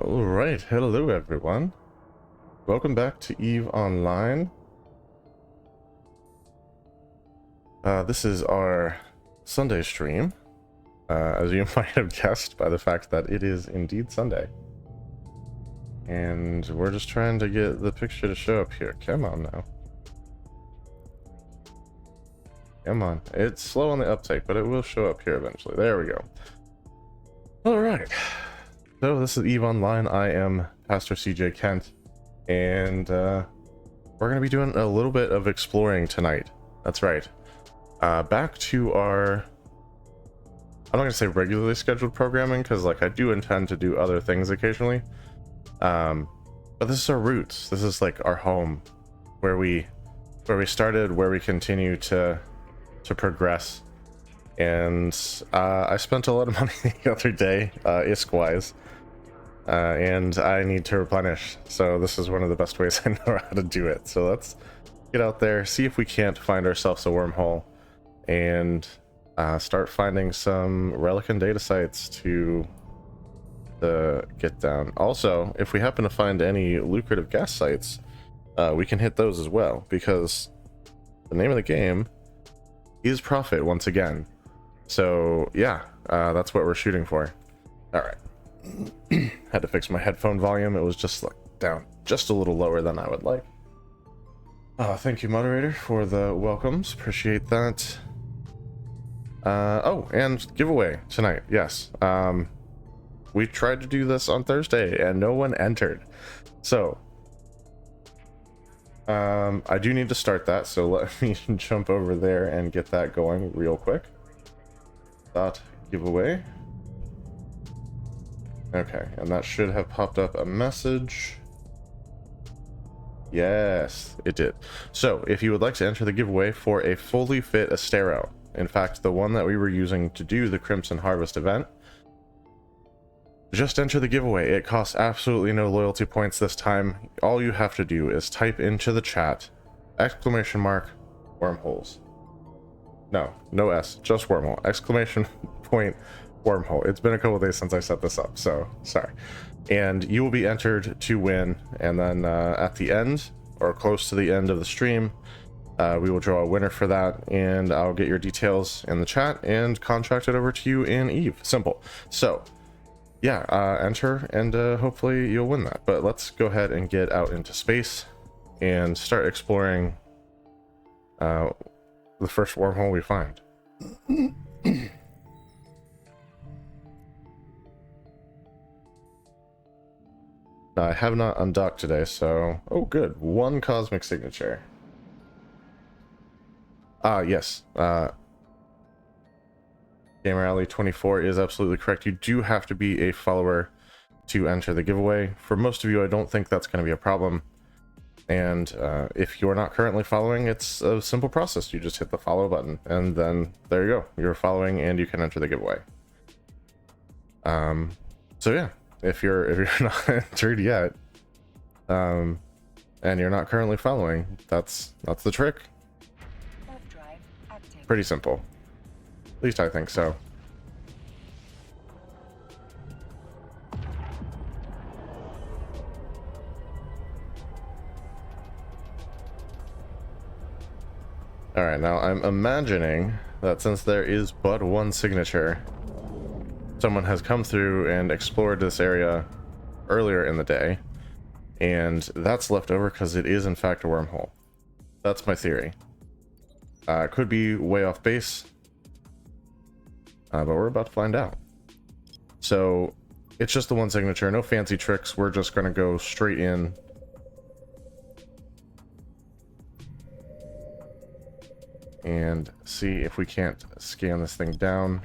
Alright, hello everyone. Welcome back to EVE Online. This is our Sunday stream, as you might have guessed by the fact that it is indeed Sunday. And we're just trying to get the picture to show up here. Come on now. Come on. It's slow on the uptake, but it will show up here eventually. There we go. Alright. So this is EVE Online. I am Pastor CJ Kent, and we're going to be doing a little bit of exploring tonight. That's right. Back to our, I'm not going to say regularly scheduled programming, because like I do intend to do other things occasionally. But this is our roots. This is like our home, where we started, where we continue to progress. And I spent a lot of money the other day, ISK-wise, and I need to replenish. So this is one of the best ways I know how to do it. So let's get out there, see if we can't find ourselves a wormhole, and start finding some relic and data sites to get down. Also, if we happen to find any lucrative gas sites, we can hit those as well, because the name of the game is profit once again. So yeah, that's what we're shooting for. All right. Had to fix my headphone volume. It was just like down just a little lower than I would like. Thank you, moderator, for the welcomes. Appreciate that. Oh, and giveaway tonight. Yes. We tried to do this on Thursday and no one entered. So I do need to start that, so let me jump over there and get that going real quick. Giveaway. Okay, and that should have popped up a message. Yes, it did. So if you would like to enter the giveaway for a fully fit Astero, in fact the one that we were using to do the Crimson Harvest event, just enter the giveaway. It costs absolutely no loyalty points this time. All you have to do is type into the chat !wormholes. No S, just wormhole, ! wormhole. It's been a couple days since I set this up, so sorry. And you will be entered to win, and then at the end, or close to the end of the stream, we will draw a winner for that, and I'll get your details in the chat and contract it over to you in EVE. Simple. So yeah, enter, and hopefully you'll win that. But let's go ahead and get out into space and start exploring the first wormhole we find. I have not undocked today, so... Oh, good. One cosmic signature. Yes. Gamer Alley 24 is absolutely correct. You do have to be a follower to enter the giveaway. For most of you, I don't think that's going to be a problem. And if you're not currently following, it's a simple process. You just hit the follow button, and then there you go. You're following, and you can enter the giveaway. So yeah. If you're not entered yet, and you're not currently following, that's the trick. Pretty simple. At least I think so. Alright, now I'm imagining that since there is but one signature, someone has come through and explored this area earlier in the day, and that's left over because it is in fact a wormhole. That's my theory. Could be way off base, but we're about to find out. So it's just the one signature, no fancy tricks. We're just going to go straight in. And see if we can't scan this thing down.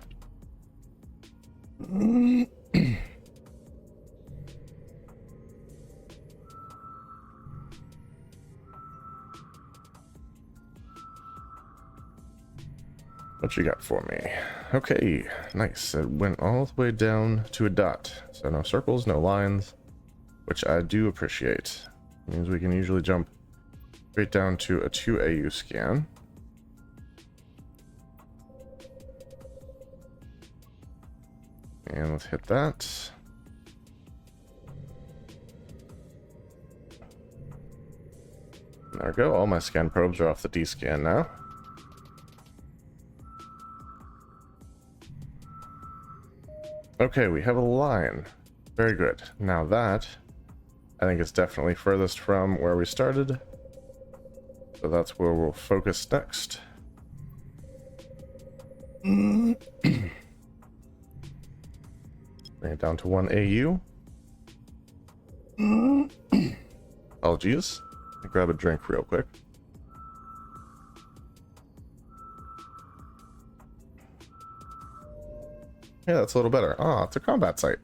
What you got for me? Okay, nice. It went all the way down to a dot. So no circles, no lines, which I do appreciate. It means we can usually jump straight down to a 2AU scan. And let's hit that. There we go. All my scan probes are off the D-scan now. Okay, we have a line. Very good. Now that, I think it's definitely furthest from where we started. So that's where we'll focus next. Bring it down to 1 AU. Apologies. Let me grab a drink real quick. Yeah, that's a little better. Ah, it's a combat site.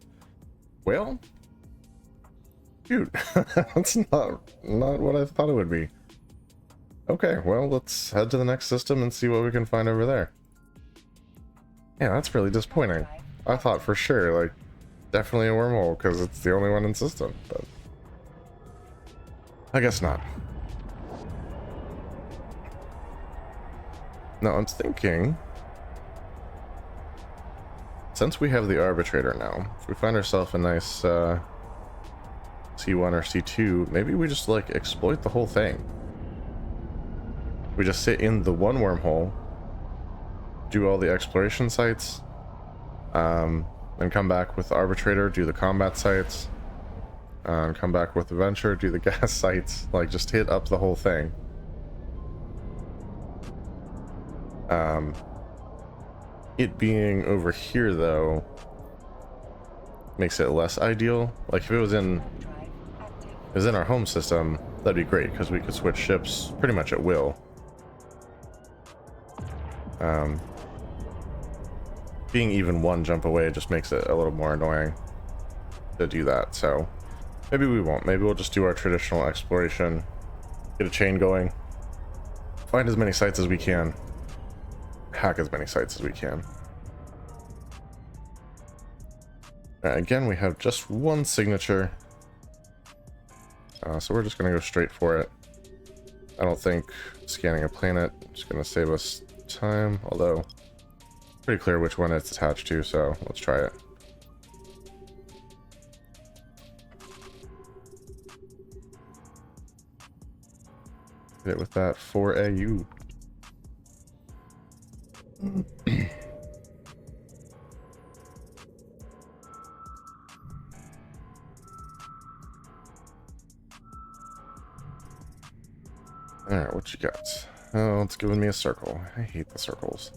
Well, shoot, that's not what I thought it would be. Okay, well, let's head to the next system and see what we can find over there. Yeah, that's really disappointing. I thought for sure, like, definitely a wormhole because it's the only one in system, but I guess not. Now I'm thinking, since we have the arbitrator now, if we find ourselves a nice C1 or C2, maybe we just like exploit the whole thing. We just sit in the one wormhole, do all the exploration sites, then come back with the arbitrator, do the combat sites, come back with the venture, do the gas sites, like just hit up the whole thing. It being over here though makes it less ideal. Like if it was in our home system, that'd be great because we could switch ships pretty much at will. Being even one jump away just makes it a little more annoying to do that, so maybe we won't. Maybe we'll just do our traditional exploration, get a chain going, find as many sites as we can, hack as many sites as we can. Again, we have just one signature, so we're just going to go straight for it. I don't think scanning a planet is going to save us time, although pretty clear which one it's attached to, so let's try it. Hit it with that 4 AU. Alright, what you got? Oh, it's giving me a circle. I hate the circles.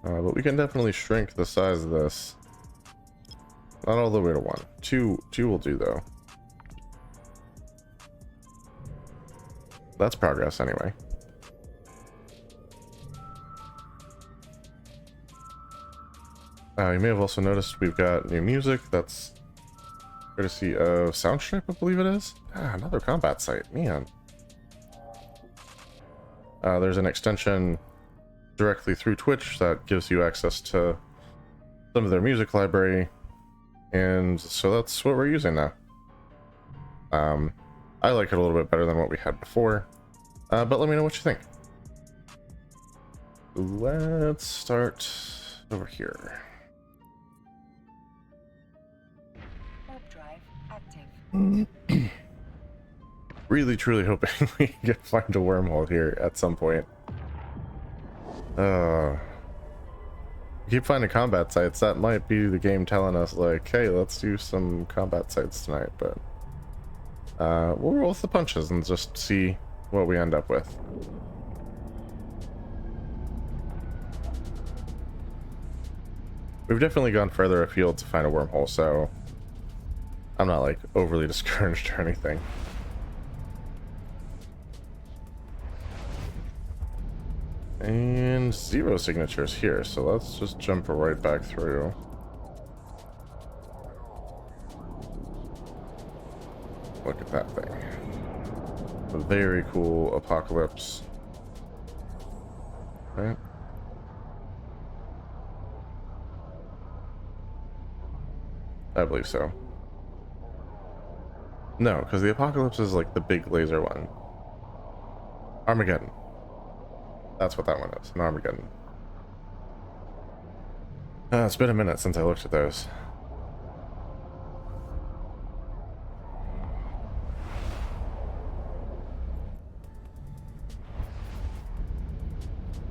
But we can definitely shrink the size of this. Not all the way to 1. 2 will do, though. That's progress, anyway. You may have also noticed we've got new music. That's courtesy of Soundstripe, I believe it is. Another combat site, man. There's an extension directly through Twitch that gives you access to some of their music library, and so that's what we're using now. I like it a little bit better than what we had before, but let me know what you think. Let's start over here. Really truly hoping we can find a wormhole here at some point. We keep finding combat sites. That might be the game telling us like, hey, let's do some combat sites tonight, but we'll roll with the punches and just see what we end up with. We've definitely gone further afield to find a wormhole, so I'm not like overly discouraged or anything. And 0 signatures here, so let's just jump right back through. Look at that thing. A very cool apocalypse. Right? I believe so. No, because the apocalypse is like the big laser one. Armageddon. That's what that one is, an Armageddon. It's been a minute since I looked at those.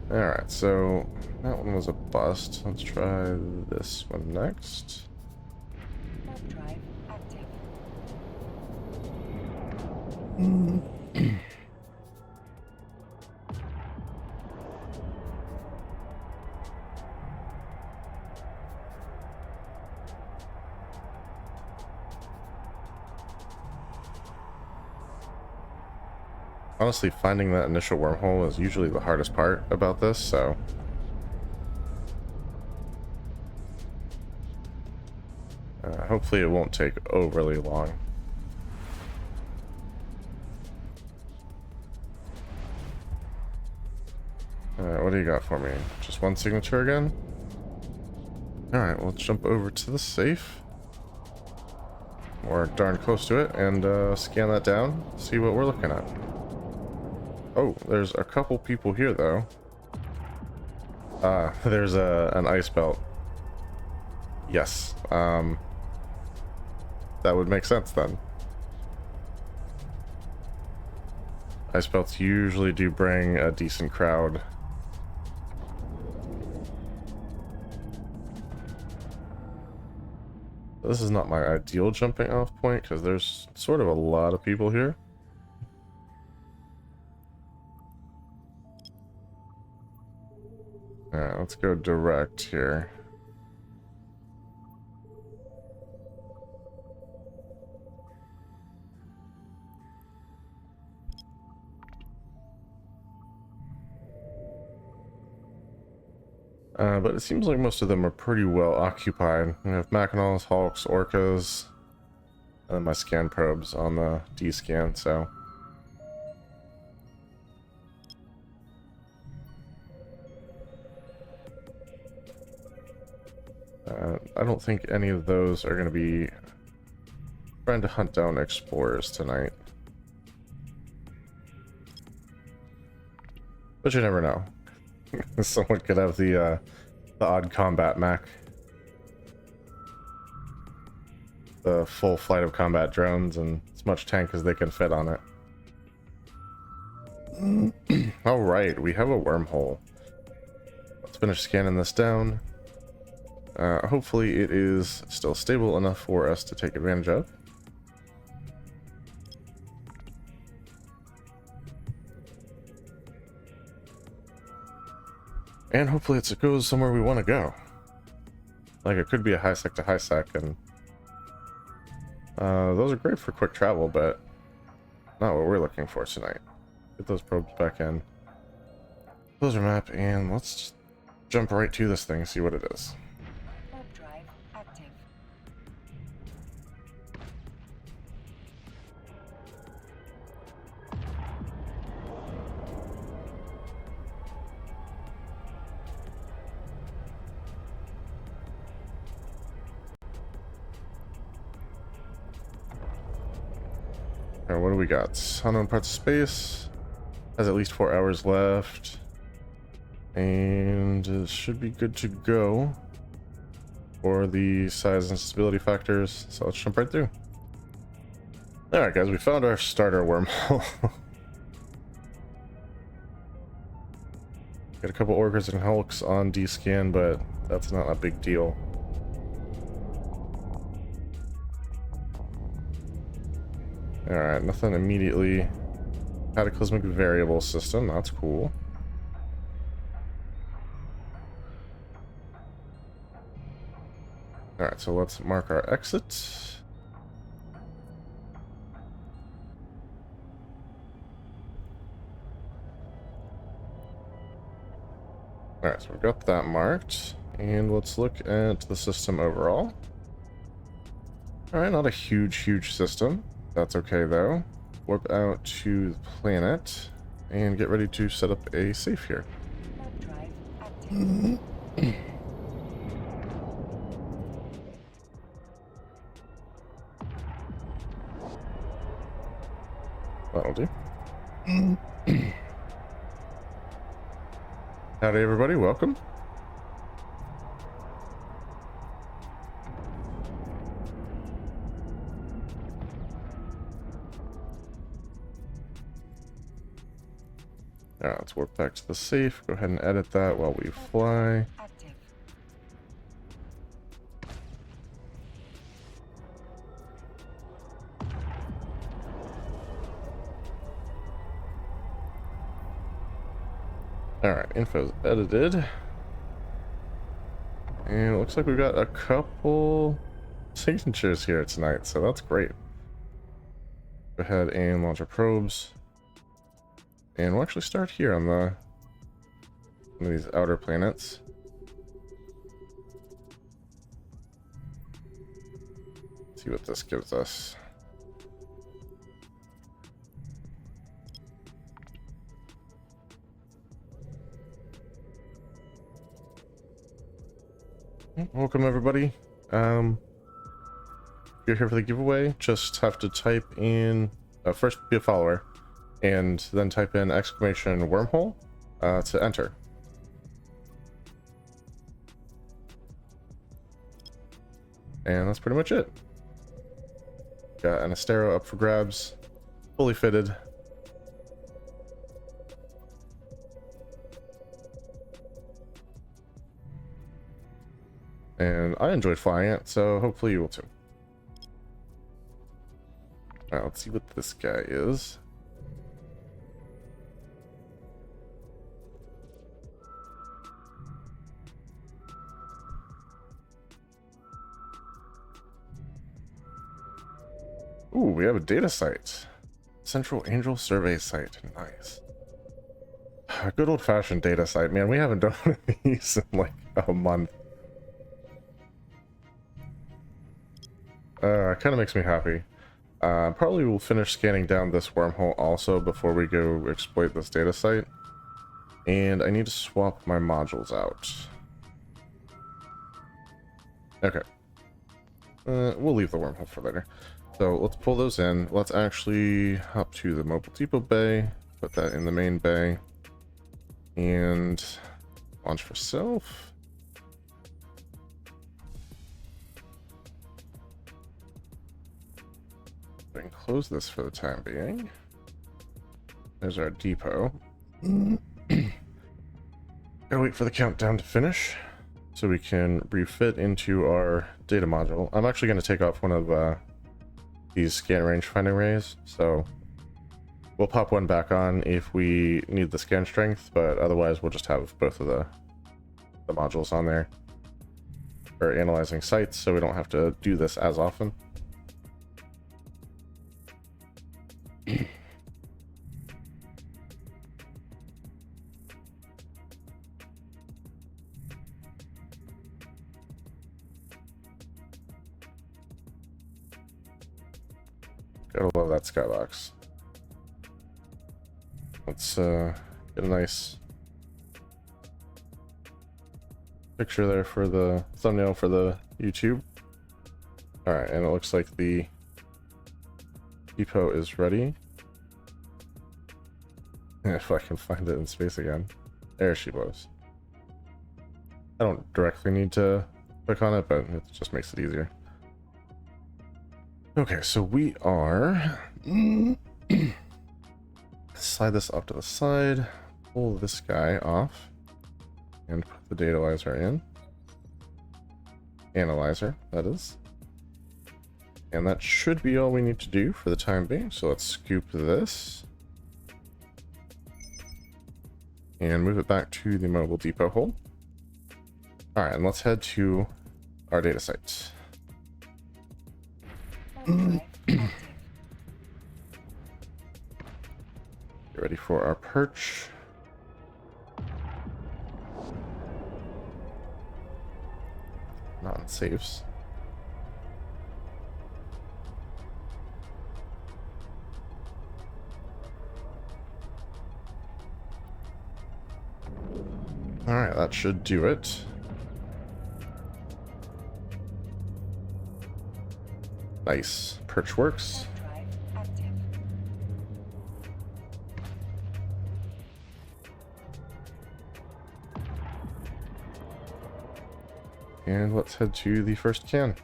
Alright, so that one was a bust. Let's try this one next. Warp drive active. Honestly, finding that initial wormhole is usually the hardest part about this, so... hopefully it won't take overly long. Alright, what do you got for me? Just one signature again? Alright, we'll jump over to the safe. Or darn close to it, and scan that down, see what we're looking at. Oh, there's a couple people here, though. There's an ice belt. Yes, that would make sense then. Ice belts usually do bring a decent crowd. This is not my ideal jumping off point because there's sort of a lot of people here. Alright, let's go direct here. But it seems like most of them are pretty well occupied. We have Machinals, Hulks, Orcas, and my scan probes on the D-scan, so... I don't think any of those are going to be trying to hunt down explorers tonight. But you never know. Someone could have the odd combat mech. The full flight of combat drones and as much tank as they can fit on it. Alright, we have a wormhole. Let's finish scanning this down. Hopefully it is still stable enough for us to take advantage of. And hopefully it goes somewhere we want to go. Like, it could be a high sec to high sec, and those are great for quick travel, but not what we're looking for tonight. Get those probes back in. Close our map, and let's just jump right to this thing and see what it is. Warp drive active. Alright, what do we got? Unknown parts of space. Has at least 4 hours left. And it should be good to go for the size and stability factors. So let's jump right through. Alright guys, we found our starter wormhole. Got a couple Orcas and Hulks on D-scan, but that's not a big deal. Alright, nothing immediately. Cataclysmic variable system, that's cool. Alright, so let's mark our exit. Alright, so we've got that marked. And let's look at the system overall. Alright, not a huge system. That's okay though. Warp out to the planet and get ready to set up a safe here. Warp drive active. That'll do. Howdy everybody, welcome. Alright, let's warp back to the safe. Go ahead and edit that while we fly. Active. Alright, info's edited. And it looks like we've got a couple signatures here tonight, so that's great. Go ahead and launch our probes. And we'll actually start here on one of these outer planets. See what this gives us. Welcome everybody. If you're here for the giveaway, just have to type in first be a follower and then type in exclamation wormhole to enter. And that's pretty much it. Got an Astero up for grabs, fully fitted. And I enjoyed flying it, so hopefully you will too. Alright, let's see what this guy is. Ooh, we have a data site. Central Angel Survey Site. Nice. A good old-fashioned data site. Man, we haven't done one of these in like a month. Kind of makes me happy. Probably will finish scanning down this wormhole also before we go exploit this data site. And I need to swap my modules out. Okay. We'll leave the wormhole for later. So let's pull those in. Let's actually hop to the mobile depot bay, put that in the main bay, and launch for self. And close this for the time being. There's our depot. Gotta wait for the countdown to finish so we can refit into our data module. I'm actually going to take off one of these scan rangefinder rays, so we'll pop one back on if we need the scan strength, but otherwise we'll just have both of the modules on there for analyzing sites, so we don't have to do this as often. Gotta love that skybox. Let's get a nice picture there for the thumbnail for the YouTube. Alright, and it looks like the depot is ready. If I can find it in space again. There she was. I don't directly need to click on it, but it just makes it easier. Okay, so we are slide this off to the side, pull this guy off, and put the datalyzer in. Analyzer, that is. And that should be all we need to do for the time being. So let's scoop this and move it back to the mobile depot hole. All right, and let's head to our data site. Get ready for our perch. Not in safes. Alright, that should do it. Nice. Perch works. Drive active. And let's head to the first can.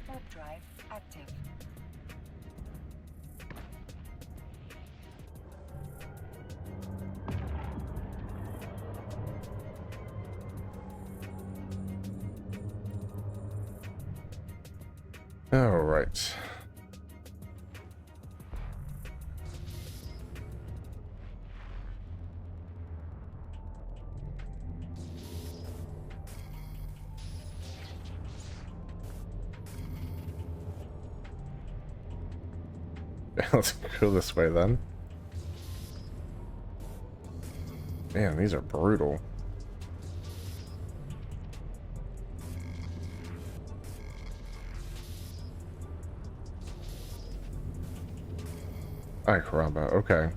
Warp drive active. All right. Let's go this way then. Man, these are brutal. Ay, caramba. Okay.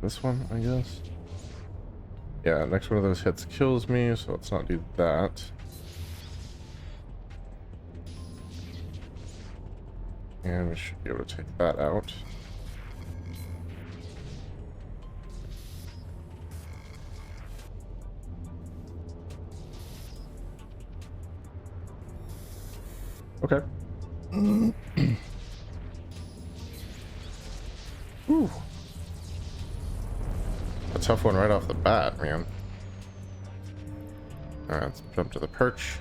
This one, I guess. Yeah, next one of those hits kills me, so let's not do that. And we should be able to take that out. Okay. Ooh. A tough one right off the bat, man. Alright, let's jump to the perch.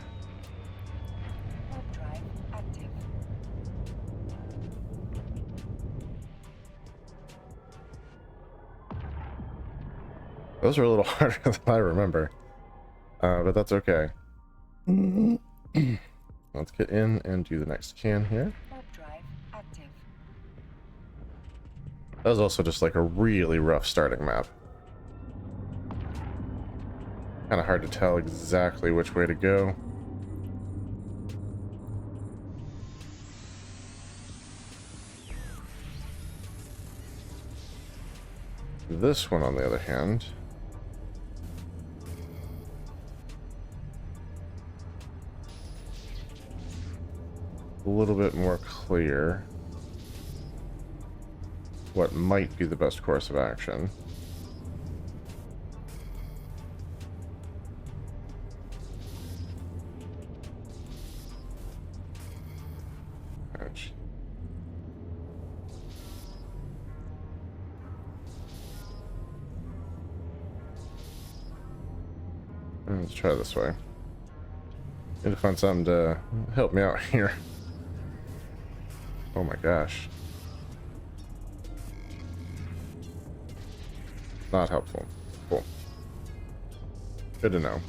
Warp drive active. Those are a little harder than I remember. But that's okay. Let's get in and do the next can here. Warp drive active. That was also just like a really rough starting map. Kind of hard to tell exactly which way to go. This one, on the other hand, a little bit more clear what might be the best course of action. Ouch. Let's try this way. Need to find something to help me out here. Oh my gosh. Not helpful. Cool. Good to know.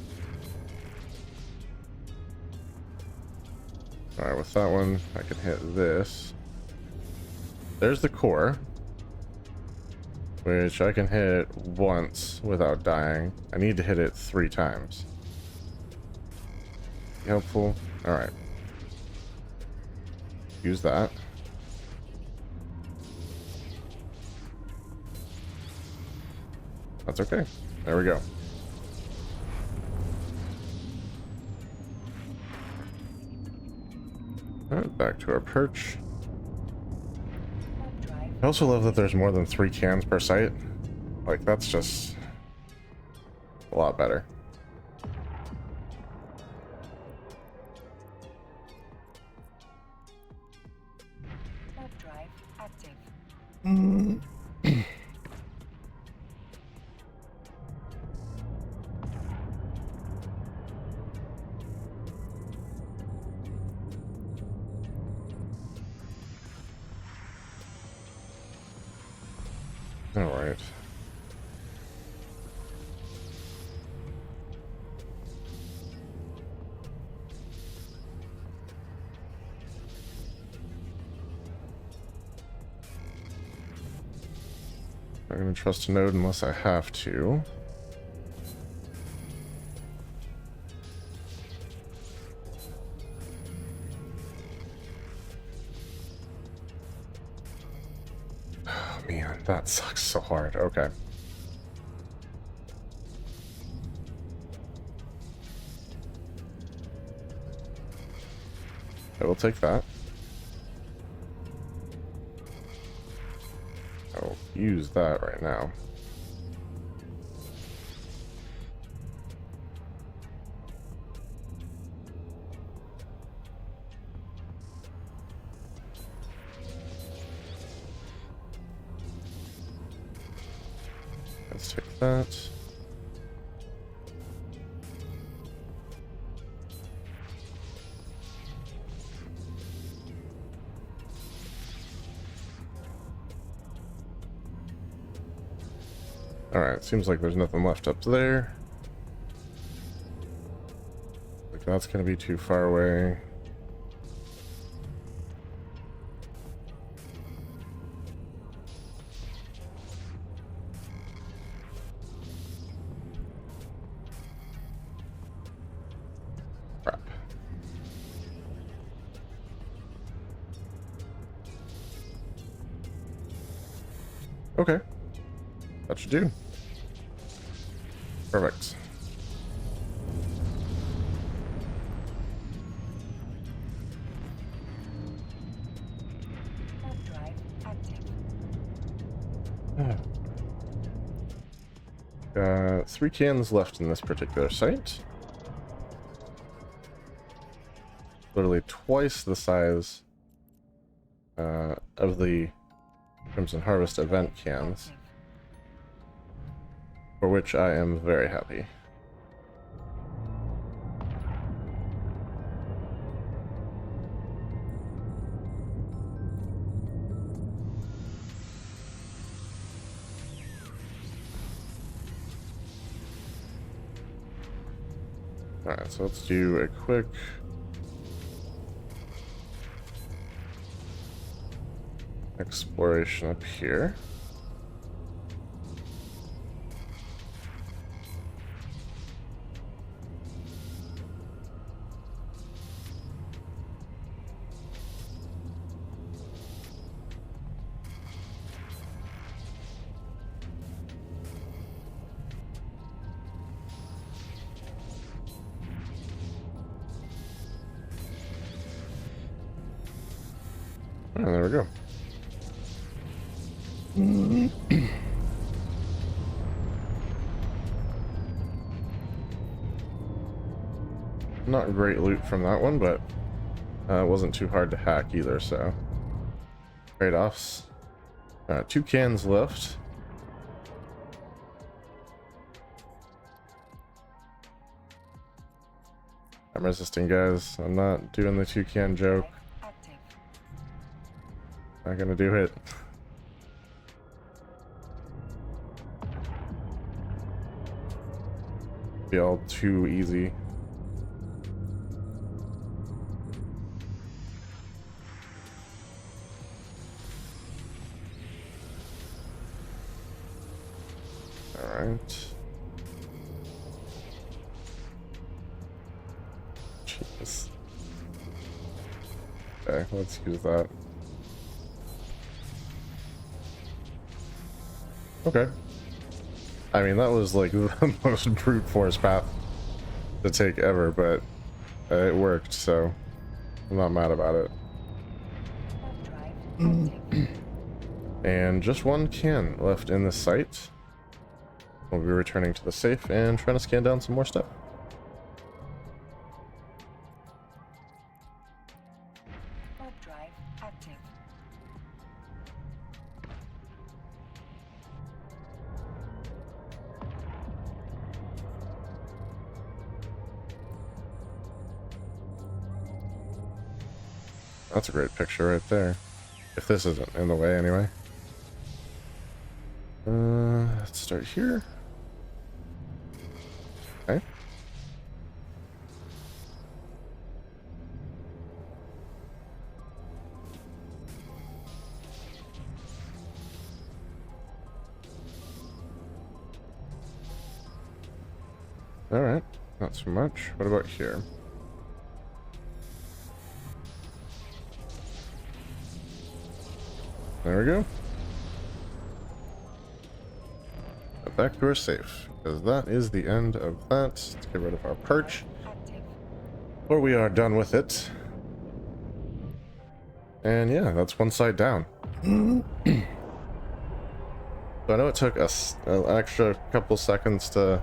Alright, with that one, I can hit this. There's the core, which I can hit once without dying. I need to hit it 3 times. Helpful. Alright. Use that. That's okay. There we go. Alright, back to our perch. Warp drive. I also love that there's more than 3 cans per site. Like, that's just a lot better. Warp drive active. Alright. I'm gonna trust a node unless I have to. Oh man, that sucks so hard. Okay. I will take that. I will use that right now. Let's take that. Alright, seems like there's nothing left up there. Like that's gonna be too far away. Crap. Okay. That should do. Perfect. Warp drive active. Got 3 cans left in this particular site. Literally twice the size of the Crimson Harvest event cans, Active. for which I am very happy. Alright, so let's do a quick exploration up here. Oh, there we go. Not great loot from that one, but it wasn't too hard to hack either, so trade-offs. 2 cans left. I'm resisting, guys. I'm not doing the 2-can joke. Active. Not gonna do it. Be all too easy. Alright. Jeez. Okay, let's use that. Okay. I mean, that was like the most brute force path to take ever, but it worked, so I'm not mad about it. Warp drive active. And just 1 can left in this site. We'll be returning to the safe and trying to scan down some more stuff. Warp drive active. That's a great picture right there. If this isn't in the way anyway. Let's start here. Okay. Alright, not so much. What about here? There we go. Get back to our safe, because that is the end of that. Let's get rid of our perch, Active. or we are done with it. And yeah, that's 1 side down. So I know it took us an extra couple seconds to,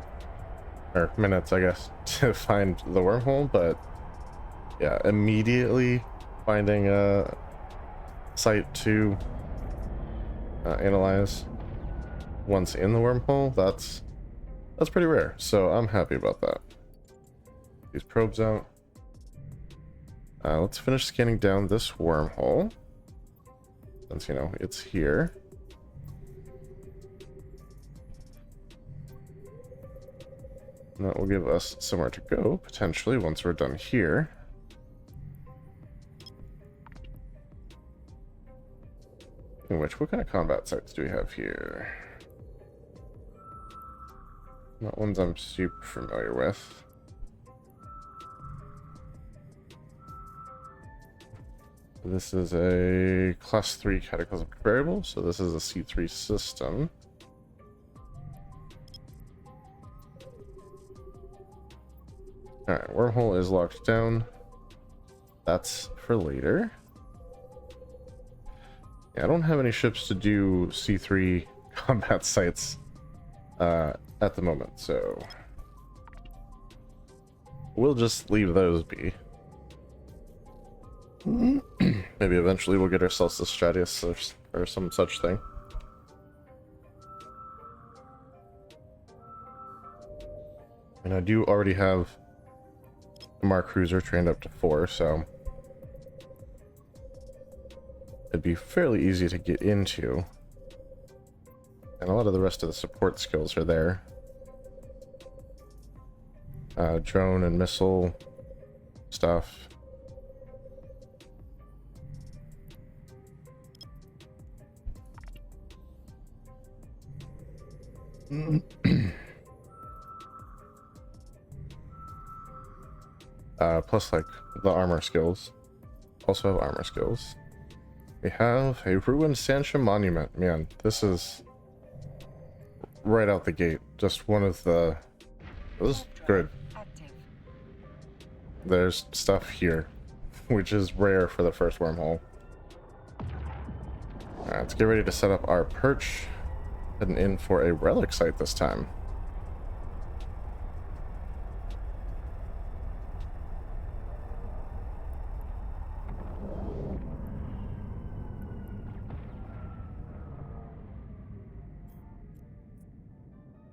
or minutes, I guess, to find the wormhole, but yeah, immediately finding a site to analyze once in the wormhole, that's pretty rare. So I'm happy about that. These probes out. Let's finish scanning down this wormhole, since, you know, it's here. And that will give us somewhere to go, potentially, once we're done here. In which, what kind of combat sites do we have here? Not ones I'm super familiar with. This is a class 3 cataclysmic variable, so this is a C3 system. Alright, wormhole is locked down. That's for later. Yeah, I don't have any ships to do C3 combat sites at the moment, so we'll just leave those be. Maybe eventually we'll get ourselves a Stratius or some such thing. And I do already have a Mark Cruiser trained up to 4, so it'd be fairly easy to get into. And a lot of the rest of the support skills are there. Drone and missile stuff. Plus, like, the armor skills. Also have armor skills. We have a ruined Sancha monument. Man, this is right out the gate. Just one of the... This is good. There's stuff here, which is rare for the first wormhole. Alright, let's get ready to set up our perch. Heading in for a relic site this time.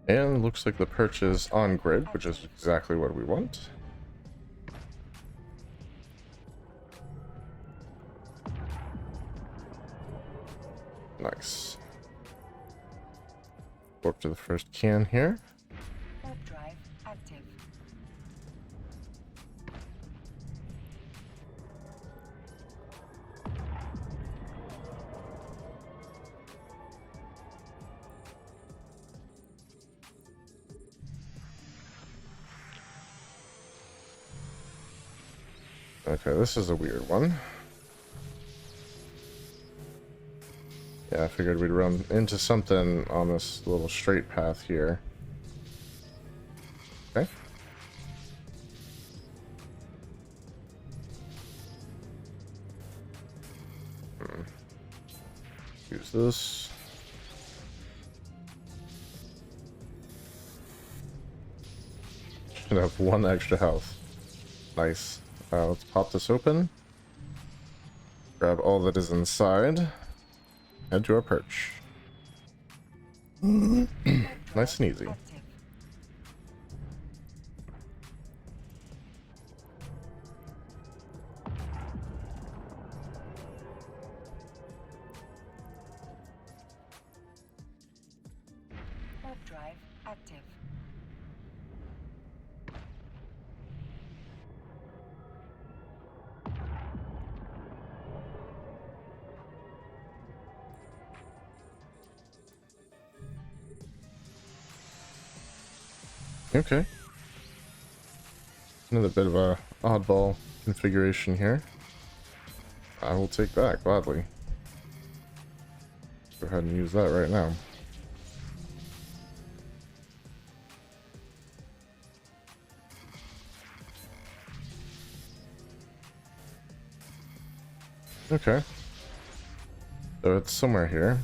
And looks like the perch is on grid, which is exactly what we want. Nice. Go up to the first can here. Warp drive active. Okay, this is a weird one. Yeah, I figured we'd run into something on this little straight path here. Okay. Use this. Should have 1 extra health. Nice. Let's pop this open. Grab all that is inside. Head to our perch. Nice and easy. Active. Warp drive active. Okay. Another bit of a oddball configuration here. I will take that gladly. Go ahead and use that right now. Okay. So it's somewhere here.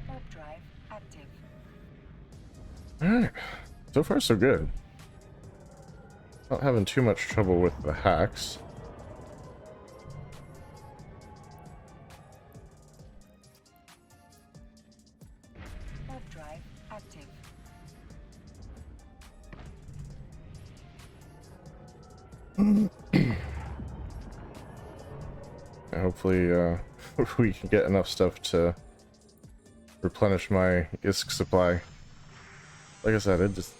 Warp drive active. Alright. So far, so good. Not having too much trouble with the hacks. Warp drive active. And hopefully, we can get enough stuff to replenish my ISK supply. Like I said, it just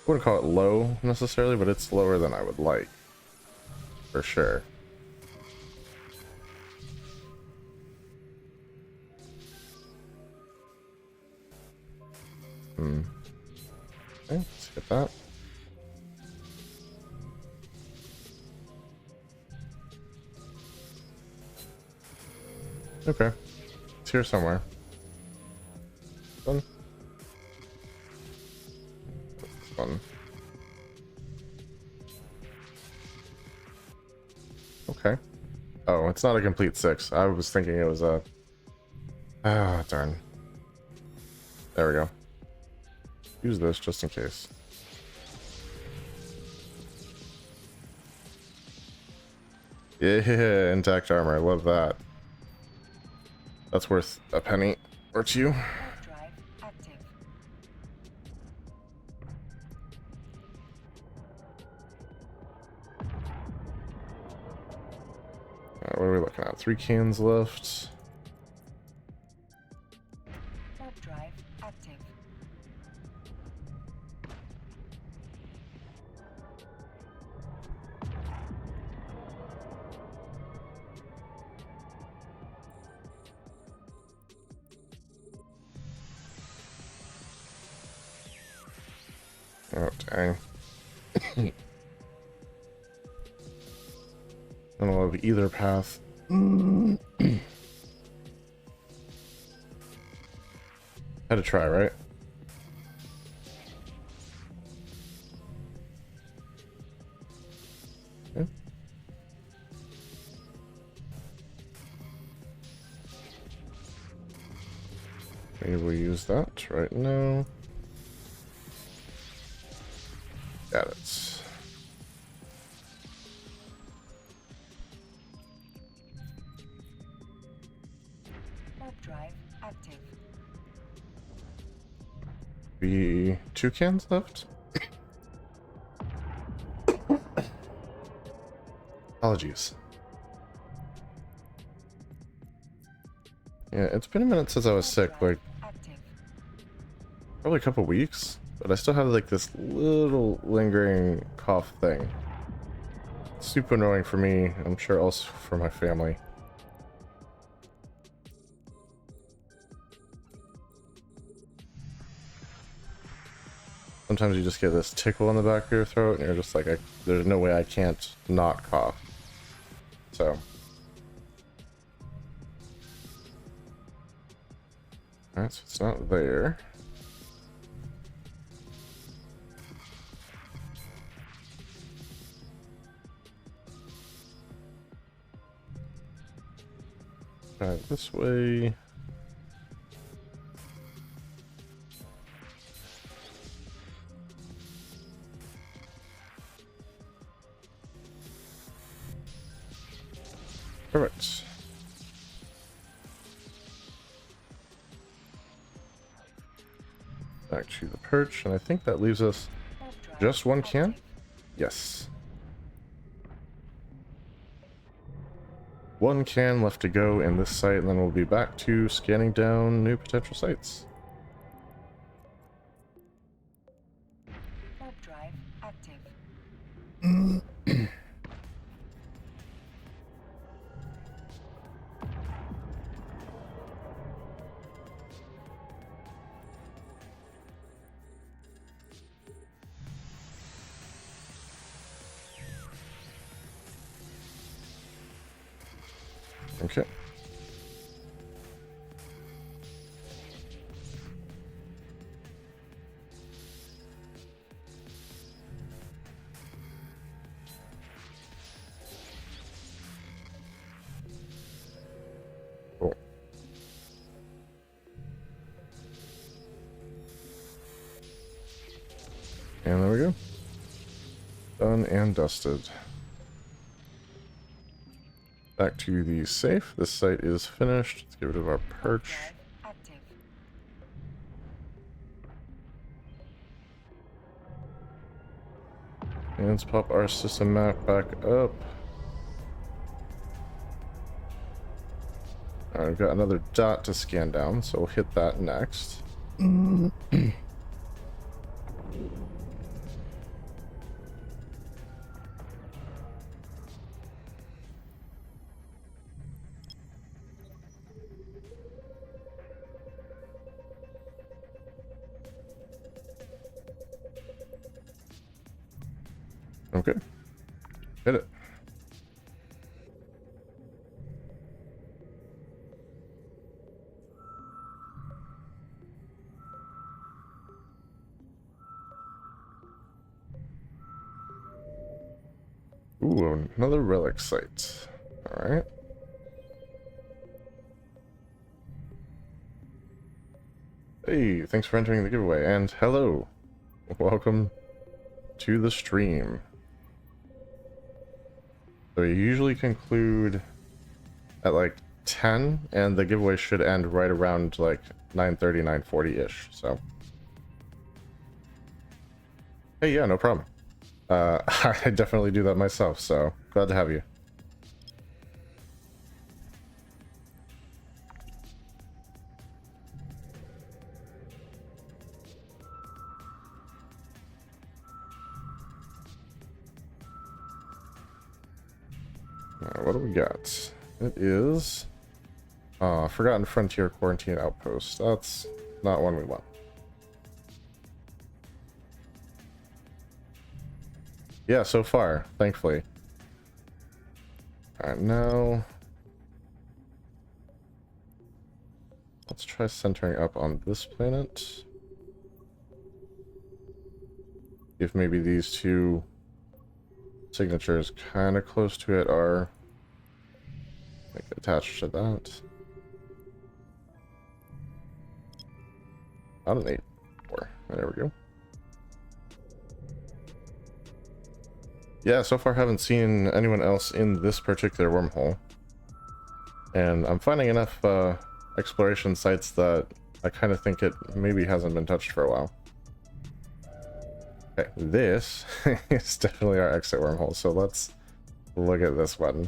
wouldn't call it low necessarily, but it's lower than I would like, for sure. Okay, let's get that. Okay, it's here somewhere. Done. This one. Okay. Oh, it's not a complete 6. I was thinking it was a... Ah, darn. There we go. Use this just in case. Yeah, intact armor. I love that. That's worth a penny or two. Warp drive active. Alright, what are we looking at? 3 cans left. Warp drive active. Oh, dang. I don't love either path. Had to try, right? Okay. Maybe we'll use that right now. Got it. Warp drive active. Be 2 cans left. Apologies. Yeah, it's been a minute since I was sick, like Active. probably a couple weeks, but I still have like this little lingering cough thing. Super annoying for me, I'm sure also for my family. Sometimes you just get this tickle in the back of your throat and you're just like, there's no way I can't not cough. So. Alright, so it's not there. Alright, this way. Perfect. Back to the perch, and I think that leaves us Warp drive just 1 can? active. Yes. 1 can left to go in this site, and then we'll be back to scanning down new potential sites. Warp drive active. Okay. Cool. Done and dusted. Back to the safe. This site is finished. Let's get rid of our perch. Drive active. And let's pop our system map back up. Alright, we've got another dot to scan down, so we'll hit that next. Okay. Hit it. Ooh, another relic site. Alright. Hey, thanks for entering the giveaway, and hello! Welcome to the stream. So you usually conclude at like 10, and the giveaway should end right around like 9:30, 9:40-ish, so. Hey, yeah, no problem. I definitely do that myself, so glad to have you. Alright, what do we got? It is Forgotten Frontier Quarantine Outpost. That's not one we want. Yeah, so far, thankfully. Alright, now let's try centering up on this planet. If maybe these two signatures kind of close to it are like attached to that. Not an 8-4. There we go. Yeah, so far haven't seen anyone else in this particular wormhole. And I'm finding enough exploration sites that I kind of think it maybe hasn't been touched for a while. Okay, this is definitely our exit wormhole, so let's look at this one.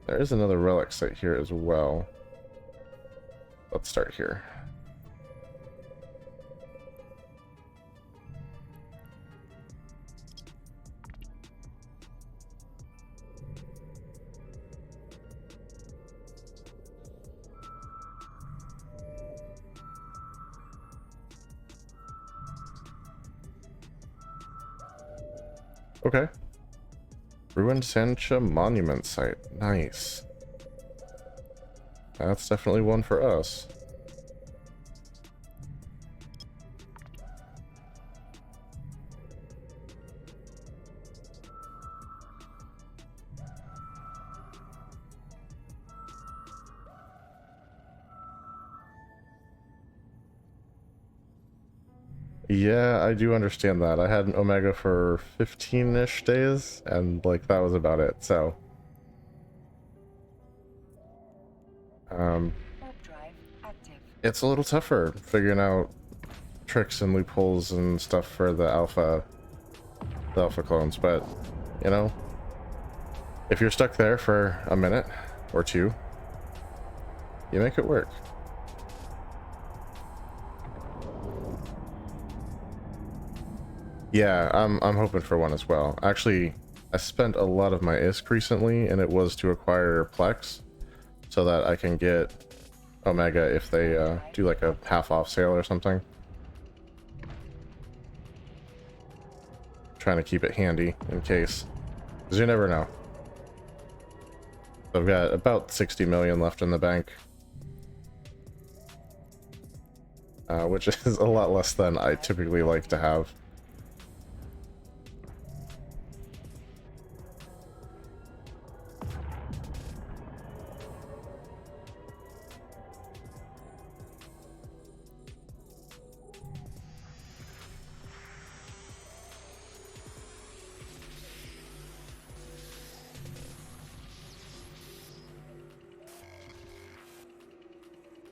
There is another relic site here as well. Let's start here. Okay. Ruined Sancha Monument Site. Nice. That's definitely one for us. Yeah, I do understand that. I had an Omega for 15-ish days, and like that was about it, so. Warp drive active. It's a little tougher figuring out tricks and loopholes and stuff for the alpha clones, but you know, if you're stuck there for a minute or two, you make it work. Yeah, I'm hoping for one as well. Actually, I spent a lot of my ISK recently, and it was to acquire Plex, so that I can get Omega if they do like a half-off sale or something. Trying to keep it handy in case, because you never know. I've got about 60 million left in the bank, which is a lot less than I typically like to have.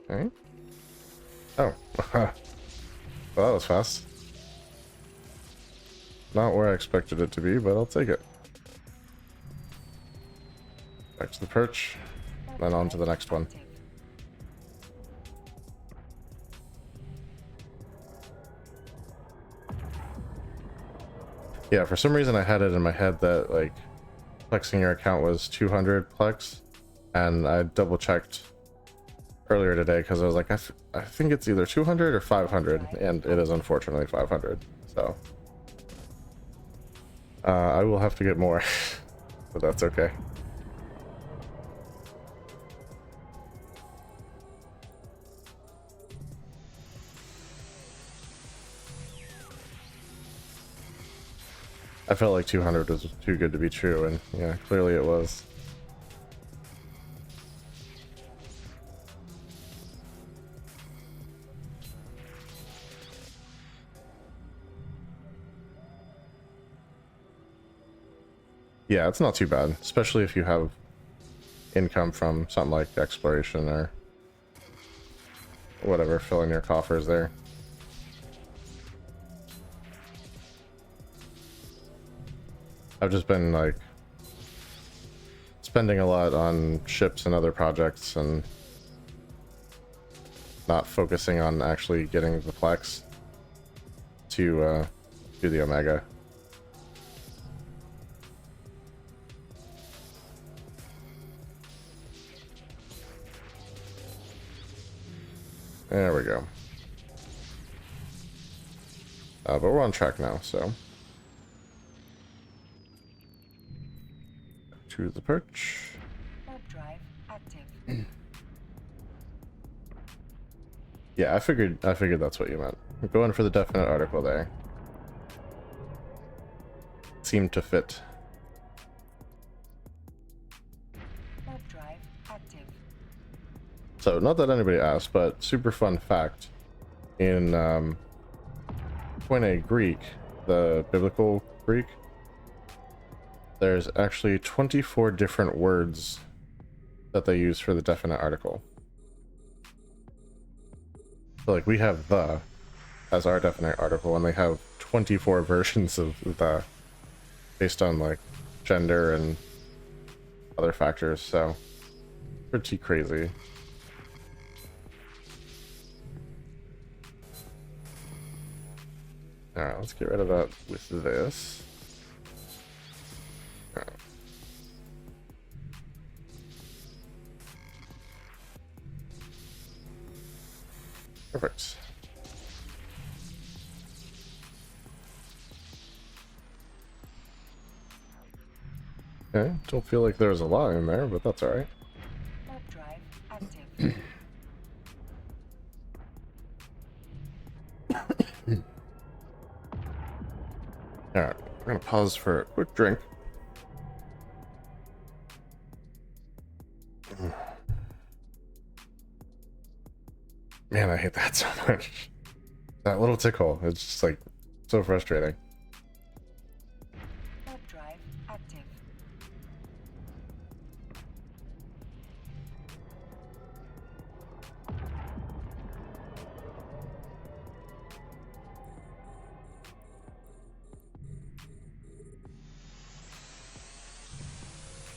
Okay. Oh. Well, that was fast. Not where I expected it to be, but I'll take it. Back to the perch, then on to the next one. Yeah, for some reason I had it in my head that, like, plexing your account was 200 plex, and I double checked earlier today because I was like, I think it's either 200 or 500, and it is unfortunately 500, so I will have to get more, but that's okay. I felt like 200 was too good to be true, and yeah, clearly it was. Yeah, it's not too bad, especially if you have income from something like exploration or whatever, filling your coffers there. I've just been like spending a lot on ships and other projects and not focusing on actually getting the plex to do the Omega. There we go. But we're on track now, so. To the perch. Warp drive active. Yeah, I figured that's what you meant. We're going for the definite article there. Seemed to fit. Warp drive active. So, not that anybody asked, but super fun fact. In Koine Greek, the biblical Greek, there's actually 24 different words that they use for the definite article. So, like, we have the as our definite article, and they have 24 versions of the based on, like, gender and other factors, so pretty crazy. Alright, let's get rid of that with this. Alright. Perfect. Okay, don't feel like there's a lot in there, but that's alright. Warp drive active. Alright, we're gonna pause for a quick drink. Man, I hate that so much. That little tickle, it's just like so frustrating. Warp drive active.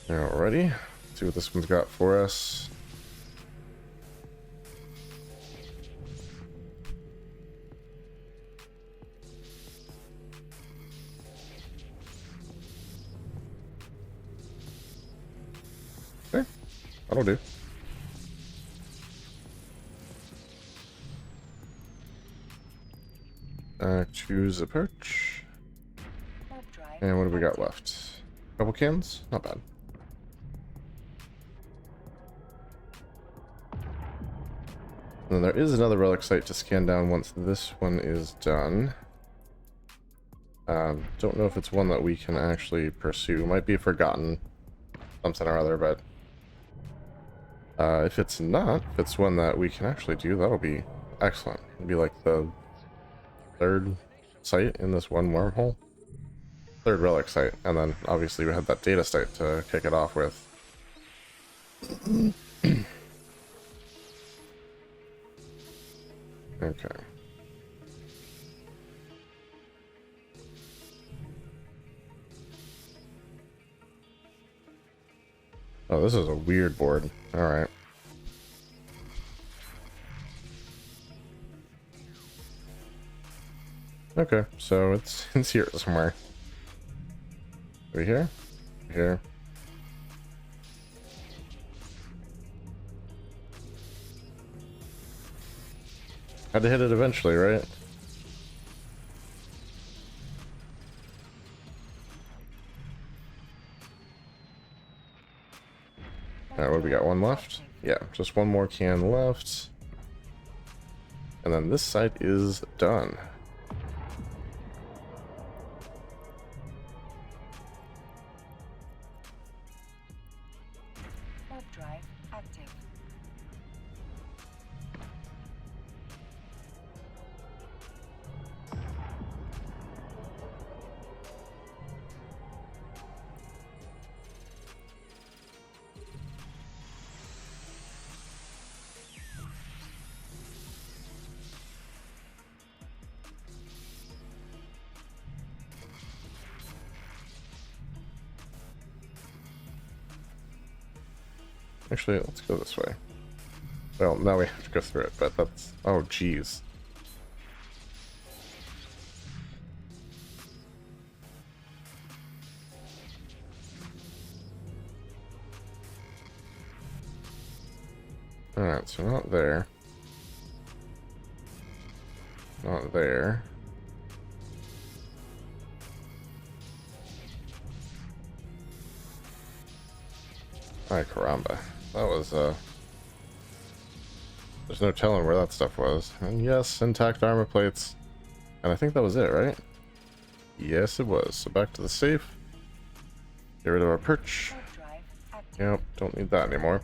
Alrighty, let's see what this one's got for us. Okay, that'll do. Choose a perch. Warp drive And what do we got active. left? Couple cans? Not bad. And then there is another relic site to scan down once this one is done. Don't know if it's one that we can actually pursue. Might be forgotten something or other, but if it's not, if it's one that we can actually do, that'll be excellent. It'll be like the third site in this one wormhole. Third relic site, and then obviously we had that data site to kick it off with. Okay. Oh, this is a weird board. Alright. Okay, so it's here somewhere. Over here? Here. Had to hit it eventually, right? Alright, what do we got? One left? Yeah, just one more can left. And then this side is done. Warp drive active. Actually, let's go this way. Well, now we have to go through it, but that's... Oh, geez. Alright, so not there. Not there. Ay, caramba. That was, there's no telling where that stuff was. And yes, intact armor plates. And I think that was it, right? Yes, it was. So back to the safe. Get rid of our perch. Warp drive active. Yep, don't need that anymore.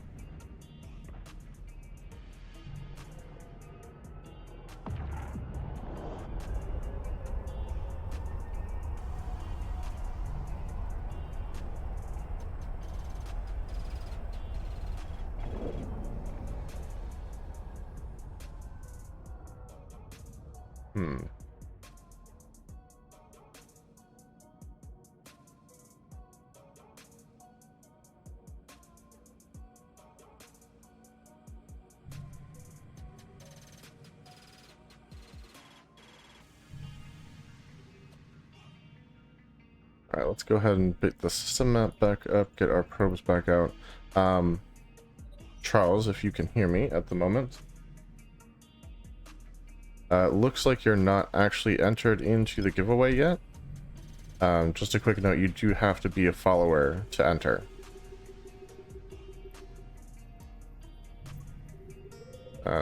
Hmm. Alright, let's go ahead and pick the system map back up, get our probes back out. Charles, if you can hear me at the moment. It looks like you're not actually entered into the giveaway yet. Just a quick note, you do have to be a follower to enter.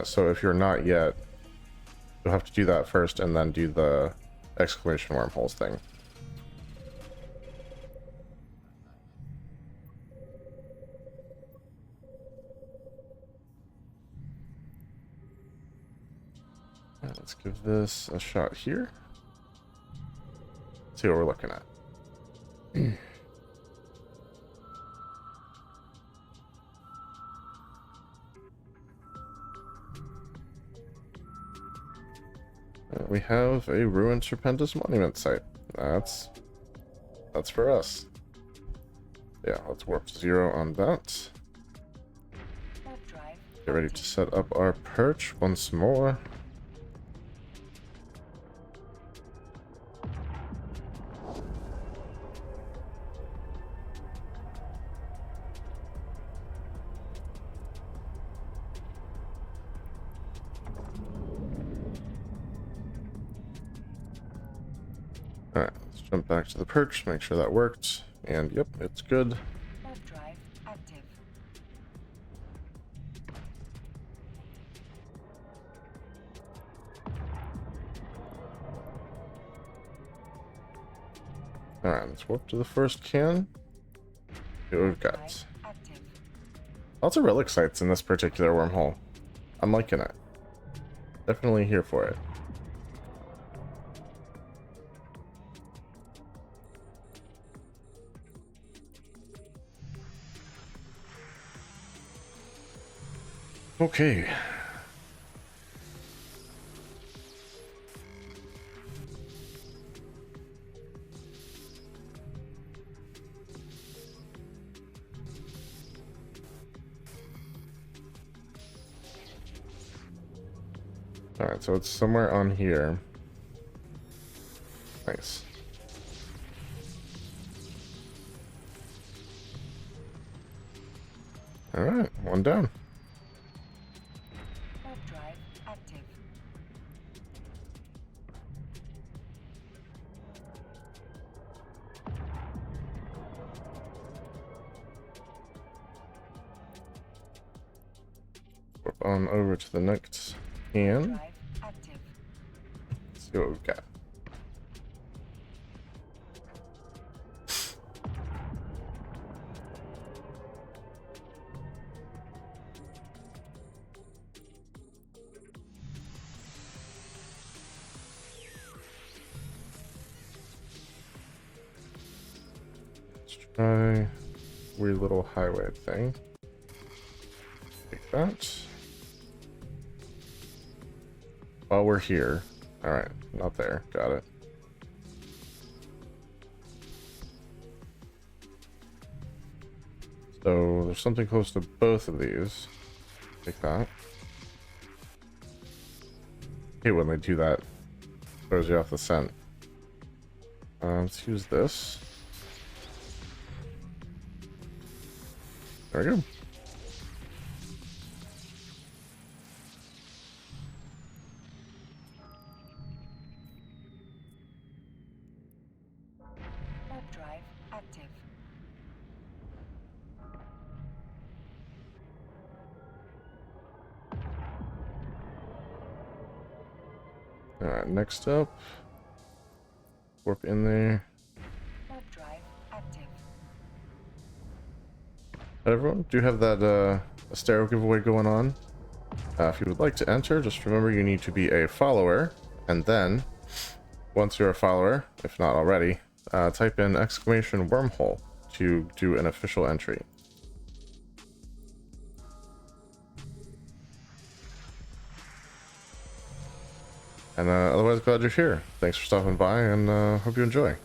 So if you're not yet, you'll have to do that first and then do the exclamation wormholes thing. Alright, let's give this a shot here. See what we're looking at. We have a ruined Serpentis monument site. That's for us. Yeah, let's warp to 0 on that. Warp drive Get ready to set up our perch once more. Alright, let's jump back to the perch, make sure that worked. And yep, it's good. warp drive active. Alright, let's warp to the first can. See what we've got. Drive active. Lots of relic sites in this particular wormhole. I'm liking it. Definitely here for it. Okay. Alright, so it's somewhere on here. Nice. Alright, one down. Warp drive active. Flip on over to the next can. Drive active. Let's see what we've got. Let's try weird little highway thing. Take that. While we're here. Alright, not there. Got it. So there's something close to both of these. Take that. Hate when they do that. Throws you off the scent. Let's use this. There we go. Warp drive active. Alright, next up. Warp in there. Warp drive active. Everyone, do have that Astero giveaway going on. If you would like to enter, just remember you need to be a follower, and then once you're a follower, if not already, type in exclamation wormhole to do an official entry. And otherwise, glad you're here. Thanks for stopping by, and hope you enjoy.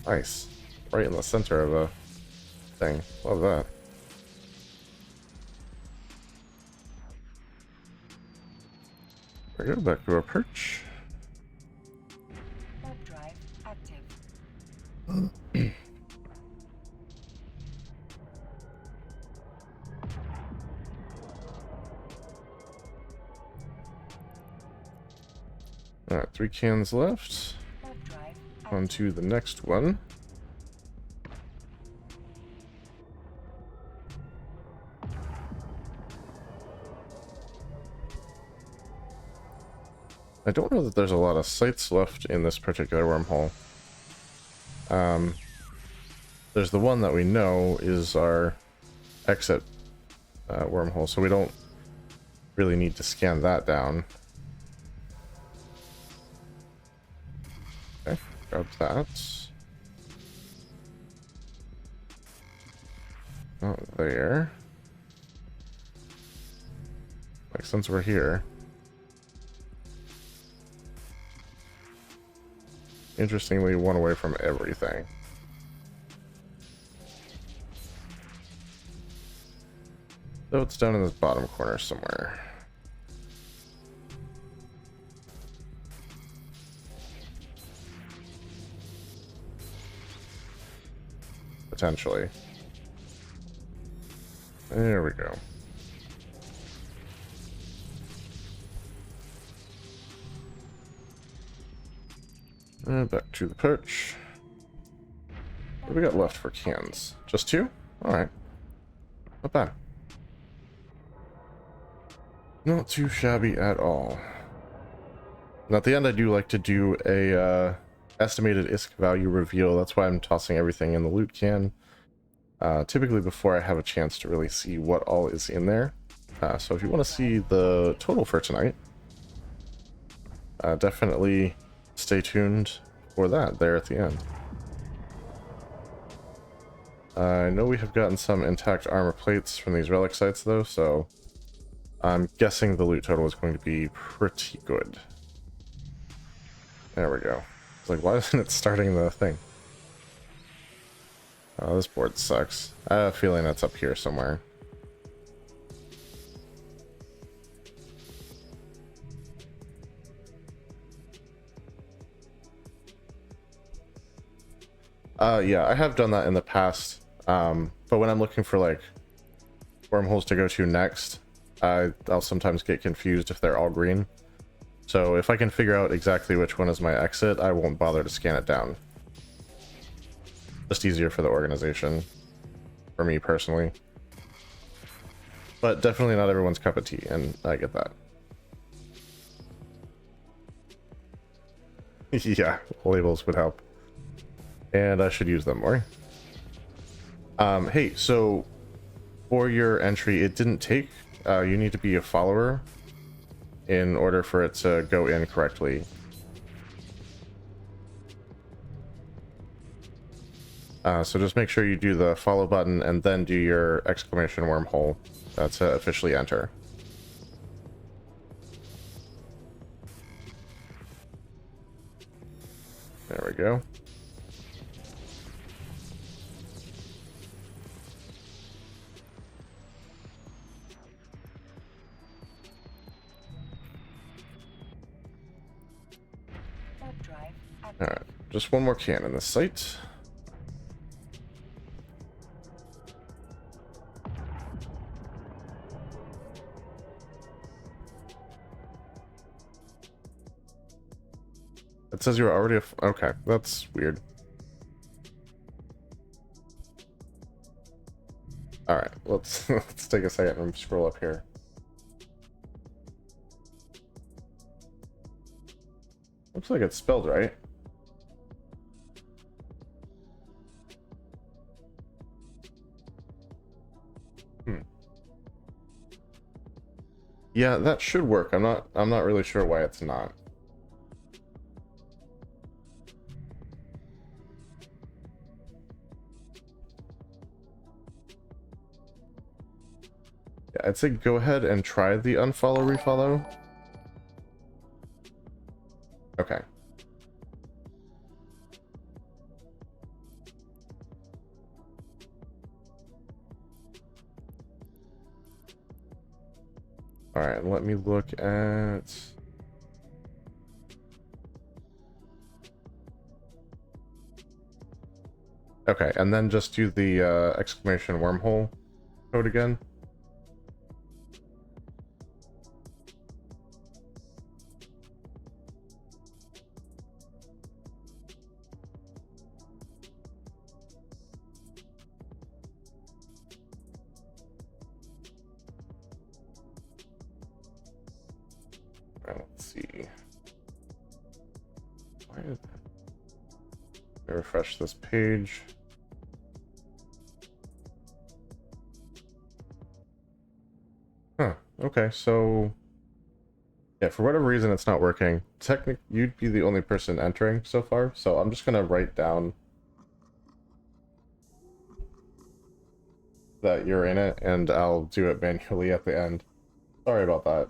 Nice. Right in the center of a thing. Love that. There we go, back to our perch. Warp drive active. Alright, 3 cans left. Warp drive On active. to the next one. I don't know that there's a lot of sites left in this particular wormhole. There's the one that we know is our exit wormhole, so we don't really need to scan that down. Okay, grab that. Not there. Like, since we're here. Interestingly, one away from everything. So it's down in this bottom corner somewhere. Potentially. There we go. Back to the perch. What do we got left for cans? Just 2? Alright. Not bad. Not too shabby at all. And at the end I do like to do a estimated ISK value reveal. That's why I'm tossing everything in the loot can. Typically before I have a chance to really see what all is in there. So if you want to see the total for tonight, definitely stay tuned for that there at the end. I know we have gotten some intact armor plates from these relic sites though, so I'm guessing the loot total is going to be pretty good. There we go. Like, why isn't it starting the thing? Oh, this board sucks. I have a feeling it's up here somewhere. Yeah, I have done that in the past. But when I'm looking for like wormholes to go to next, I'll sometimes get confused if they're all green. So if I can figure out exactly which one is my exit, I won't bother to scan it down. Just easier for the organization, for me personally. But definitely not everyone's cup of tea, and I get that. Yeah, labels would help. And I should use them more. Hey, so for your entry, it didn't take, you need to be a follower in order for it to go in correctly. So just make sure you do the follow button and then do your exclamation wormhole to officially enter. There we go. Warp drive active. Alright, just one more can in this site. It says you're already okay, that's weird. Alright, let's let's take a second and scroll up here. Looks like it's spelled right. Yeah, that should work. I'm not really sure why it's not. Yeah, I'd say go ahead and try the unfollow refollow. Okay. All right, let me look at. Okay, and then just do the exclamation wormhole code again. All right, let's see. Why did I refresh this page? Huh, okay, so yeah, for whatever reason it's not working. Technically, you'd be the only person entering so far, so I'm just gonna write down that you're in it, and I'll do it manually at the end. Sorry about that.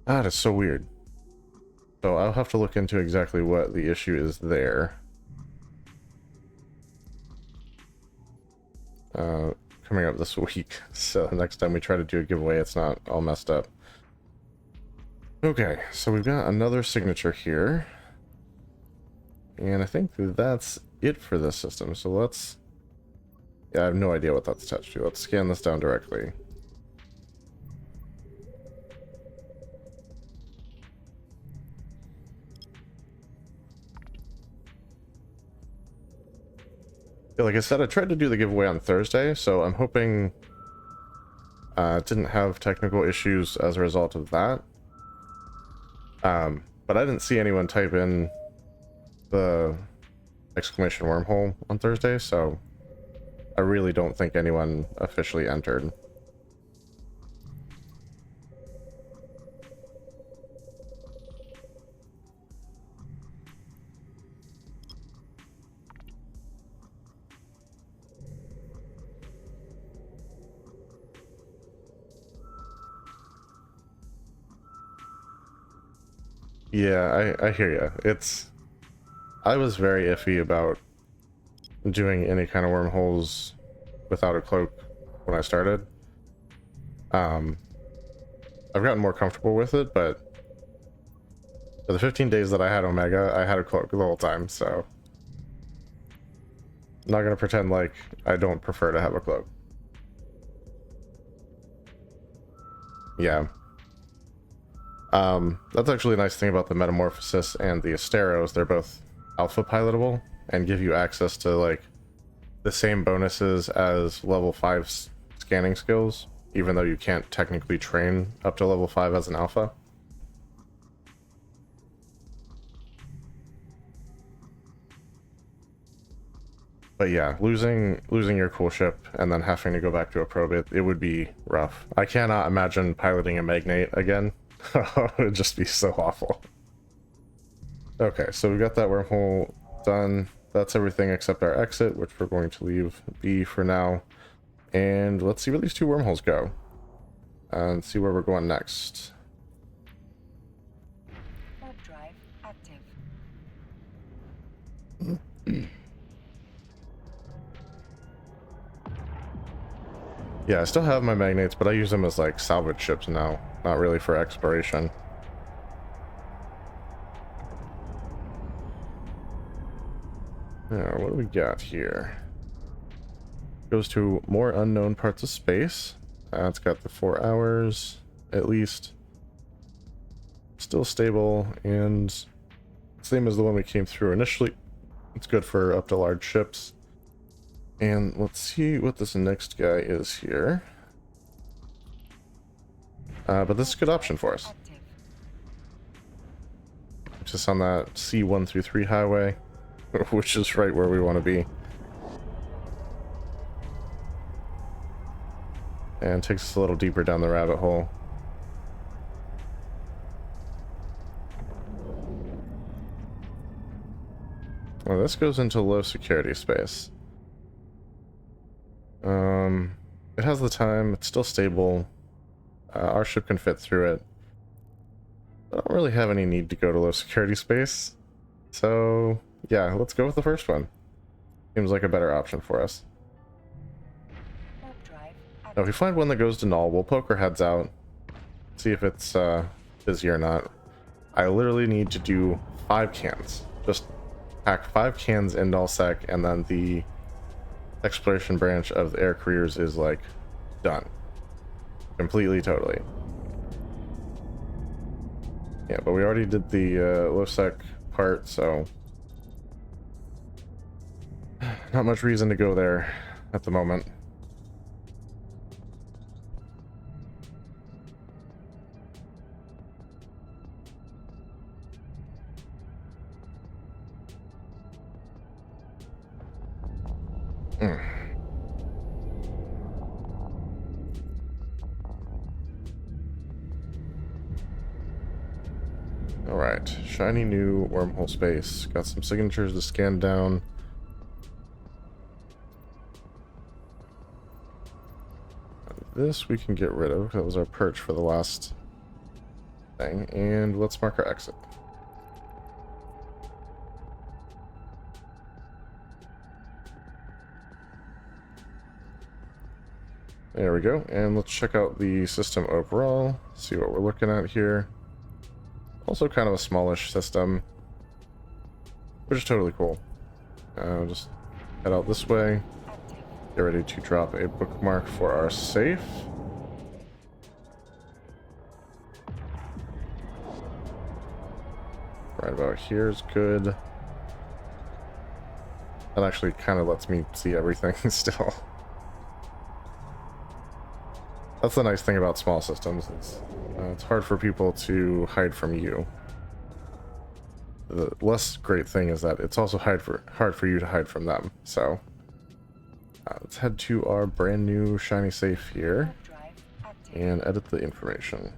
That is so weird. So I'll have to look into exactly what the issue is there. Coming up this week, so next time we try to do a giveaway, it's not all messed up. Okay, so we've got another signature here. And I think that's it for this system, so let's... Yeah, I have no idea what that's attached to. Let's scan this down directly. Yeah, like I said, I tried to do the giveaway on Thursday, so I'm hoping it didn't have technical issues as a result of that. But I didn't see anyone type in the exclamation wormhole on Thursday, so I really don't think anyone officially entered. Yeah, I hear you. I was very iffy about doing any kind of wormholes without a cloak when I started. Um, I've gotten more comfortable with it, but for the 15 days that I had Omega, I had a cloak the whole time, so I'm not gonna pretend like I don't prefer to have a cloak. Yeah. That's actually a nice thing about the Metamorphosis and the Asteros. They're both alpha pilotable and give you access to like the same bonuses as level 5 scanning skills, even though you can't technically train up to level 5 as an alpha. But yeah, losing your cool ship and then having to go back to a probe, it would be rough. I cannot imagine piloting a Magnate again. It would just be so awful. Okay, so we got that wormhole done. That's everything except our exit, which we're going to leave be for now. And let's see where these two wormholes go. And see where we're going next. Warp drive active. Yeah, I still have my magnates, but I use them as like salvage ships now, not really for exploration. Now, what do we got here? Goes to more unknown parts of space. It's got the 4 hours, at least. Still stable, and same as the one we came through initially. It's good for up to large ships. And let's see what this next guy is here. But this is a good option for us. Active. Just on that C1 through 3 highway, which is right where we want to be. And takes us a little deeper down the rabbit hole. Well, this goes into low security space. It has the time, it's still stable. Our ship can fit through it. I don't really have any need to go to low security space. So, yeah, let's go with the first one. Seems like a better option for us. Warp drive Now, active. if we find one that goes to null, we'll poke our heads out, see if it's busy or not. I literally need to do 5 cans. Just pack 5 cans in nullsec, and then the exploration branch of the air careers is like done. Completely, totally. Yeah, but we already did the low sec part, so not much reason to go there at the moment. Alright, shiny new wormhole space. Got some signatures to scan down. This we can get rid of. That was our perch for the last thing. And let's mark our exit. There we go. And let's check out the system overall. See what we're looking at here. Also kind of a smallish system, which is totally cool. Just head out this way. Get ready to drop a bookmark for our safe. Right about here is good. That actually kind of lets me see everything still. That's the nice thing about small systems. It's hard for people to hide from you. The less great thing is that it's also hard for you to hide from them. So let's head to our brand new shiny safe here Warp drive active. and edit the information.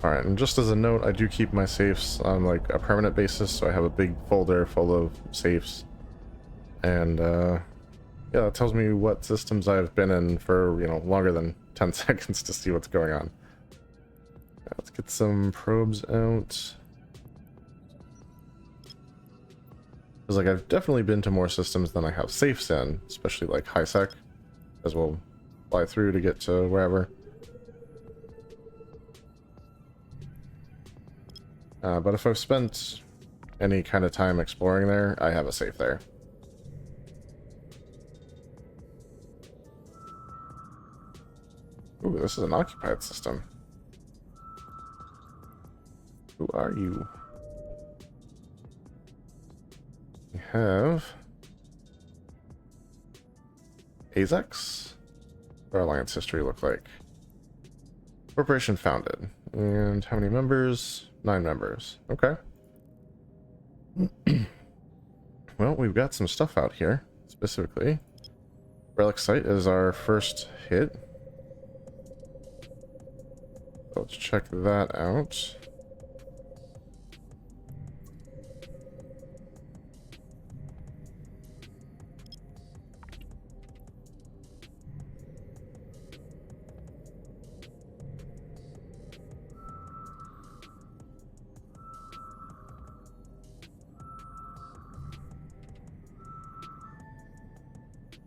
Alright, and just as a note, I do keep my safes on like a permanent basis, so I have a big folder full of safes. And yeah, that tells me what systems I've been in for, you know, longer than 10 seconds to see what's going on. Let's get some probes out. Because like I've definitely been to more systems than I have safes in, especially like high sec, as we'll fly through to get to wherever. But if I've spent any kind of time exploring there, I have a safe there. Ooh, this is an occupied system. Who are you? We have AZEX. What our alliance history look like? Corporation founded. And how many members? 9 members. Okay. Well, we've got some stuff out here, specifically. Relic site is our first hit. Let's check that out.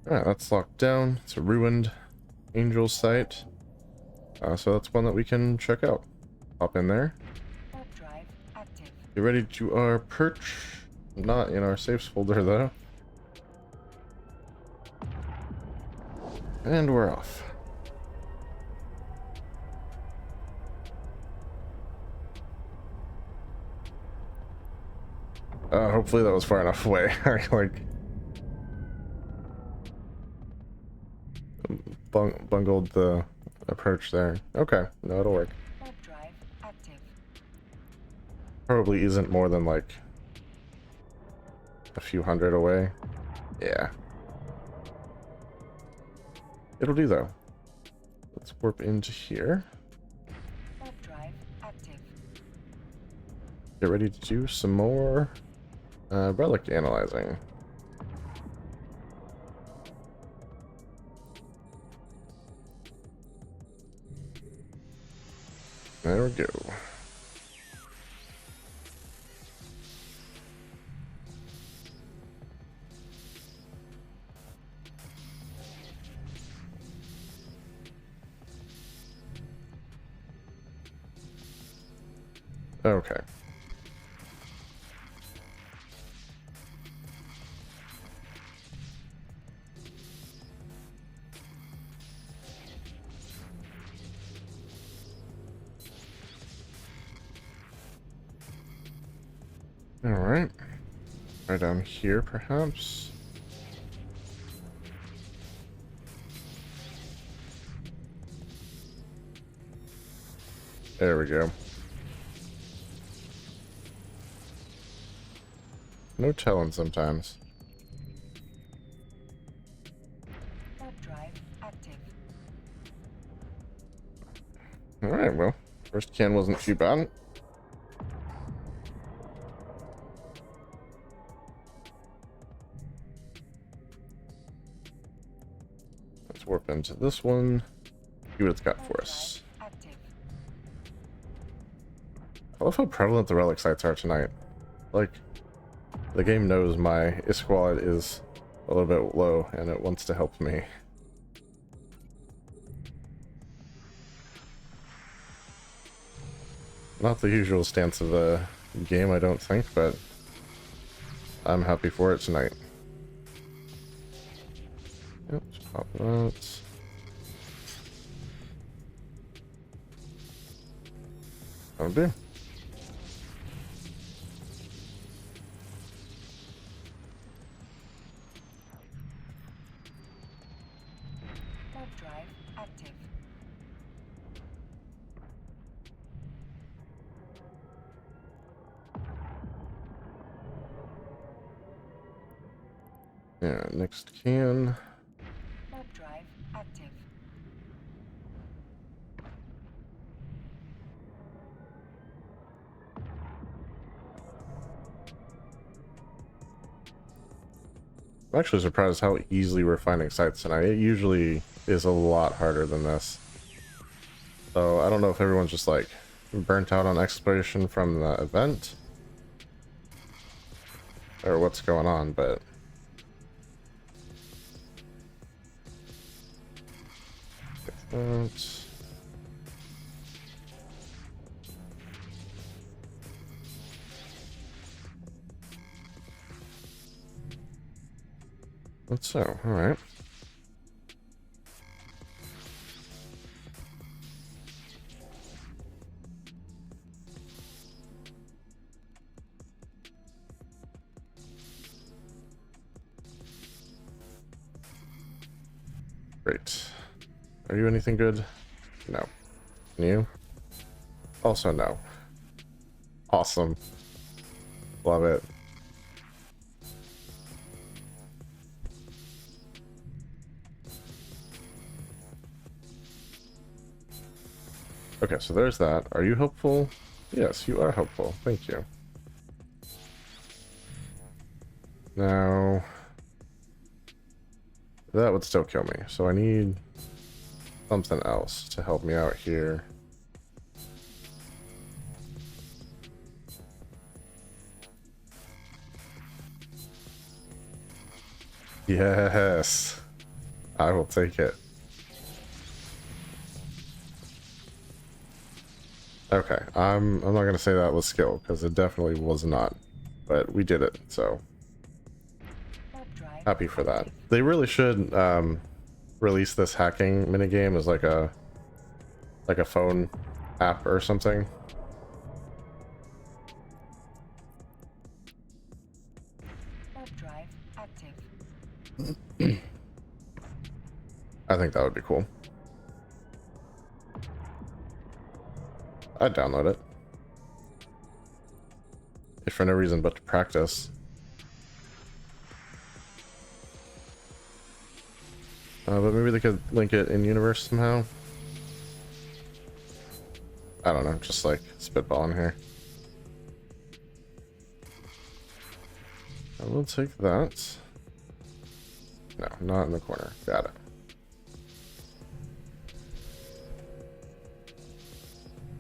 Alright, that's locked down. It's a ruined angel site. So that's one that we can check out. Hop in there. Drive active. Get ready to our perch. Not in our safes folder though. And we're off. Hopefully that was far enough away. Like bungled the approach there. Okay, no, it'll work. Drive active. Probably isn't more than like a few hundred away. Yeah. It'll do though. Let's warp into here. Drive active. Get ready to do some more relic analyzing. There we go. Okay. All right. Right down here, perhaps. There we go. No telling sometimes. Drive active. All right, well, first can wasn't too bad. Let's warp into this one. See what it's got for us. Active. I love how prevalent the relic sites are tonight. Like, the game knows my squad is a little bit low and it wants to help me. Not the usual stance of the game, I don't think, but I'm happy for it tonight. Yep, just pop that. That'll do. Drive active. Yeah, next can. Drive active. I'm actually surprised how easily we're finding sites tonight. It usually is a lot harder than this. So I don't know if everyone's just like burnt out on exploration from the event or what's going on, but let's so, all right. Great. Are you anything good? No. And you? Also no. Awesome. Love it. Okay, so there's that. Are you helpful? Yes, you are helpful. Thank you. Now, that would still kill me, so I need something else to help me out here. Yes, I will take it. Okay, I'm not gonna say that was skill because it definitely was not, but we did it, so happy for that. They really should release this hacking minigame as like a phone app or something. Drive active. I think that would be cool. I'd download it. If for no reason but to practice. But maybe they could link it in universe somehow. I don't know, just like spitballing here. I will take that. No, not in the corner. Got it.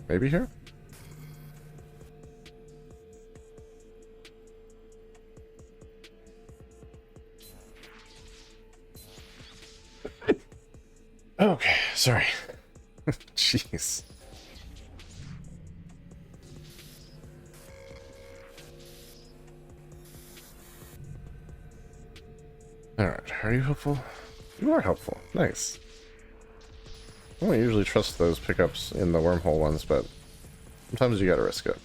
Maybe here? Okay, sorry. Jeez. Alright, are you helpful? You are helpful. Nice. I don't usually trust those pickups in the wormhole ones, but sometimes you gotta risk it.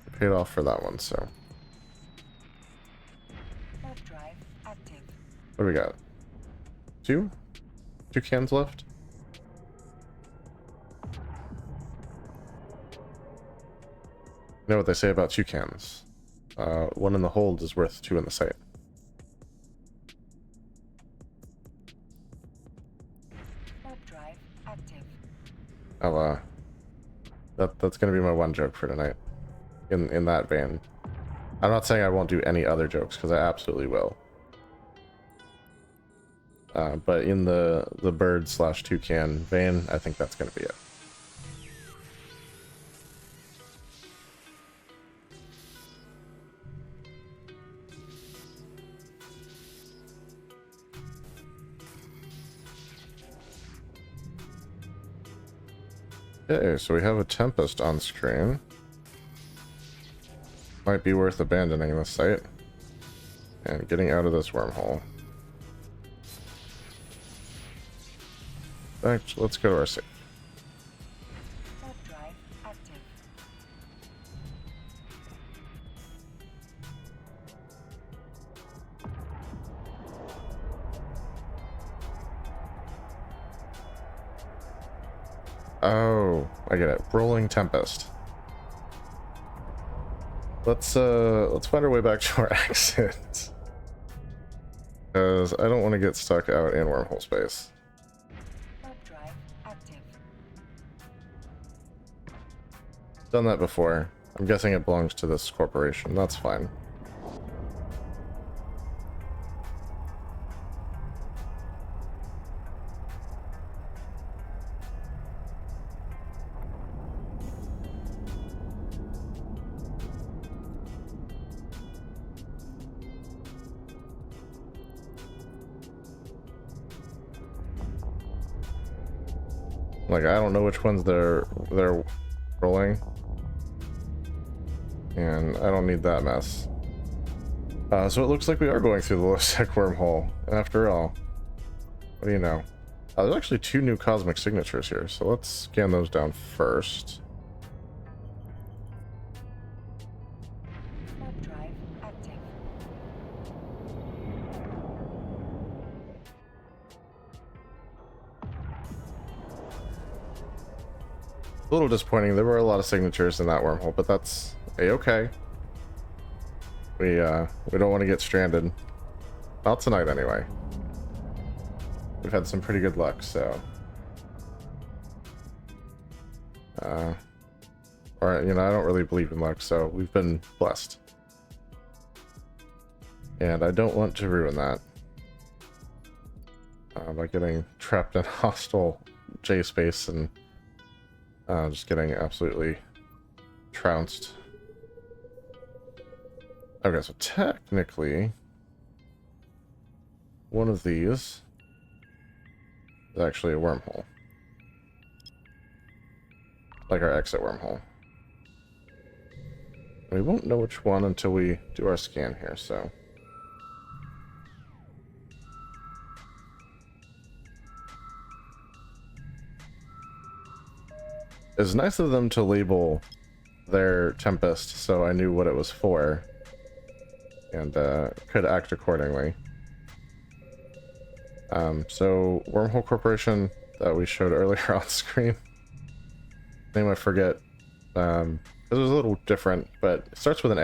I paid off for that one, so. Drive active. What do we got? Two cans left? You know what they say about two cans? One in the hold is worth two in the site. Drive active. I'll, that's gonna be my one joke for tonight. In that vein. I'm not saying I won't do any other jokes, because I absolutely will. But in the bird / toucan vein, I think that's gonna be it. Okay, so we have a Tempest on screen. Might be worth abandoning this site and getting out of this wormhole. Actually, let's go to our site. Drive active. Oh, I get it. Rolling Tempest. Let's find our way back to our exit. Because I don't want to get stuck out in wormhole space. Drive active. Done that before. I'm guessing it belongs to this corporation. That's fine. Like, I don't know which ones they're rolling. And I don't need that mess. So it looks like we are going through the low-sec wormhole, after all. What do you know? There's actually 2 new cosmic signatures here, so let's scan those down first. Warp drive active. A little disappointing. There were a lot of signatures in that wormhole, but that's a-okay. We don't want to get stranded. Not tonight, anyway. We've had some pretty good luck, so... or, you know, I don't really believe in luck, so we've been blessed. And I don't want to ruin that. By getting trapped in hostile J-space and just getting absolutely trounced. Okay, so technically, one of these is actually a wormhole. Like our exit wormhole. We won't know which one until we do our scan here, so... It's nice of them to label their Tempest so I knew what it was for. And could act accordingly. So, Wormhole Corporation that we showed earlier on screen. Name I forget. It was a little different, but it starts with an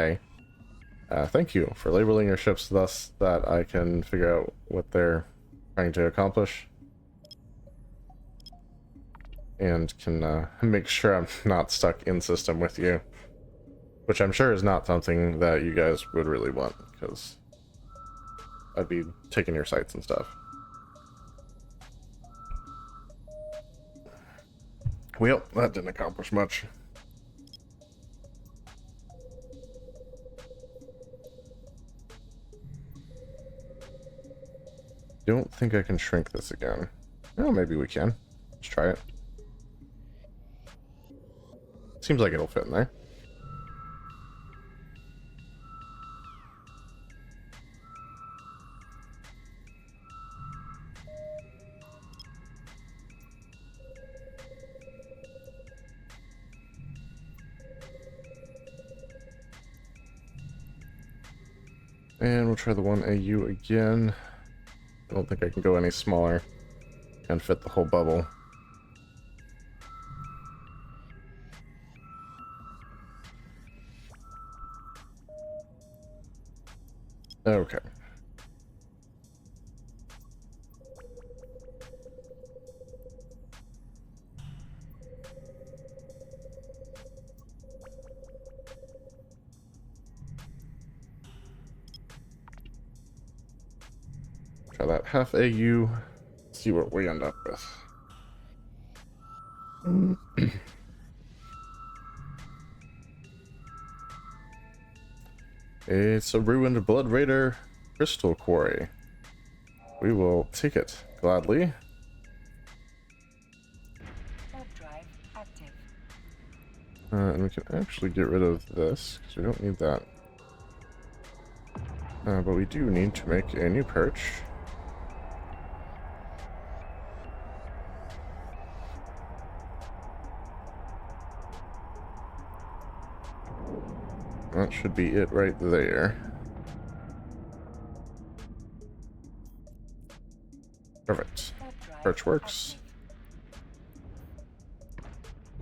A. Thank you for labeling your ships thus that I can figure out what they're trying to accomplish. And can make sure I'm not stuck in system with you. Which I'm sure is not something that you guys would really want, because I'd be taking your sites and stuff. Well, that didn't accomplish much. Don't think I can shrink this again. Oh, maybe we can. Let's try it. Seems like it'll fit in there. And we'll try the 1AU again. I don't think I can go any smaller and fit the whole bubble. Okay. Try that half AU. See what we end up with. It's a ruined Blood Raider crystal quarry. We will take it gladly. Warp drive active. And we can actually get rid of this, because we don't need that. But we do need to make a new perch. That should be it right there. Perfect. Perch works.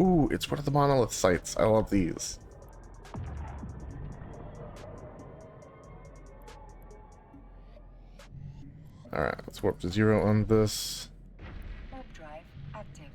Ooh, it's one of the monolith sites. I love these. Alright, let's warp to 0 on this. Warp drive active.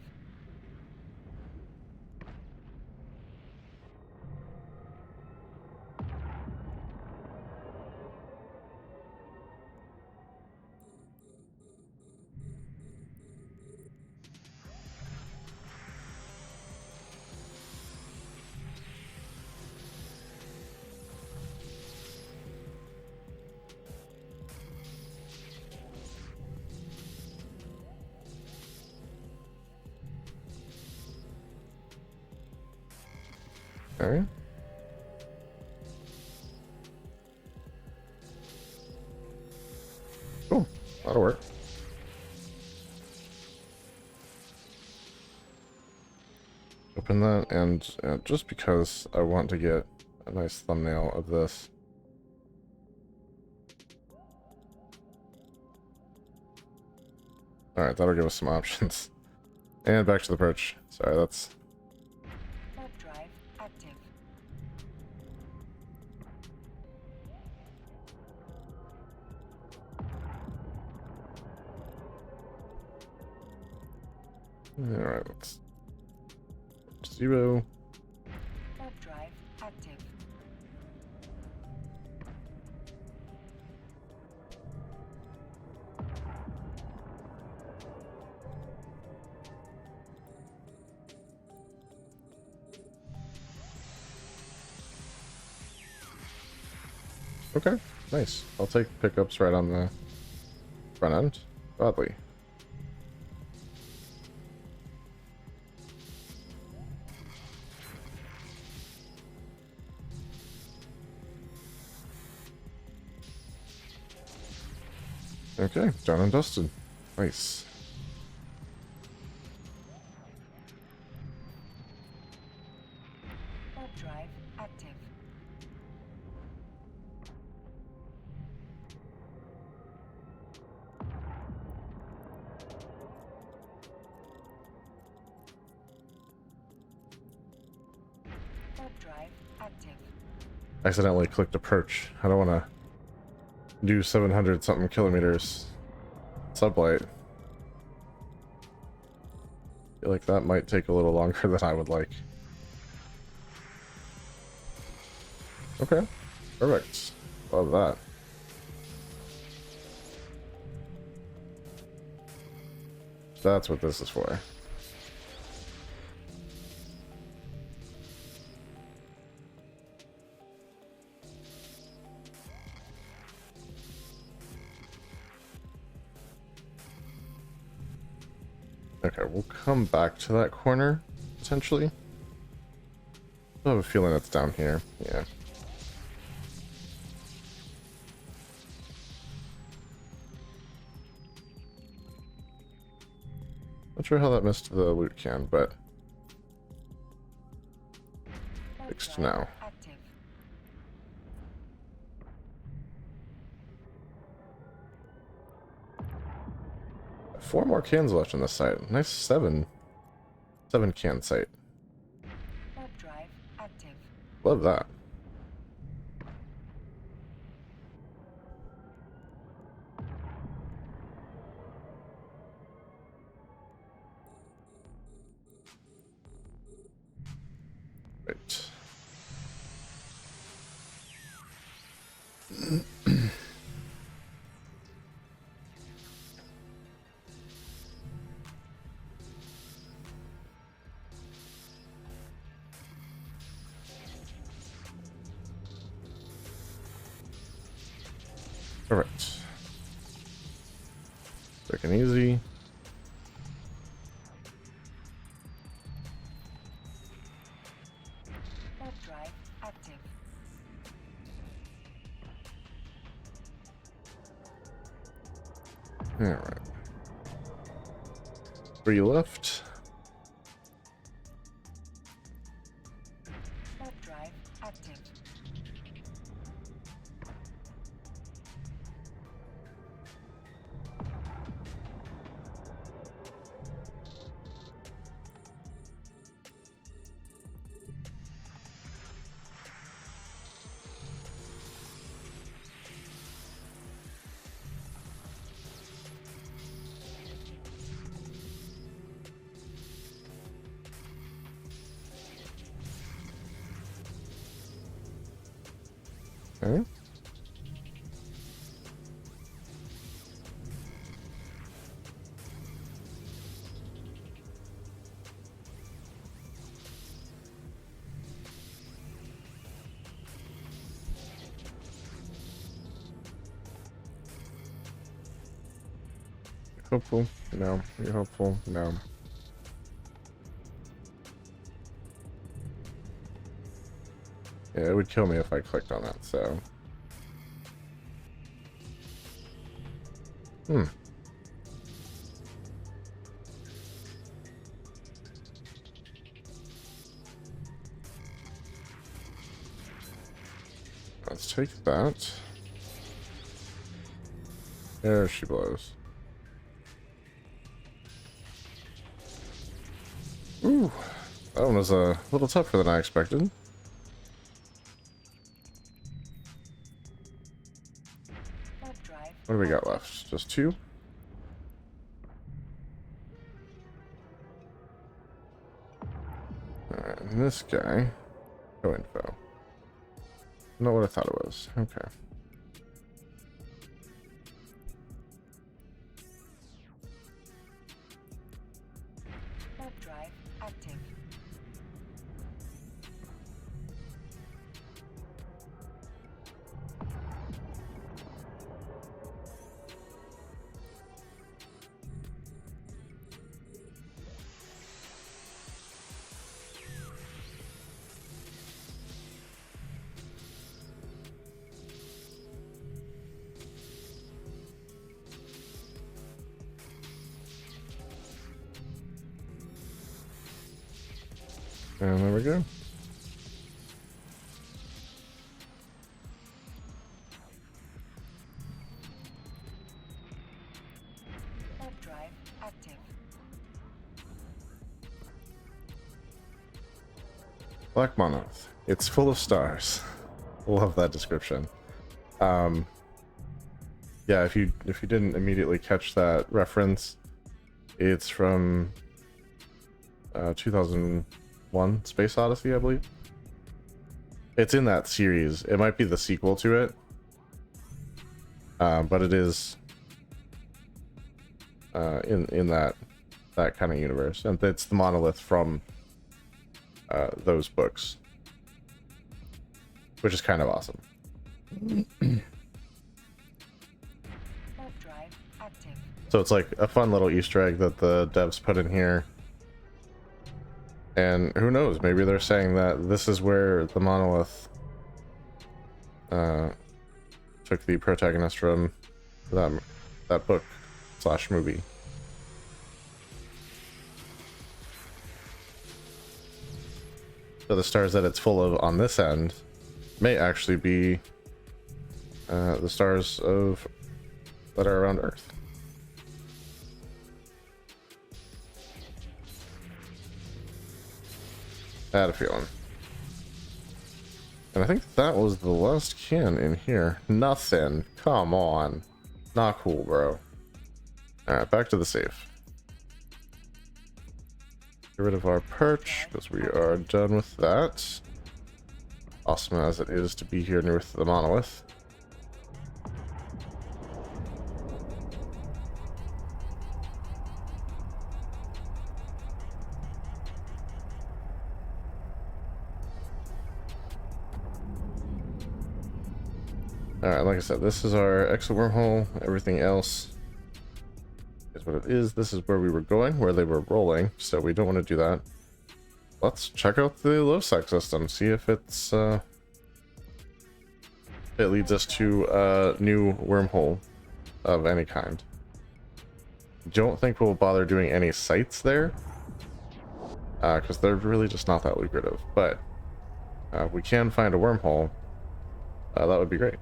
Okay. Cool. That'll work. Open that, and just because I want to get a nice thumbnail of this. Alright, that'll give us some options. And back to the perch. Sorry, that's... Warp drive active. Alright, let's... 0. Warp drive active. Okay, nice. I'll take pickups right on the front end. Gladly. Okay, done and dusted. Nice. Warp drive active. Warp drive active. Accidentally clicked a perch. I don't want to do 700 something kilometers sublight. Feel like that might take a little longer than I would like. Okay, perfect. Love that. That's what this is for. Okay, we'll come back to that corner, potentially. I have a feeling it's down here. Yeah. Not sure how that missed the loot can, but Warp fixed drive now. active. 4 more cans left on this site. Nice 7 can site. Warp drive active. Love that. Right. Alright. Quick and easy. Warp drive active. Alright. 3 left. Warp drive active. Okay. Hopeful? No. You're hopeful? No. Yeah, it would kill me if I clicked on that, so. Let's take that. There she blows. Ooh, that one was a little tougher than I expected. Warp drive. What do we got left? Just 2? Alright, and this guy. Go info. Not what I thought it was. Okay. Warp drive active. And there we go. Warp drive active. Black Monolith. It's full of stars. Love that description. Yeah, if you didn't immediately catch that reference, it's from 2001 Space Odyssey, I believe. It's in that series. It might be the sequel to it, but it is in that kind of universe, and it's the monolith from those books, which is kind of awesome. Warp drive active. So it's like a fun little Easter egg that the devs put in here. And who knows, maybe they're saying that this is where the monolith took the protagonist from that book / movie. So the stars that it's full of on this end may actually be the stars that are around Earth. I had a feeling. And I think that was the last can in here. Nothing. Come on. Not cool, bro. Alright, back to the safe. Get rid of our perch, because we are done with that. Awesome as it is to be here near the monolith. Alright, like I said, this is our exit wormhole. Everything else is what it is. This is where we were going, where they were rolling, so we don't want to do that. Let's check out the low-sec system, see if it's it leads us to a new wormhole of any kind. Don't think we'll bother doing any sites there, because they're really just not that lucrative. But if we can find a wormhole, that would be great.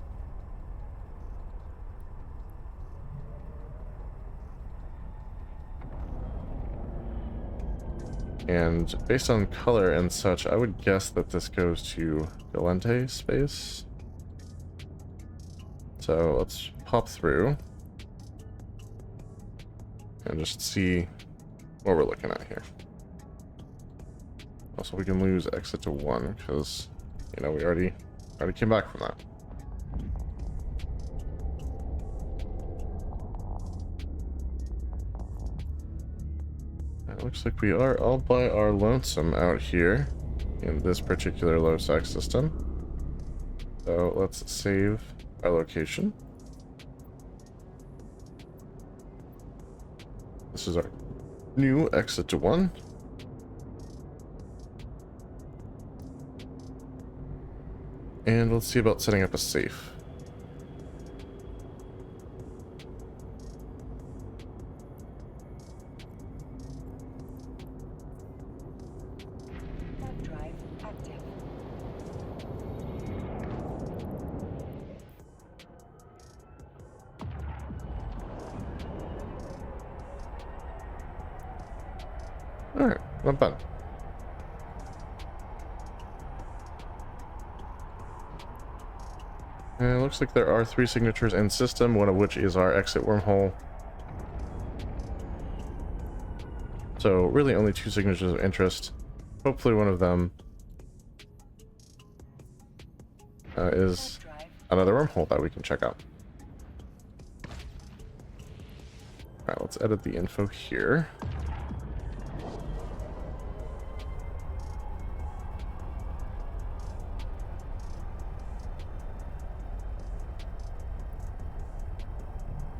And based on color and such, I would guess that this goes to Galente space. So let's pop through and just see what we're looking at here. Also, we can lose exit to 1 because, you know, we already came back from that. It looks like we are all by our lonesome out here in this particular low-sec system. So let's save our location. This is our new exit to 1. And let's see about setting up a safe. Warp drive active. Alright, not bad. And it looks like there are 3 signatures in system, one of which is our exit wormhole. So really only 2 signatures of interest. Hopefully one of them is Warp drive. another wormhole that we can check out. Alright, let's edit the info here.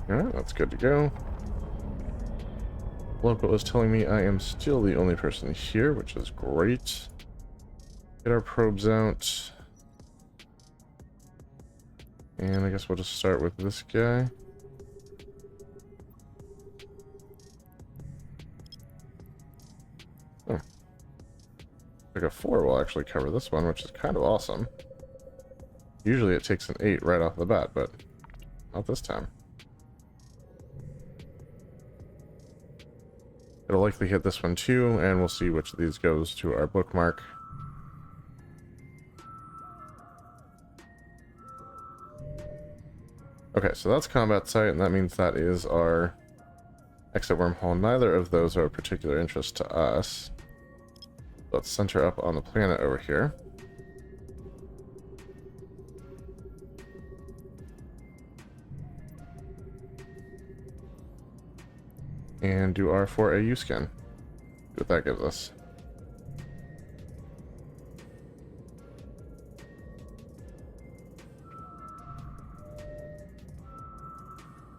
Alright, that's good to go. Local is telling me I am still the only person here, which is great. Get our probes out. And I guess we'll just start with this guy. Oh. Like a 4 will actually cover this one, which is kind of awesome. Usually it takes an 8 right off the bat, but not this time. It'll likely hit this one too, and we'll see which of these goes to our bookmark. Okay, so that's combat site, and that means that is our exit wormhole. Neither of those are of particular interest to us. Let's center up on the planet over here. And do our 4AU scan. See what that gives us.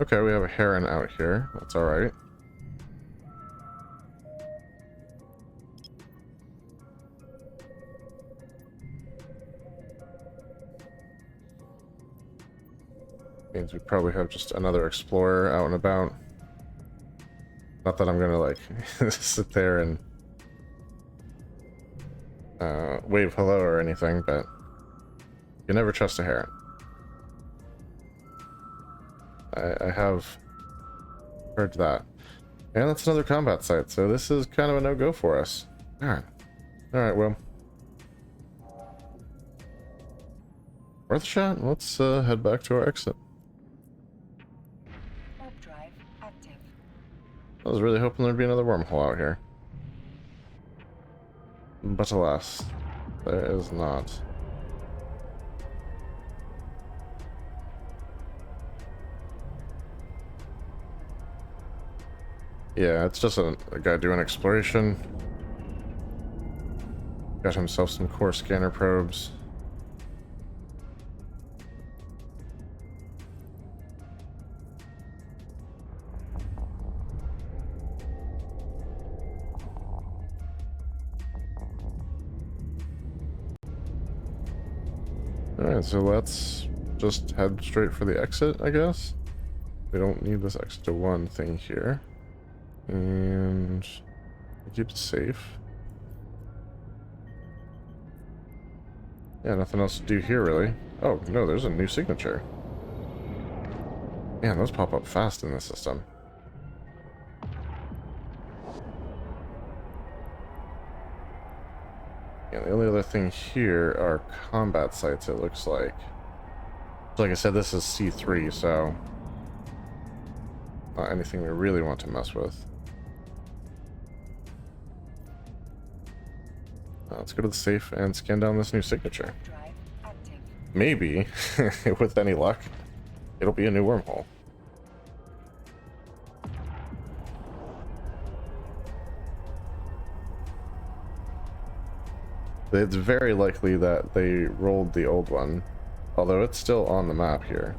Okay, we have a heron out here. That's alright. Means we probably have just another explorer out and about. Not that I'm gonna like sit there and wave hello or anything, but you never trust a heron. I have heard that. And that's another combat site, so this is kind of a no-go for us. Alright. Alright, well. Worth a shot. Let's head back to our exit. Warp drive active. I was really hoping there'd be another wormhole out here. But alas, there is not. Yeah, it's just a guy doing exploration. Got himself some core scanner probes. Alright, so let's just head straight for the exit, I guess. We don't need this exit to 1 thing here. And keep it safe. Yeah, nothing else to do here, really. Oh, no, there's a new signature. Man, those pop up fast in this system. Yeah, the only other thing here are combat sites, it looks like. Like I said, this is C3, so not anything we really want to mess with. Let's go to the safe and scan down this new signature. Drive active. Maybe, with any luck, it'll be a new wormhole. It's very likely that they rolled the old one, although it's still on the map here.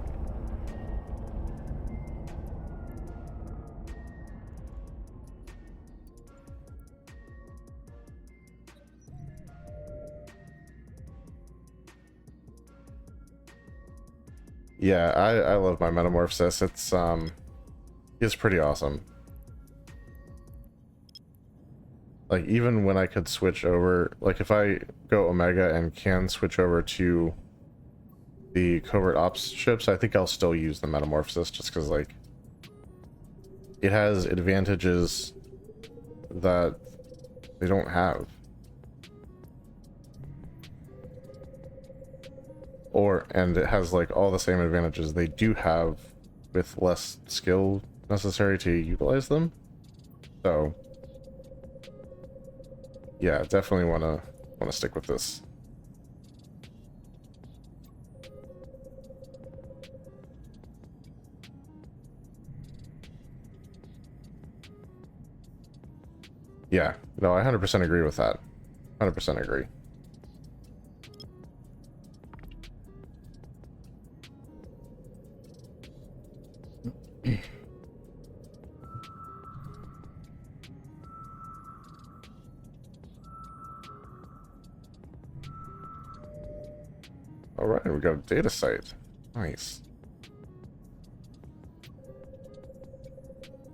Yeah, I love my Metamorphosis. It's pretty awesome. Like, even when I could switch over, like if I go Omega and can switch over to the covert ops ships, I think I'll still use the Metamorphosis just because, like, it has advantages that they don't have. And it has, like, all the same advantages they do have with less skill necessary to utilize them. So, yeah, definitely wanna stick with this. Yeah, no, I 100% agree with that. 100% agree. All right, we got a data site. Nice.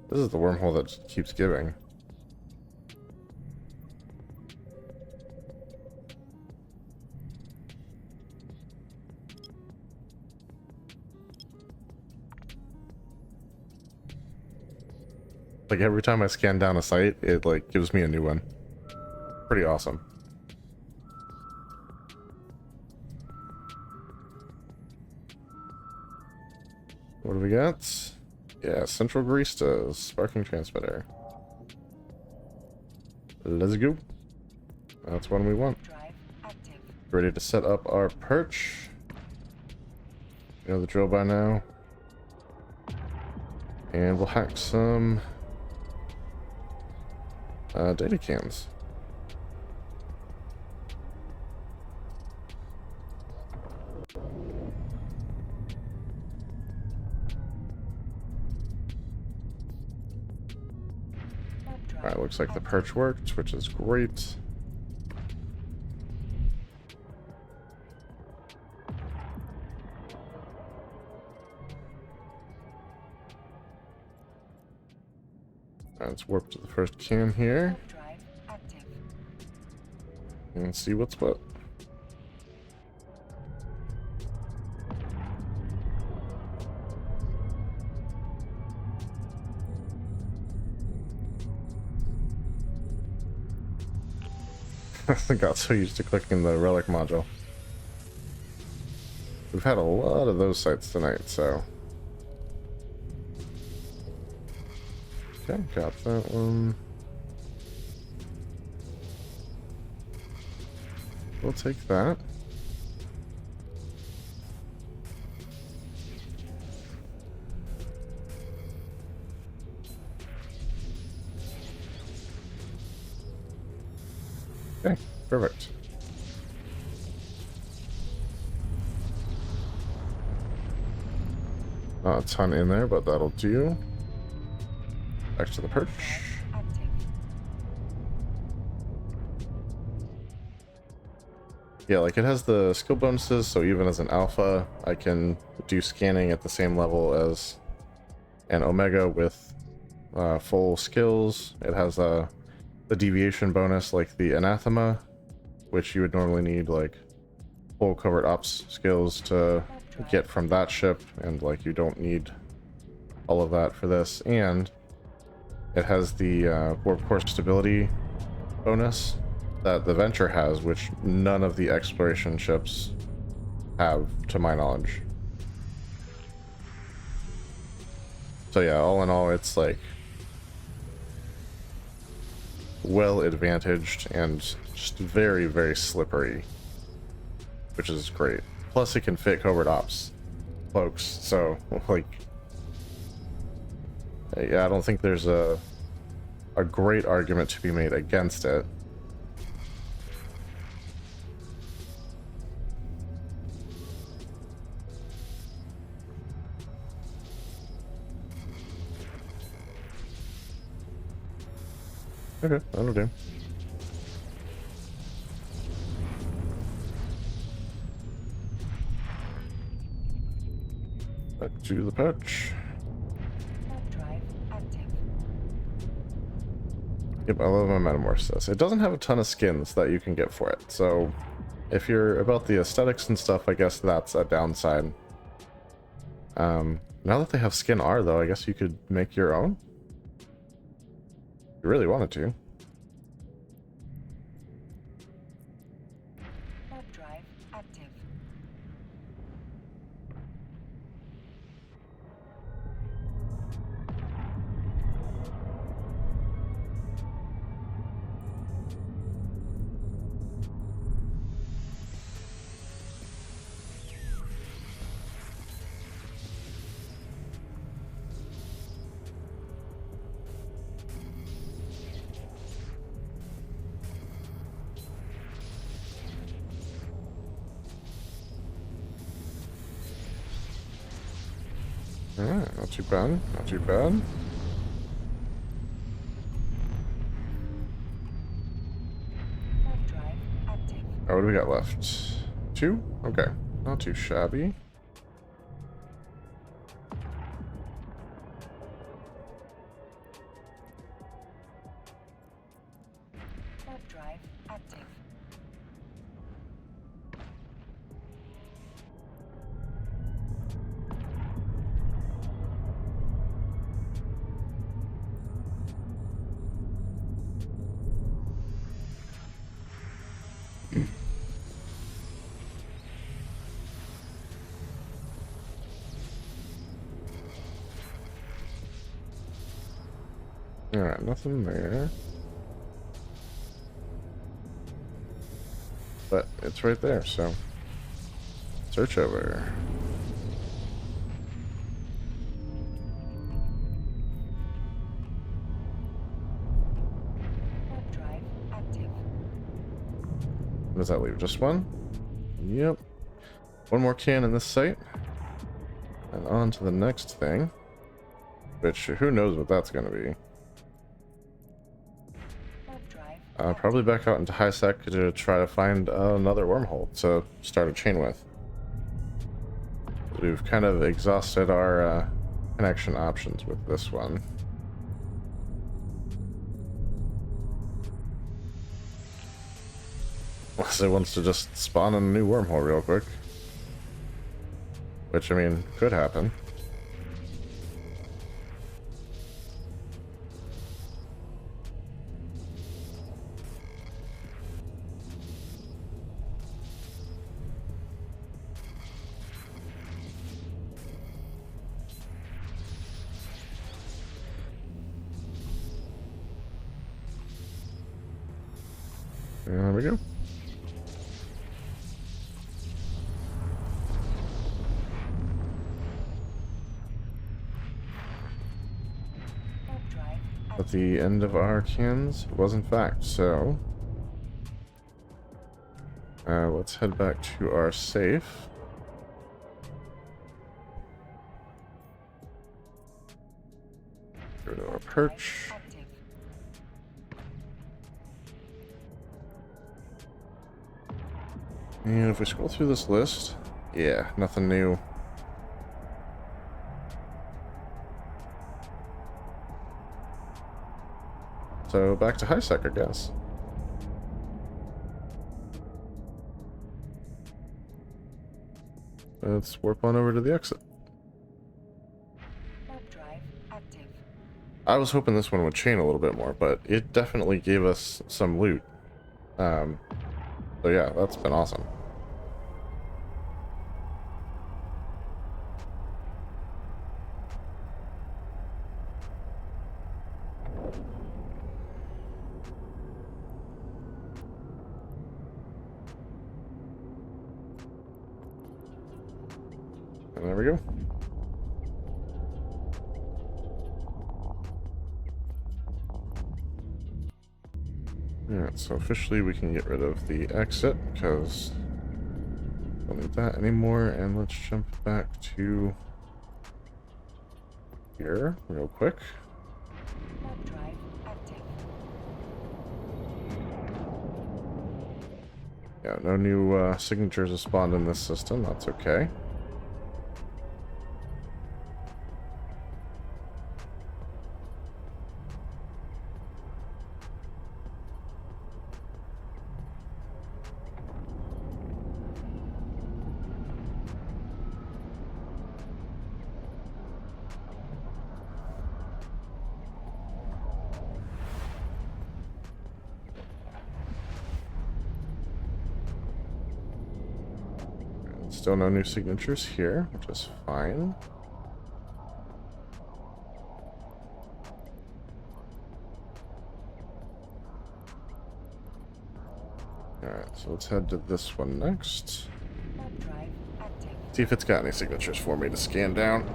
This is the wormhole that keeps giving. Like, every time I scan down a site, it, like, gives me a new one. Pretty awesome. What do we got? Yeah, Central Barista, Sparking Transmitter. Let's go. That's one we want. Drive active. Ready to set up our perch. You know the drill by now. And we'll hack some data cams. Alright, looks like the perch worked, which is great. Let's warp to the first cam here Drive active. and see what's what. I got so used to clicking the relic module. We've had a lot of those sites tonight, so. Okay, got that one. We'll take that. Okay, perfect. Not a ton in there, but that'll do. Back to the perch. Active. Yeah, like, it has the skill bonuses, so even as an alpha, I can do scanning at the same level as an omega with full skills. It has the deviation bonus, like the anathema, which you would normally need, like, full covert ops skills to get from that ship, and, like, you don't need all of that for this. And it has the warp core stability bonus that the Venture has, which none of the exploration ships have, to my knowledge. So yeah, all in all, it's, like, well advantaged and just very, very slippery, which is great. Plus, it can fit covert ops cloaks, so, like, yeah, I don't think there's a great argument to be made against it. Okay, that'll do. Back to the patch. Warp drive active. Yep, I love my Metamorphosis. It doesn't have a ton of skins that you can get for it, so if you're about the aesthetics and stuff, I guess that's a downside. Now that they have skin R, though, I guess you could make your own. If you really wanted to. Warp drive active. Alright, not too bad, not too bad. Warp drive active. Oh, what do we got left? 2? Okay, not too shabby. Warp drive active. Alright, nothing there. But it's right there, so search over. Warp drive active. What does that leave? Just one? Yep. One more can in this site. And on to the next thing. Which, who knows what that's going to be. Warp drive. Probably back out into high sec to try to find another wormhole to start a chain with. We've kind of exhausted our connection options with this one. Unless it wants to just spawn in a new wormhole real quick. Which, I mean, could happen. There we go. Warp drive At the end of our cans was in fact, so let's head back to our safe. Go to our perch. active. And if we scroll through this list, yeah, nothing new. So back to high sec, I guess. Let's warp on over to the exit. Warp drive active. I was hoping this one would chain a little bit more, but it definitely gave us some loot. So yeah, that's been awesome. And there we go. Alright, so officially we can get rid of the exit because don't need that anymore. And let's jump back to here real quick. Warp drive active. Yeah, no new signatures have spawned in this system. That's okay. Still no new signatures here, which is fine. Alright, so let's head to this one next. Warp drive active. See if it's got any signatures for me to scan down.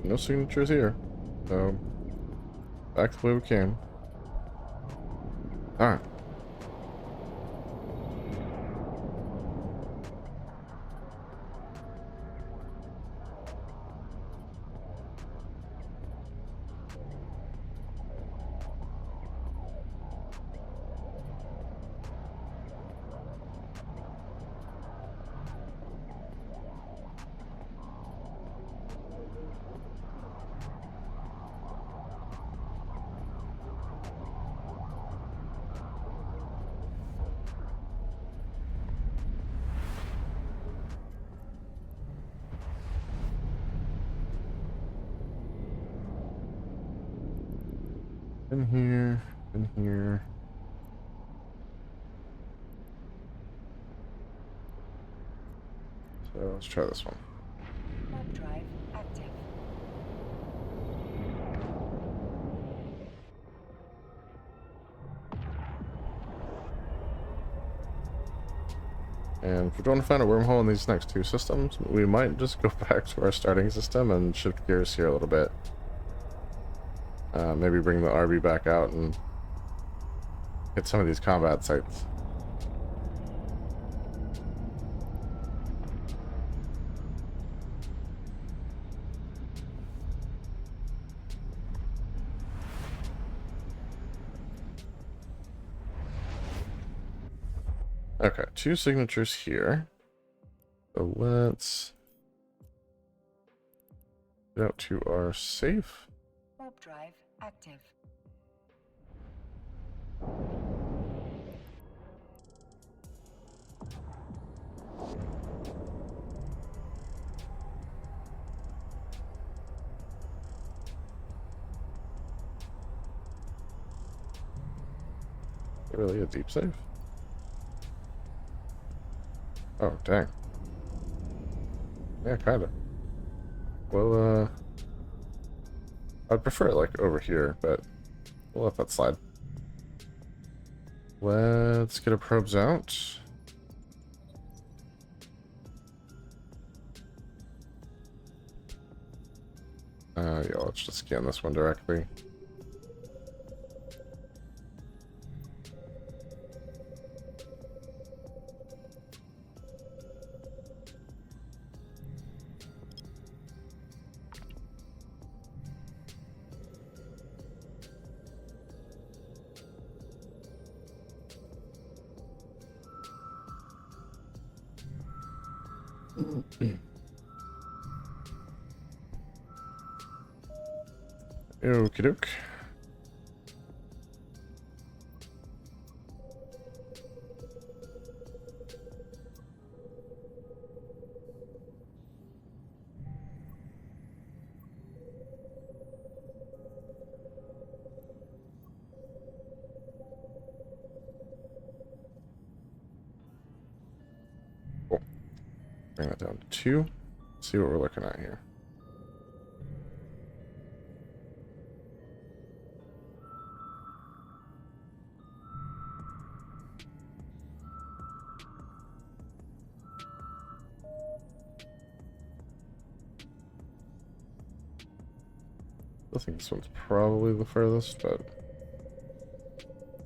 No signatures here. So, back the way we came. Alright. In here, in here. So let's try this one. Warp drive active. And if we're trying to find a wormhole in these next two systems, we might just go back to our starting system and shift gears here a little bit. Maybe bring the RB back out and hit some of these combat sites. Okay, 2 signatures here. So let's get out to our safe. Warp drive active. Really a deep safe? Oh, dang. Yeah, kinda. Well, I'd prefer it like over here, but we'll let that slide. Let's get our probes out. Yeah, let's just scan this one directly. Okie doke. Cool. Bring that down to 2. See what we're looking at here. I think this one's probably the furthest, but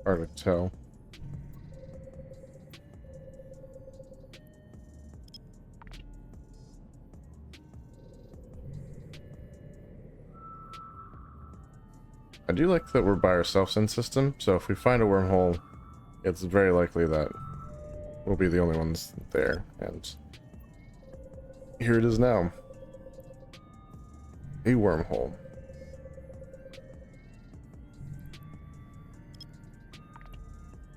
hard to tell. I do like that we're by ourselves in system, so if we find a wormhole, it's very likely that we'll be the only ones there, and here it is now. A wormhole.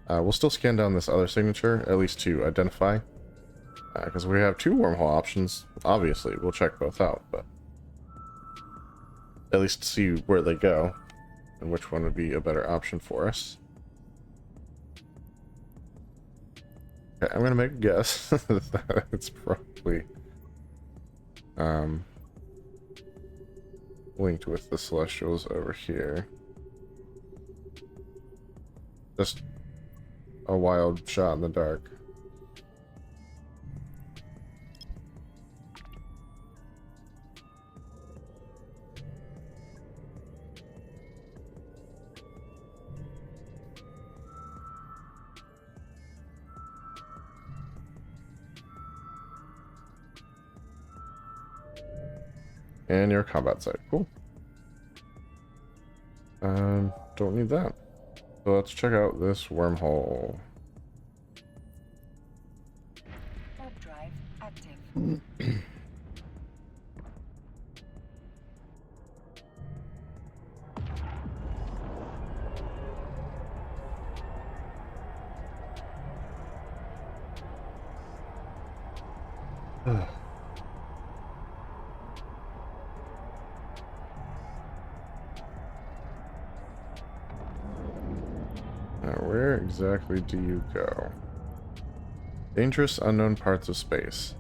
We'll still scan down this other signature, at least to identify, because we have two wormhole options. Obviously, we'll check both out, but at least see where they go and which one would be a better option for us. Okay, I'm gonna make a guess that it's probably linked with the Celestials over here. Just a wild shot in the dark. And your combat site. Cool. Don't need that. So let's check out this wormhole. Warp drive active. Now, where exactly do you go? Dangerous unknown parts of space.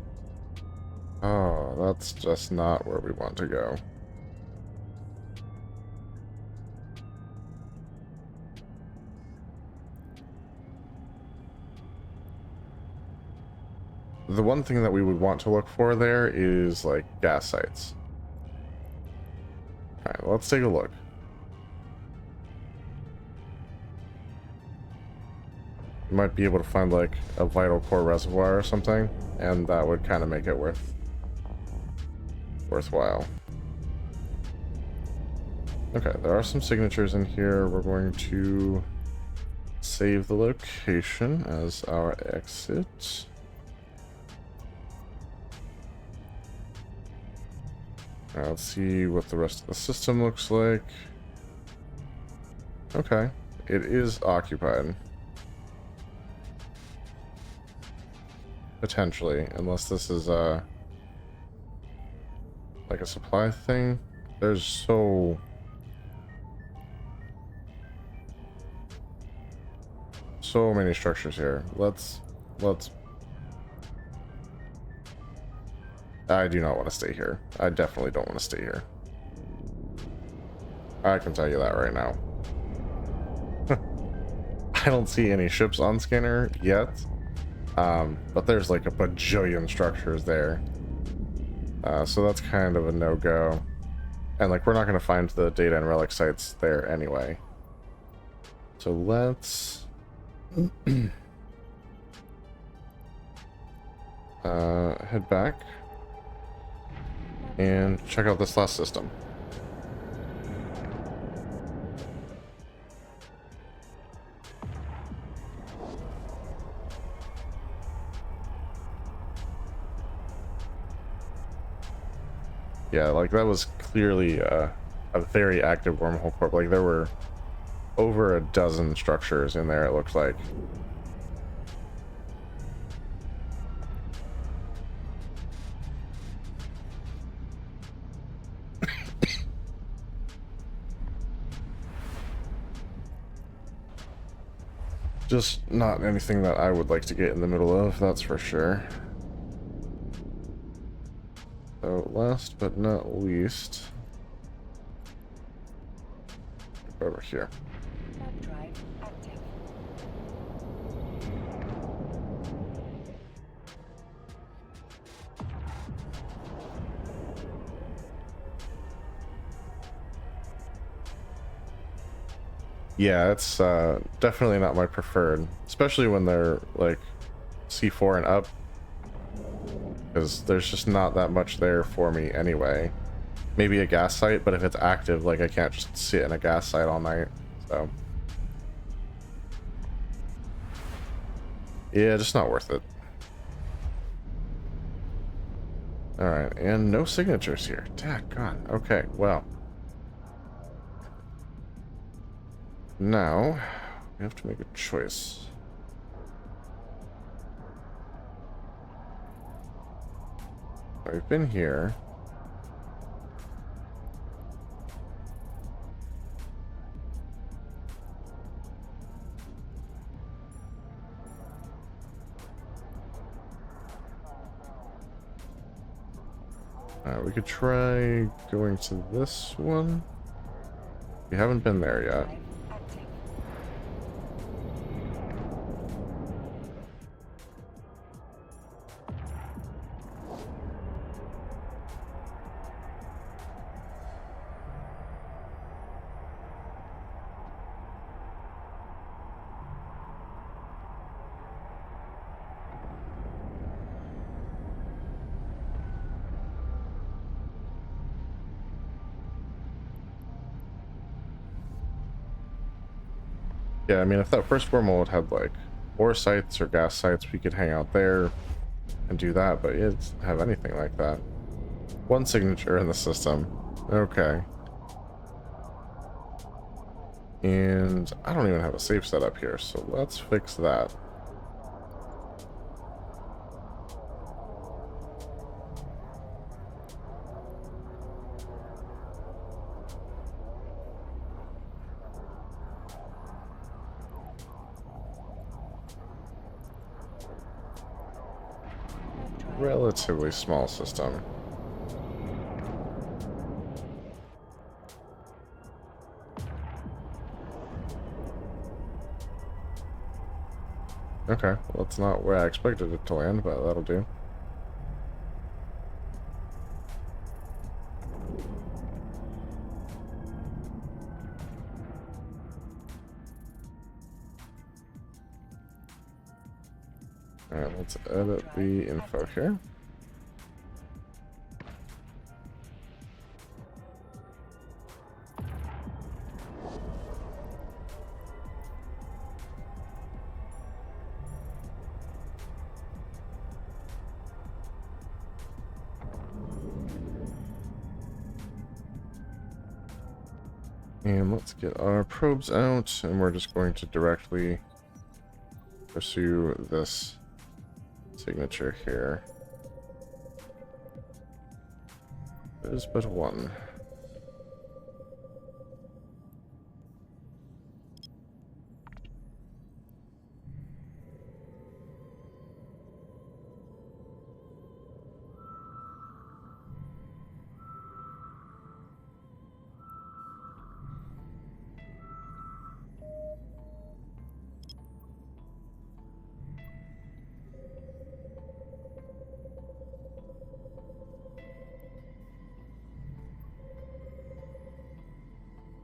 Oh, that's just not where we want to go. The one thing that we would want to look for there is like gas sites. Alright, let's take a look. You might be able to find like a vital core reservoir or something, and that would kind of make it worthwhile. Okay, there are some signatures in here. We're going to save the location as our exit. Now, let's see what the rest of the system looks like. Okay, it is occupied. Potentially, unless this is like a supply thing. There's so many structures here. Let's I do not want to stay here. I definitely don't want to stay here. I can tell you that right now. I don't see any ships on scanner yet. But there's like a bajillion structures there. So that's kind of a no-go. And like we're not going to find the data and relic sites there anyway. So let's head back and check out this last system. Yeah, like that was clearly a very active wormhole corp. Like there were over a dozen structures in there, it looked like. Just not anything that I would like to get in the middle of, that's for sure. So last but not least, over here. Warp drive active. Yeah, it's definitely not my preferred, especially when they're like C4 and up, because there's just not that much there for me anyway. maybe a gas site, but if it's active, like I can't just sit in a gas site all night. So yeah, just not worth it. All right, and no signatures here. Daggone. Okay, well. Now, we have to make a choice. We've been here. We could try going to this one. We haven't been there yet. Drive active. Yeah, I mean, if that first wormhole had like ore sites or gas sites, we could hang out there and do that, but it doesn't have anything like that. One signature in the system. Okay. And I don't even have a save set up here, so let's fix that. Relatively small system. Okay, well, that's not where I expected it to land, but that'll do. Alright, let's edit the info here. And let's get our probes out, and we're just going to directly pursue this signature here. There's but one.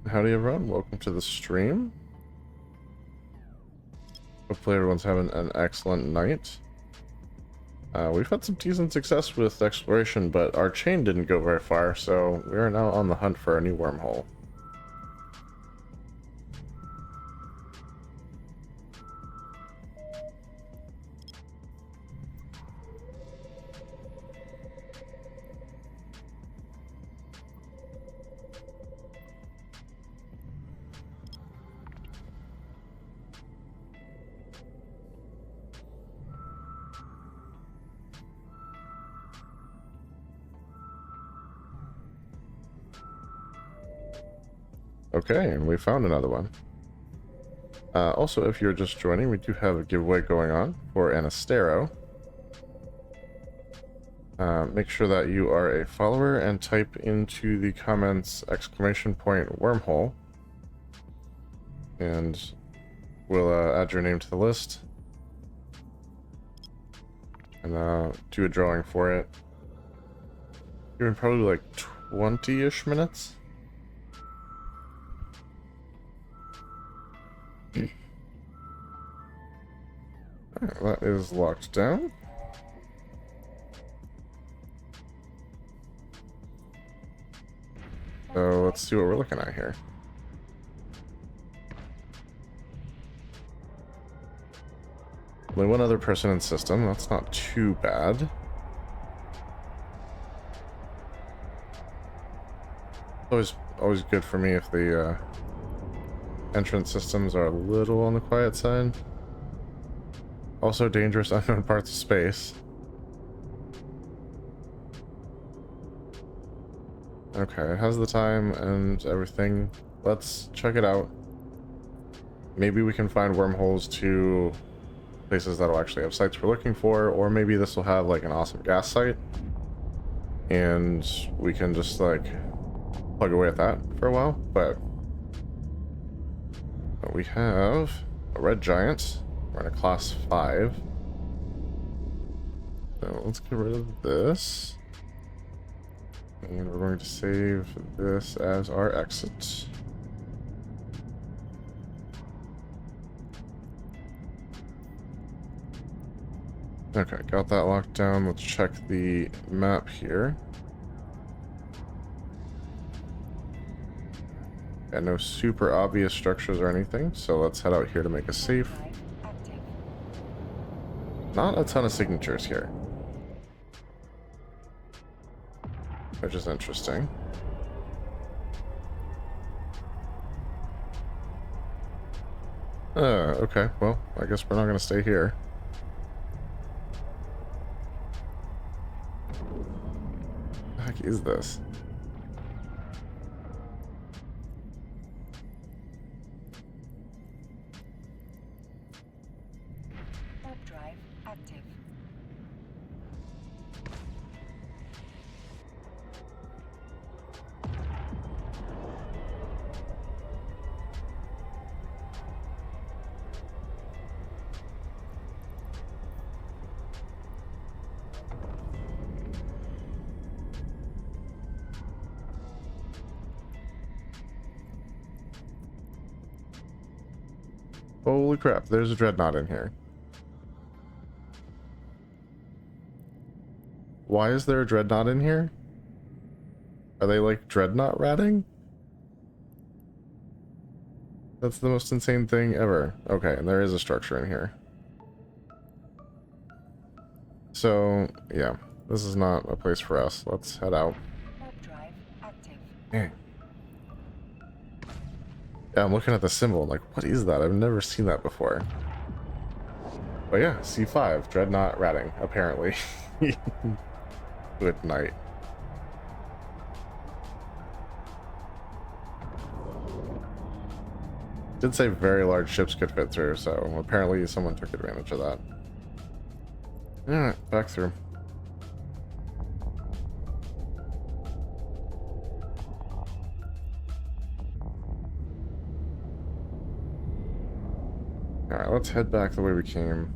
Howdy everyone, welcome to the stream. Hopefully everyone's having an excellent night. We've had some decent success with exploration, but our chain didn't go very far, so we are now on the hunt for a new wormhole. Okay, and we found another one. Also, if you're just joining, we do have a giveaway going on for an Astero. Make sure that you are a follower and type into the comments !wormhole, and we'll add your name to the list and do a drawing for it. You're in probably like 20-ish minutes. Alright, that is locked down. let's see what we're looking at here. Only one other person in system. That's not too bad. Always good for me if the entrance systems are a little on the quiet side. Also dangerous unknown parts of space. Okay, it has the time and everything. Let's check it out. Maybe we can find wormholes to places that'll actually have sites we're looking for, or maybe this will have like an awesome gas site and we can just like plug away at that for a while. But we have a red giant. We're in a class 5. So let's get rid of this. And we're going to save this as our exit. Okay, got that locked down. Let's check the map here. Got no super obvious structures or anything, so let's head out here to make a safe. Not a ton of signatures here, which is interesting. Okay, well, I guess we're not going to stay here. What the heck is this? Warp drive active. Holy crap, there's a dreadnought in here. Why is there a dreadnought in here? Are they like dreadnought ratting? That's the most insane thing ever. Okay, and there is a structure in here. So, yeah, this is not a place for us. Let's head out. Warp drive active. Dang. Yeah, I'm looking at the symbol. Like, what is that? I've never seen that before. But yeah, C5, dreadnought ratting, apparently. Good night. Did say very large ships could fit through, so apparently someone took advantage of that. Alright, back through. Alright, let's head back the way we came.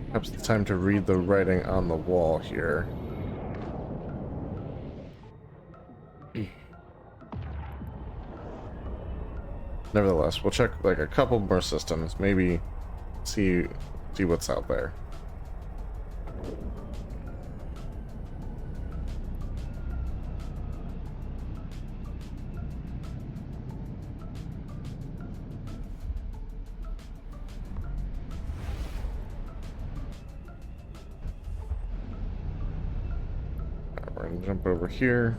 Perhaps it's time to read the writing on the wall here. Nevertheless, we'll check like a couple more systems, maybe see what's out there. We're gonna jump over here,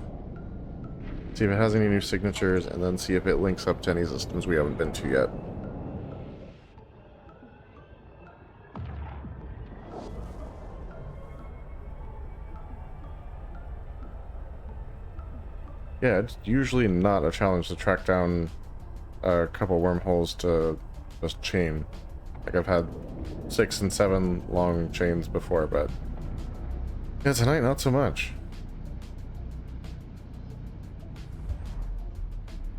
see if it has any new signatures, and then see if it links up to any systems we haven't been to yet. Yeah, it's usually not a challenge to track down a couple wormholes to just chain. Like, I've had 6 and 7 long chains before, but yeah, tonight not so much.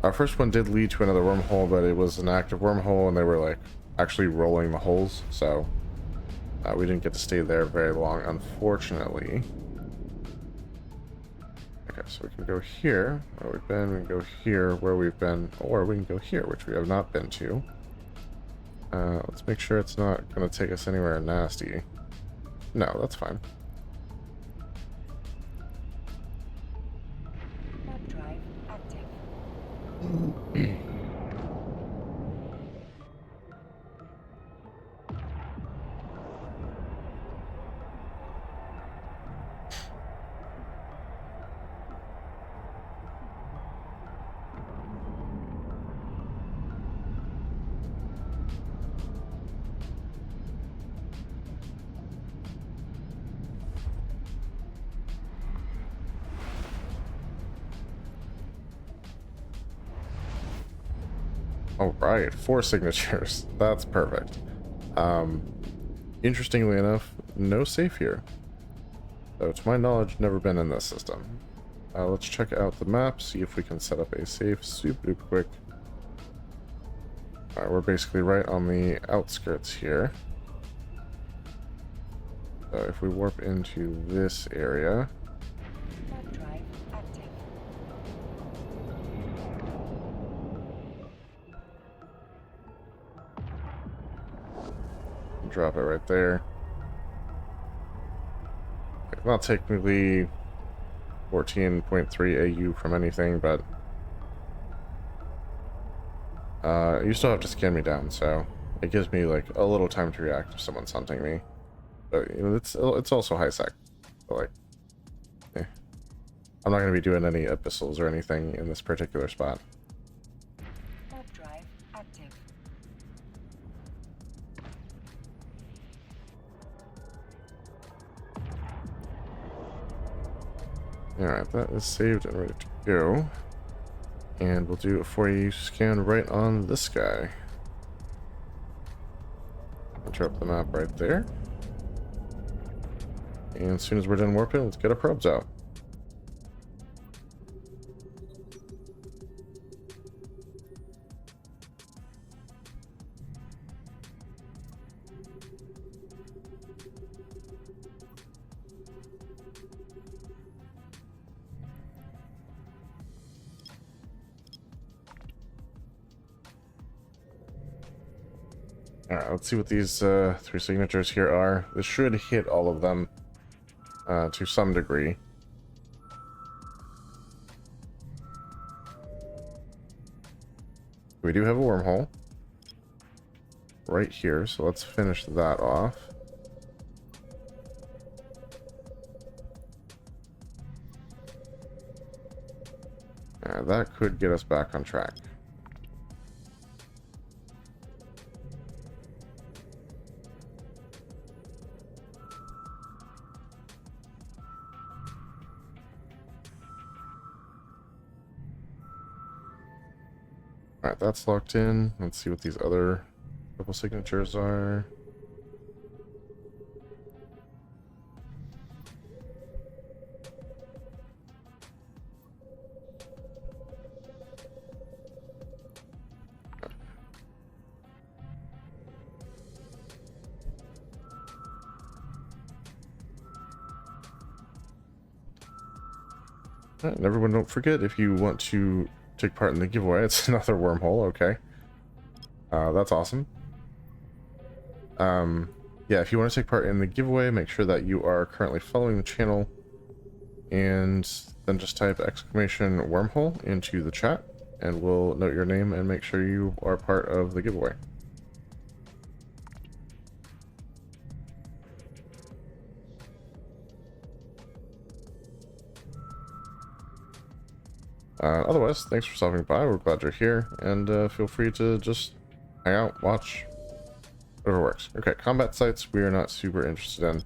Our first one did lead to another wormhole, but it was an active wormhole and they were like actually rolling the holes, so we didn't get to stay there very long, unfortunately. Okay, so we can go here where we've been, we can go here where we've been, or we can go here, which we have not been to. Let's make sure it's not going to take us anywhere nasty. No, that's fine. All right, 4 signatures. That's perfect. Interestingly enough, no safe here. So to my knowledge, never been in this system. Let's check out the map, see if we can set up a safe super duper quick. Alright, we're basically right on the outskirts here. So if we warp into this area, Warp drive active. drop it right there. Not technically 14.3 AU from anything, but you still have to scan me down, so it gives me like a little time to react if someone's hunting me. But you know, it's also high sec. But like, I'm not going to be doing any abyssals or anything in this particular spot. Warp drive active. Alright, that is saved and ready to go. And we'll do a 4U scan right on this guy. Enter up the map right there. And as soon as we're done warping, let's get our probes out. Alright, let's see what these 3 signatures here are. This should hit all of them to some degree. We do have a wormhole right here, so let's finish that off. That could get us back on track. Alright, that's locked in. Let's see what these other couple signatures are. And everyone, don't forget, if you want to take part in the giveaway, it's another wormhole. Okay, that's awesome. Yeah, if you want to take part in the giveaway, make sure that you are currently following the channel, and then just type exclamation wormhole into the chat, and we'll note your name and make sure you are part of the giveaway. Otherwise, thanks for stopping by. We're glad you're here, and feel free to just hang out, watch, whatever works. Okay, combat sites we are not super interested in.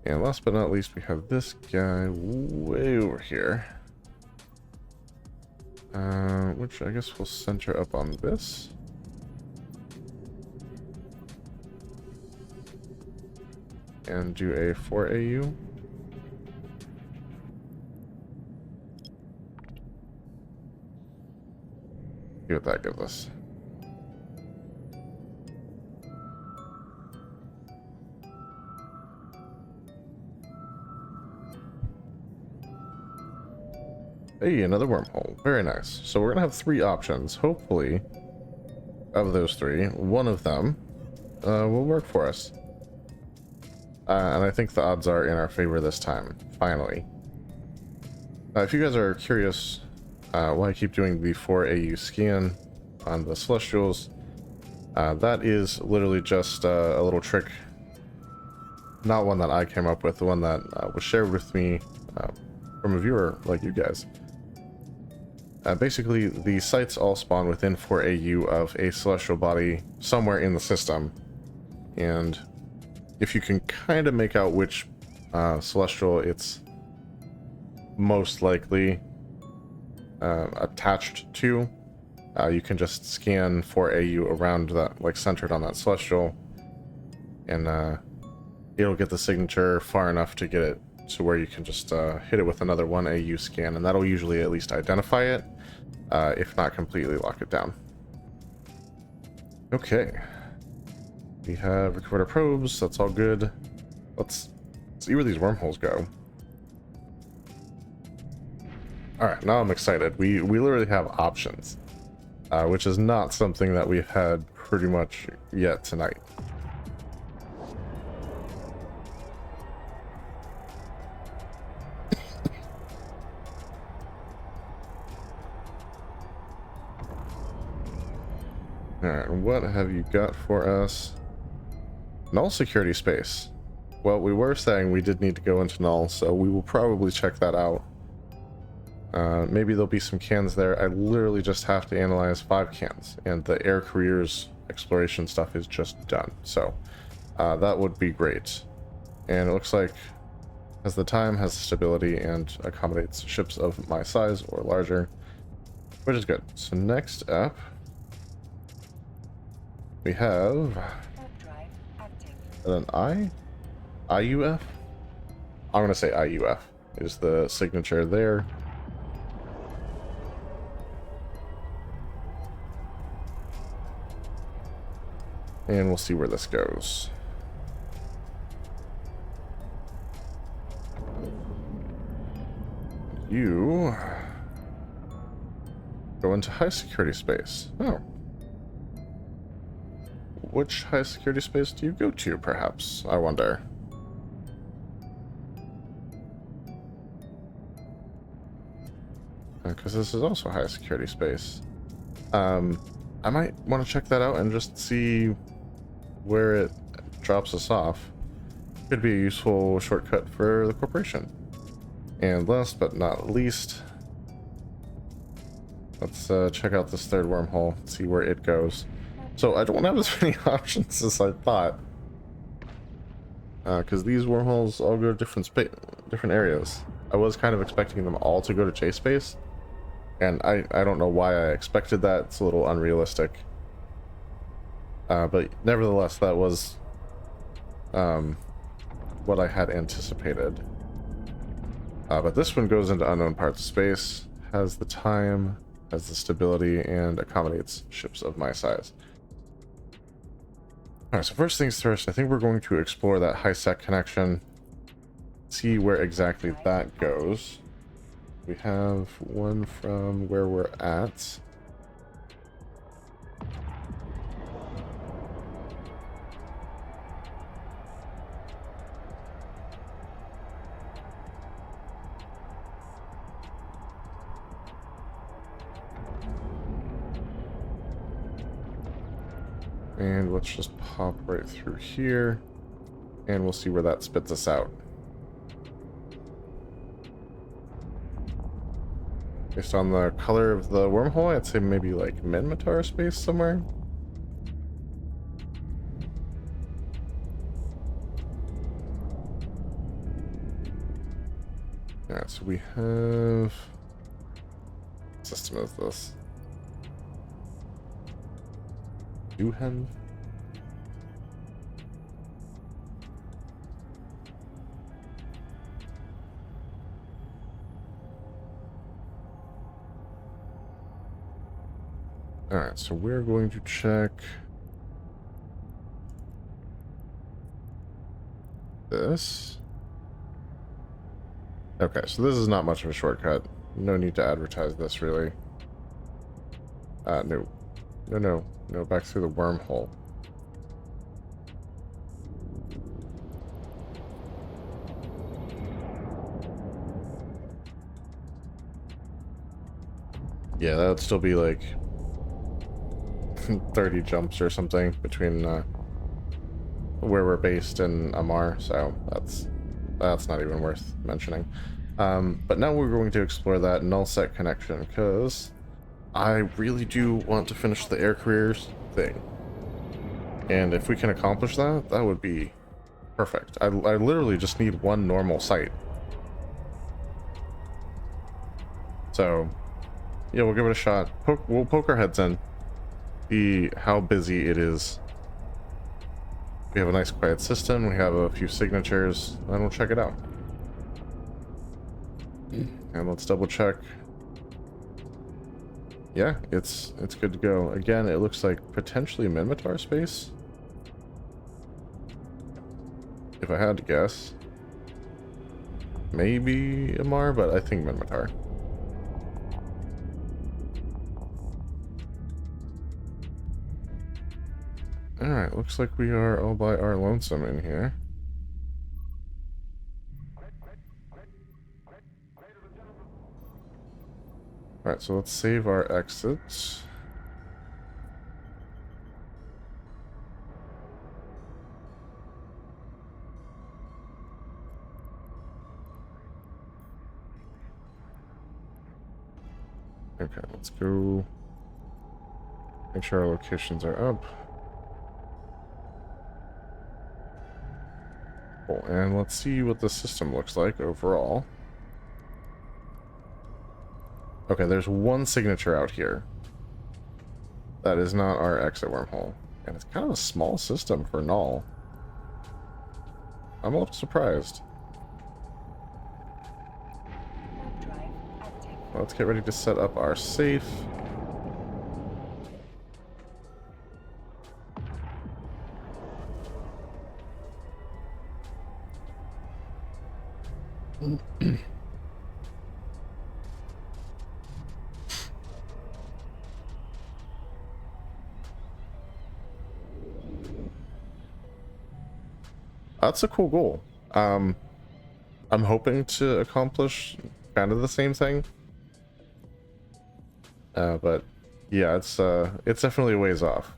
And last but not least, we have this guy way over here. Which I guess we'll center up on this. And do a 4 AU. See what that gives us. Hey, another wormhole. Very nice. So we're gonna have 3 options. Hopefully, of those 3, one of them will work for us. And I think the odds are in our favor this time. Finally. If you guys are curious while I keep doing the 4AU scan on the Celestials, that is literally just a little trick. Not one that I came up with, the one that was shared with me from a viewer like you guys. Basically, the sites all spawn within 4AU of a celestial body somewhere in the system. And if you can kind of make out which celestial it's most likely attached to, you can just scan 4AU around that, like centered on that celestial, and it'll get the signature far enough to get it to where you can just hit it with another 1AU scan, and that'll usually at least identify it, if not completely lock it down. Okay. We have recovered our probes, that's all good. Let's see where these wormholes go. Alright, now I'm excited. We literally have options, which is not something that we've had pretty much yet tonight. Alright, what have you got for us? Null security space. Well, we were saying we did need to go into Null, so we will probably check that out. Maybe there'll be some cans there. I literally just have to analyze 5 cans, and the air careers exploration stuff is just done. So that would be great. And it looks like has the time, has the stability, and accommodates ships of my size or larger, which is good. So next up, we have an IUF? I'm going to say IUF is the signature there. And we'll see where this goes. You go into high security space. Oh. Which high security space do you go to, perhaps? I wonder. Because this is also high security space. I might want to check that out and just see where it drops us off. Could be a useful shortcut for the corporation. And last but not least, let's check out this third wormhole, see where it goes. So I don't have as many options as I thought, because these wormholes all go to different areas. I was kind of expecting them all to go to J space, and I don't know why I expected that. It's a little unrealistic, but nevertheless, that was what I had anticipated. But this one goes into unknown parts of space, has the time, has the stability, and accommodates ships of my size. Alright, so first things first, I think we're going to explore that high-sec connection, see where exactly that goes. We have one from where we're at. And let's just pop right through here, and we'll see where that spits us out. Based on the color of the wormhole, I'd say maybe like Metamorphosis space somewhere. Alright, so we have... What system is this? Duhen? Alright, so we're going to check this. Okay, so this is not much of a shortcut. No need to advertise this, really. No. No, back through the wormhole. Yeah, that would still be like 30 jumps or something between where we're based and Amar, so that's not even worth mentioning. But now we're going to explore that null set connection, because I really do want to finish the air careers thing. And if we can accomplish that, that would be perfect. I literally just need one normal site. So, yeah, we'll give it a shot. We'll poke our heads in, see how busy it is. We have a nice quiet system, we have a few signatures, and we'll check it out. And let's double check. Yeah, it's good to go. Again, it looks like potentially Minmatar space, if I had to guess. Maybe Amar, but I think Minmatar. Alright, looks like we are all by our lonesome in here. Alright, so let's save our exits. Okay, let's go. Make sure our locations are up. Cool, and let's see what the system looks like overall. Okay, there's one signature out here. That is not our exit wormhole. And it's kind of a small system for null. I'm a little surprised. Warp drive active. Let's get ready to set up our safe. That's a cool goal. I'm hoping to accomplish kind of the same thing. But yeah, it's definitely a ways off.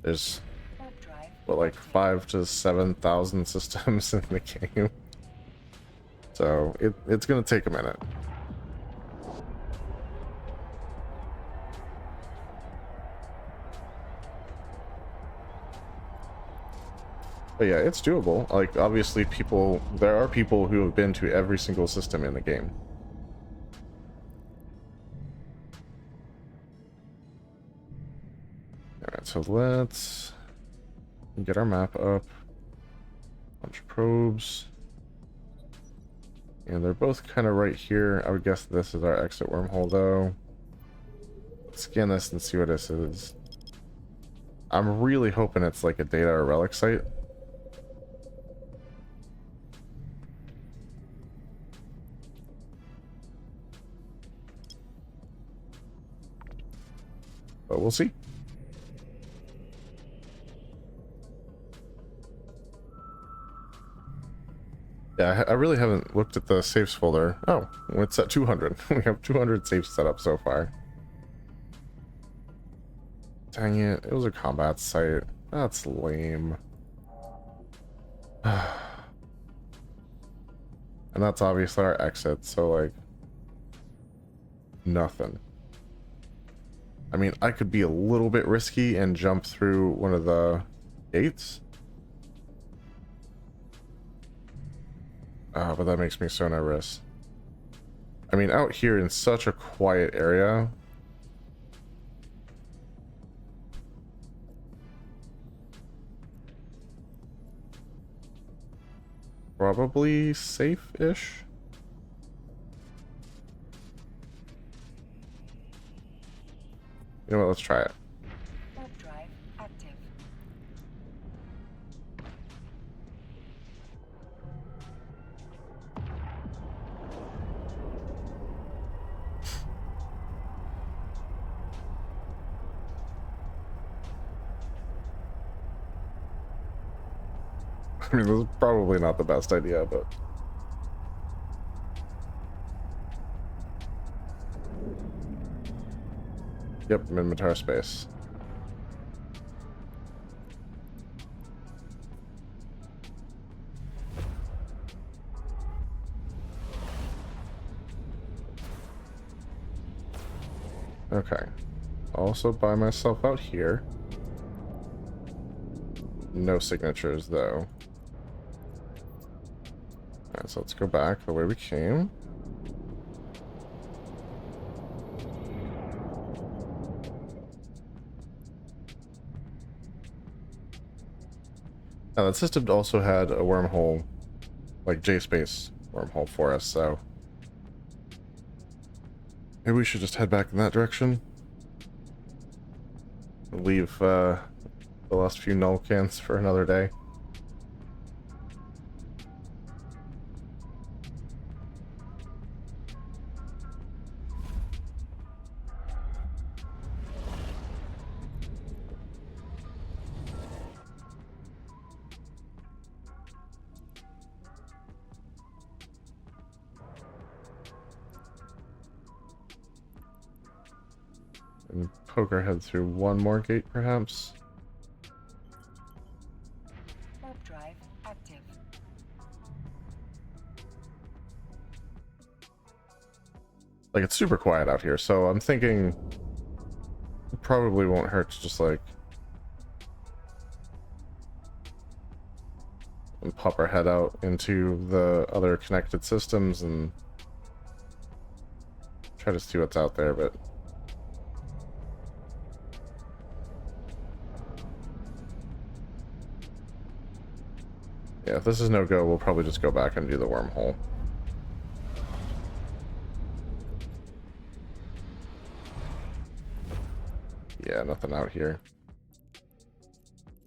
There's Warp drive what, like active. 5,000 to 7,000 systems in the game. So it's gonna take a minute. But yeah, it's doable. Like, obviously there are people who have been to every single system in the game. Alright, so let's get our map up. Bunch of probes. And they're both kind of right here. I would guess this is our exit wormhole, though. Let's scan this and see what this is. I'm really hoping it's like a data or relic site. But we'll see. Yeah, I really haven't looked at the saves folder. Oh, it's at 200. We have 200 saves set up so far. Dang it, it was a combat site. That's lame. And that's obviously our exit, so like nothing. I mean, I could be a little bit risky and jump through one of the gates. But that makes me so nervous. I mean, out here in such a quiet area. Probably safe-ish. You know what, let's try it. Warp drive active. I mean, this is probably not the best idea, but... Yep, Minotaur space. Okay. Also buy myself out here. No signatures, though. Alright, so let's go back the way we came. Now, that system also had a wormhole, like J-space wormhole for us, so maybe we should just head back in that direction. Leave the last few null cans for another day. And poke our head through one more gate, perhaps. Warp drive active. Like, it's super quiet out here, so I'm thinking it probably won't hurt to just, like, and pop our head out into the other connected systems and try to see what's out there, but yeah, if this is no go, we'll probably just go back and do the wormhole. Yeah, nothing out here.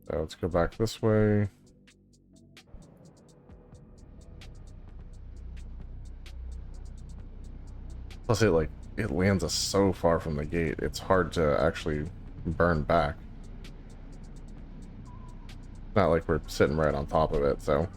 So let's go back this way. Plus it lands us so far from the gate, it's hard to actually burn back. Not like we're sitting right on top of it, so.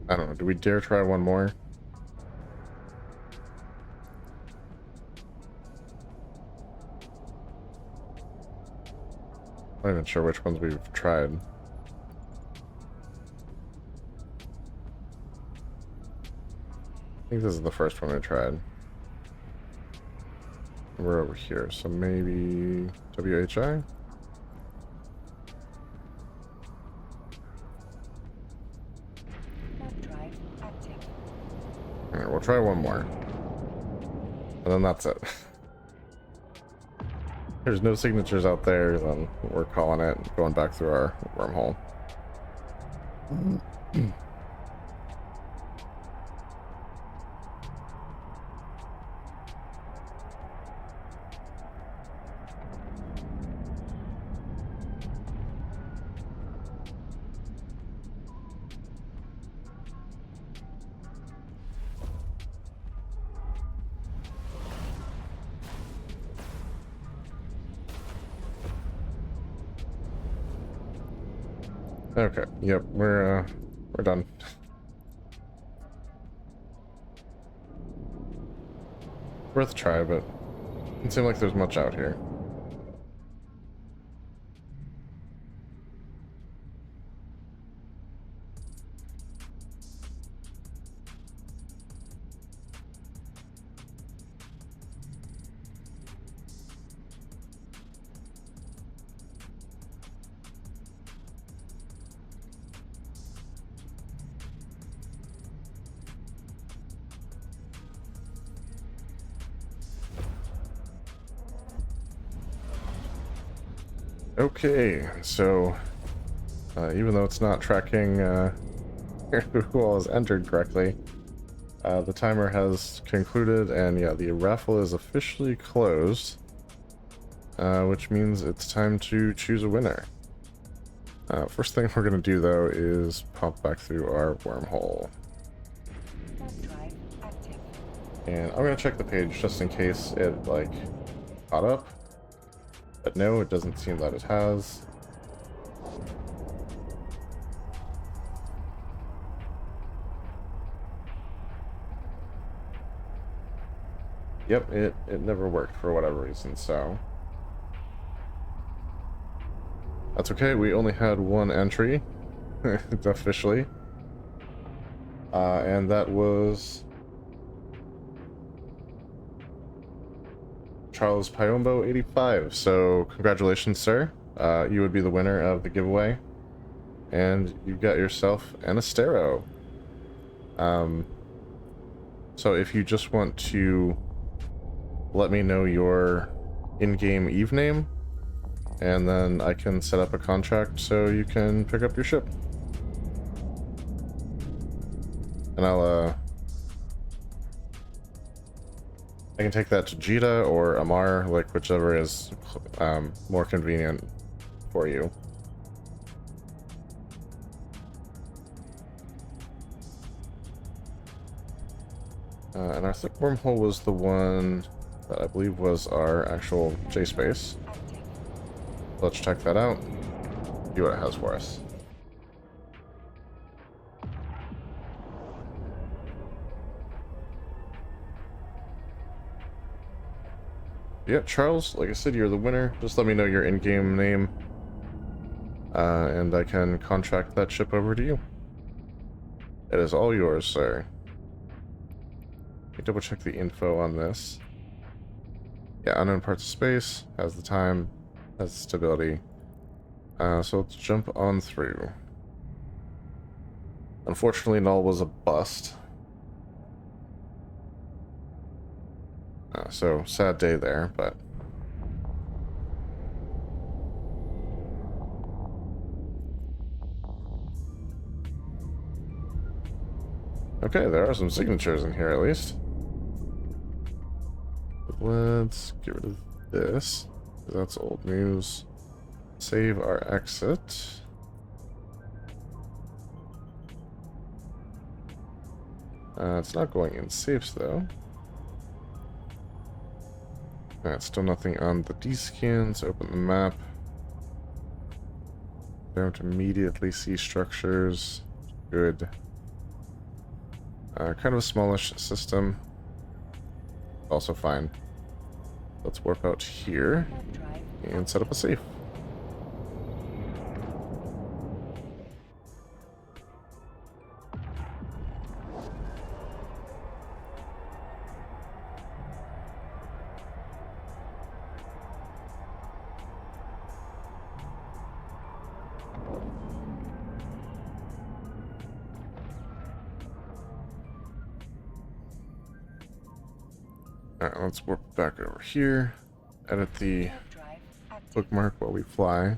I don't know, do we dare try one more? I'm not even sure which ones we've tried. I think this is the first one I tried. We're over here, so maybe WHI? Warp drive active. Alright, we'll try one more. And then that's it. There's no signatures out there, then we're calling it and going back through our wormhole. Okay, yep, we're done. Worth a try, but it doesn't seem like there's much out here. Okay, so even though it's not tracking who all has entered correctly, the timer has concluded, and yeah, the raffle is officially closed, which means it's time to choose a winner. First thing we're going to do, though, is pop back through our wormhole. Warp drive active. And I'm going to check the page just in case it, like, caught up. But no, it doesn't seem that it has. Yep, it never worked for whatever reason, so... That's okay, we only had one entry, officially. And that was... Charles Pyombo 85. So, congratulations, sir. You would be the winner of the giveaway. And you got yourself an Astero. So if you just want to let me know your in-game Eve name, and then I can set up a contract so you can pick up your ship. And I can take that to Jita or Amar, like whichever is more convenient for you. And our thick wormhole was the one that I believe was our actual J-space. Active. Let's check that out, see what it has for us. Yeah, Charles, like I said, you're the winner. Just let me know your in-game name, and I can contract that ship over to you. It is all yours, sir. Let me double check the info on this. Yeah, unknown parts of space, has the time, has the stability. So let's jump on through. Unfortunately, Null was a bust. So, sad day there, but... Okay, there are some signatures in here at least. Let's get rid of this. That's old news. Save our exit. It's not going in safes though. Still nothing on the D-scans. Open the map. Don't immediately see structures. Good. Kind of a smallish system. Also fine. Let's warp out here Warp drive and set up a safe. Alright, let's warp back over here. Edit the warp drive active. bookmark while we fly.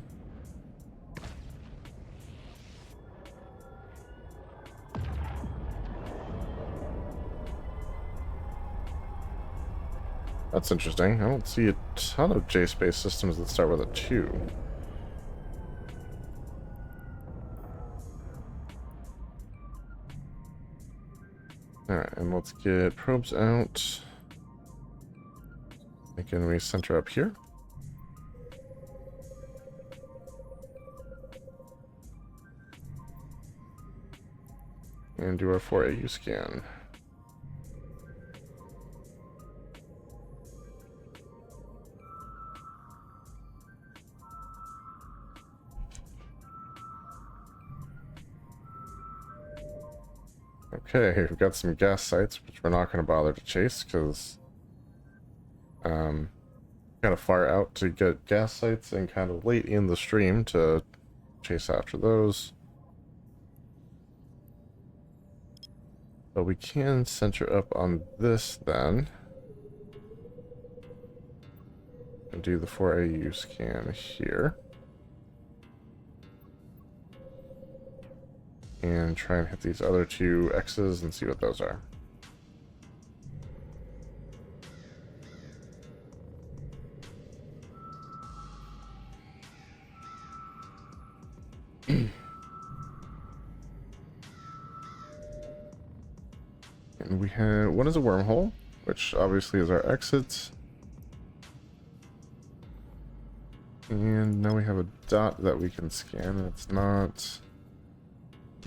That's interesting. I don't see a ton of J-space systems that start with a 2. Alright, and let's get probes out. And can we center up here? And do our 4AU scan. Okay, we've got some gas sites, which we're not going to bother to chase, because kind of far out to get gas sites and kind of late in the stream to chase after those. But we can center up on this then. And do the 4AU scan here. And try and hit these other 2 X's and see what those are. and we have one is a wormhole, which obviously is our exit. And now we have a dot that we can scan, and it's not...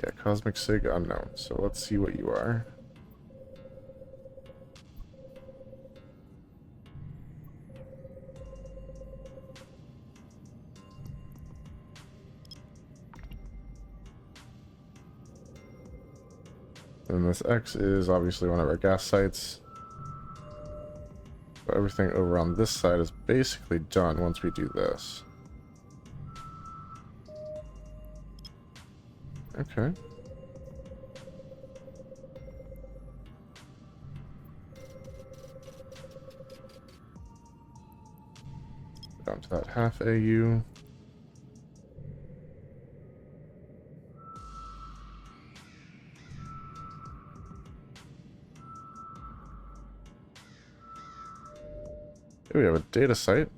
Yeah, Cosmic Sig unknown. So let's see what you are. And this X is obviously one of our gas sites. So everything over on this side is basically done once we do this. Okay. Down to that half AU. Here we have a data site.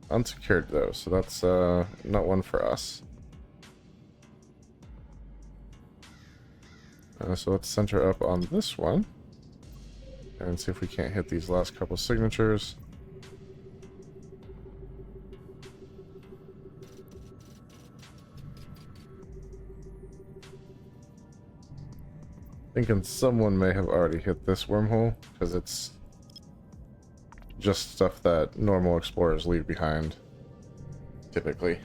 Unsecured though, so that's not one for us. So let's center up on this one. And see if we can't hit these last couple signatures. Thinking someone may have already hit this wormhole, because it's just stuff that normal explorers leave behind, typically.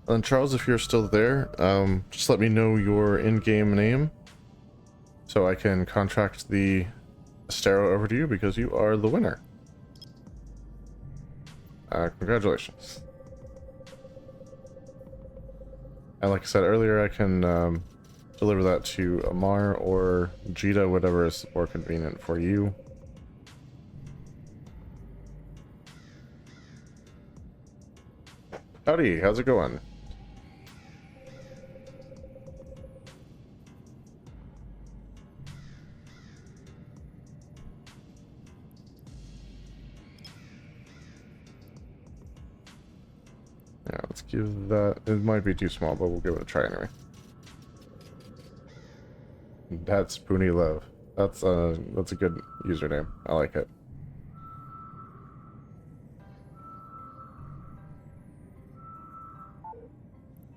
And Charles, if you're still there, just let me know your in-game name so I can contract the Astero over to you, because you are the winner. Congratulations. And like I said earlier, I can deliver that to Amar or Jita, whatever is more convenient for you. Howdy, how's it going? Yeah, let's give that... It might be too small, but we'll give it a try anyway. That's Spoony Love. That's a good username. I like it.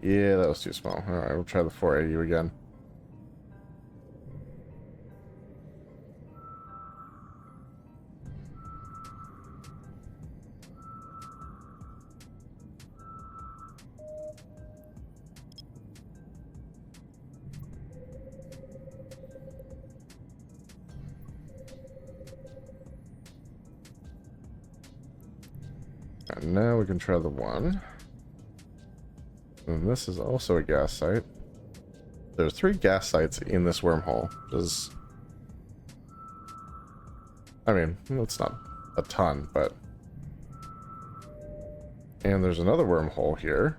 Yeah, that was too small. Alright, we'll try the 4AU again. And now we can try the 1. And this is also a gas site. There's 3 gas sites in this wormhole, which is... I mean, it's not a ton, but... And there's another wormhole here.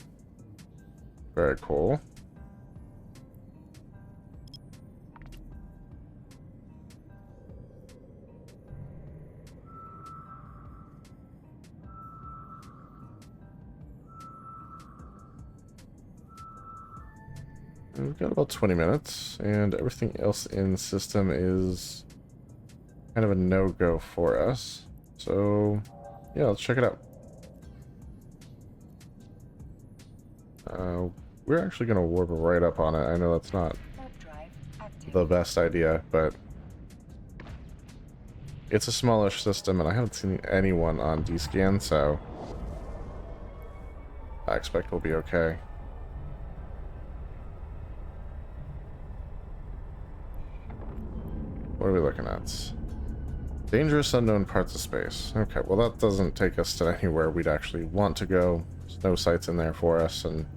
Very cool. We've got about 20 minutes, and everything else in the system is kind of a no-go for us. So, yeah, let's check it out. We're actually going to warp right up on it. I know that's not the best idea, but it's a smallish system, and I haven't seen anyone on D-scan, so I expect we'll be okay. What are we looking at? Dangerous unknown parts of space. Okay, well that doesn't take us to anywhere we'd actually want to go. There's no sites in there for us, and...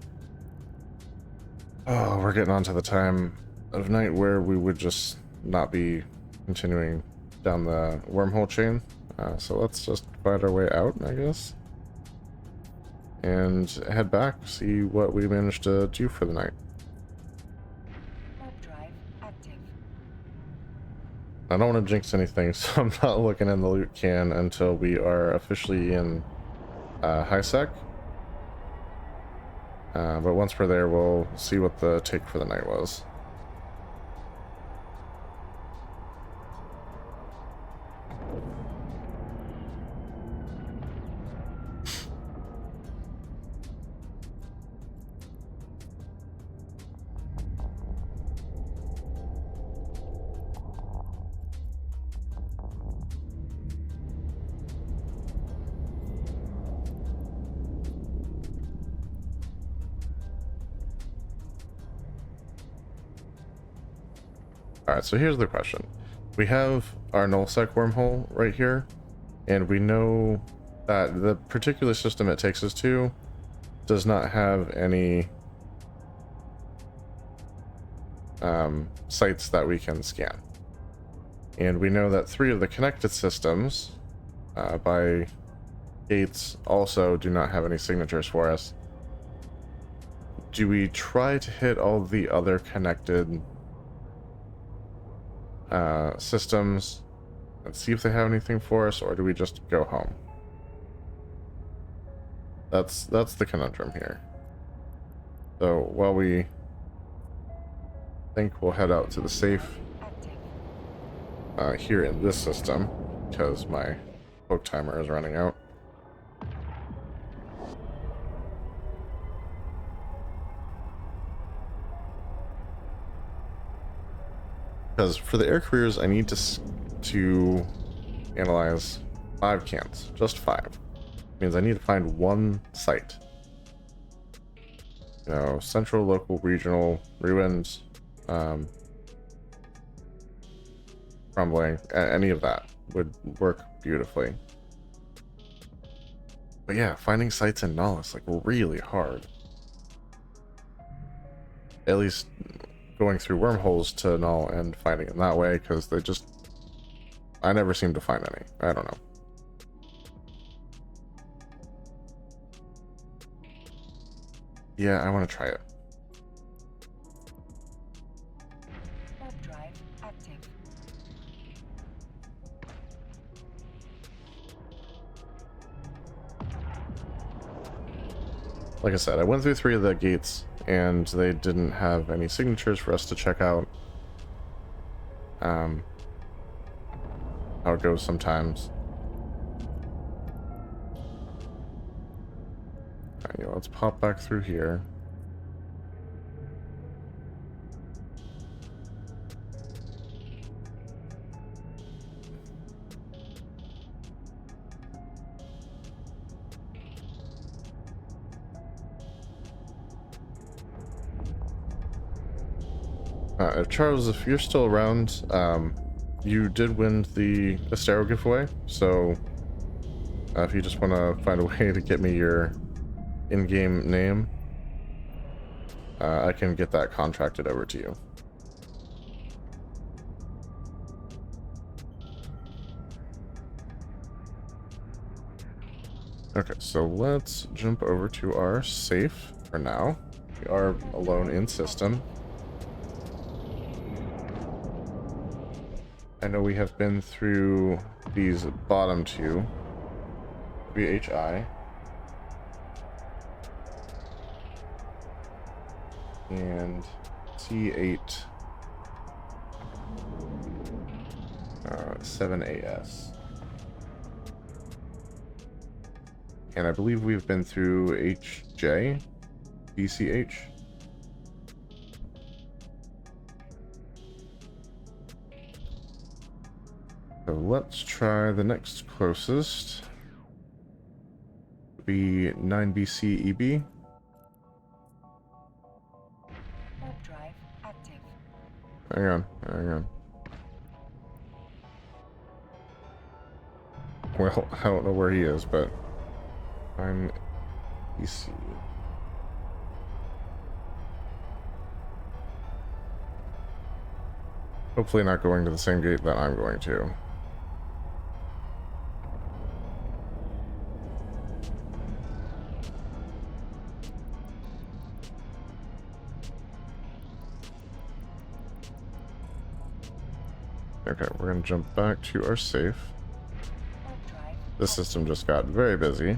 Oh, we're getting onto the time of night where we would just not be continuing down the wormhole chain. So let's just find our way out, I guess. And head back, see what we managed to do for the night. I don't want to jinx anything, so I'm not looking in the loot can until we are officially in high sec. But once we're there, we'll see what the take for the night was. Alright, so here's the question. We have our nullsec wormhole right here, and we know that the particular system it takes us to does not have any sites that we can scan. And we know that 3 of the connected systems by gates also do not have any signatures for us. Do we try to hit all the other connected systems and see if they have anything for us, or do we just go home? That's the conundrum here. So while we think, we'll head out to the safe here in this system, because my poke timer is running out. Because for the air careers, I need to analyze 5 cans, just 5. Means I need to find 1 site. You know, central, local, regional, ruins, crumbling, any of that would work beautifully. But yeah, finding sites in Null is like really hard. At least going through wormholes to Null and finding them that way, because they just... I never seem to find any. I don't know. Yeah, I want to try it. Warp drive active. Like I said, I went through 3 of the gates, and they didn't have any signatures for us to check out. How it goes sometimes. Alright, yeah, let's pop back through here. Charles, if you're still around, you did win the Estero giveaway, so if you just want to find a way to get me your in-game name, I can get that contracted over to you. Okay, so let's jump over to our safe for now. We are alone in system. I know we have been through these bottom 2, VHI, and T8 7AS. And I believe we've been through HJ, BCH. So let's try the next closest. Be 9BC EB. Warp drive active. Hang on, hang on. Well, I don't know where he is, but 9BC. Hopefully not going to the same gate that I'm going to. Okay, we're gonna jump back to our safe. This system just got very busy.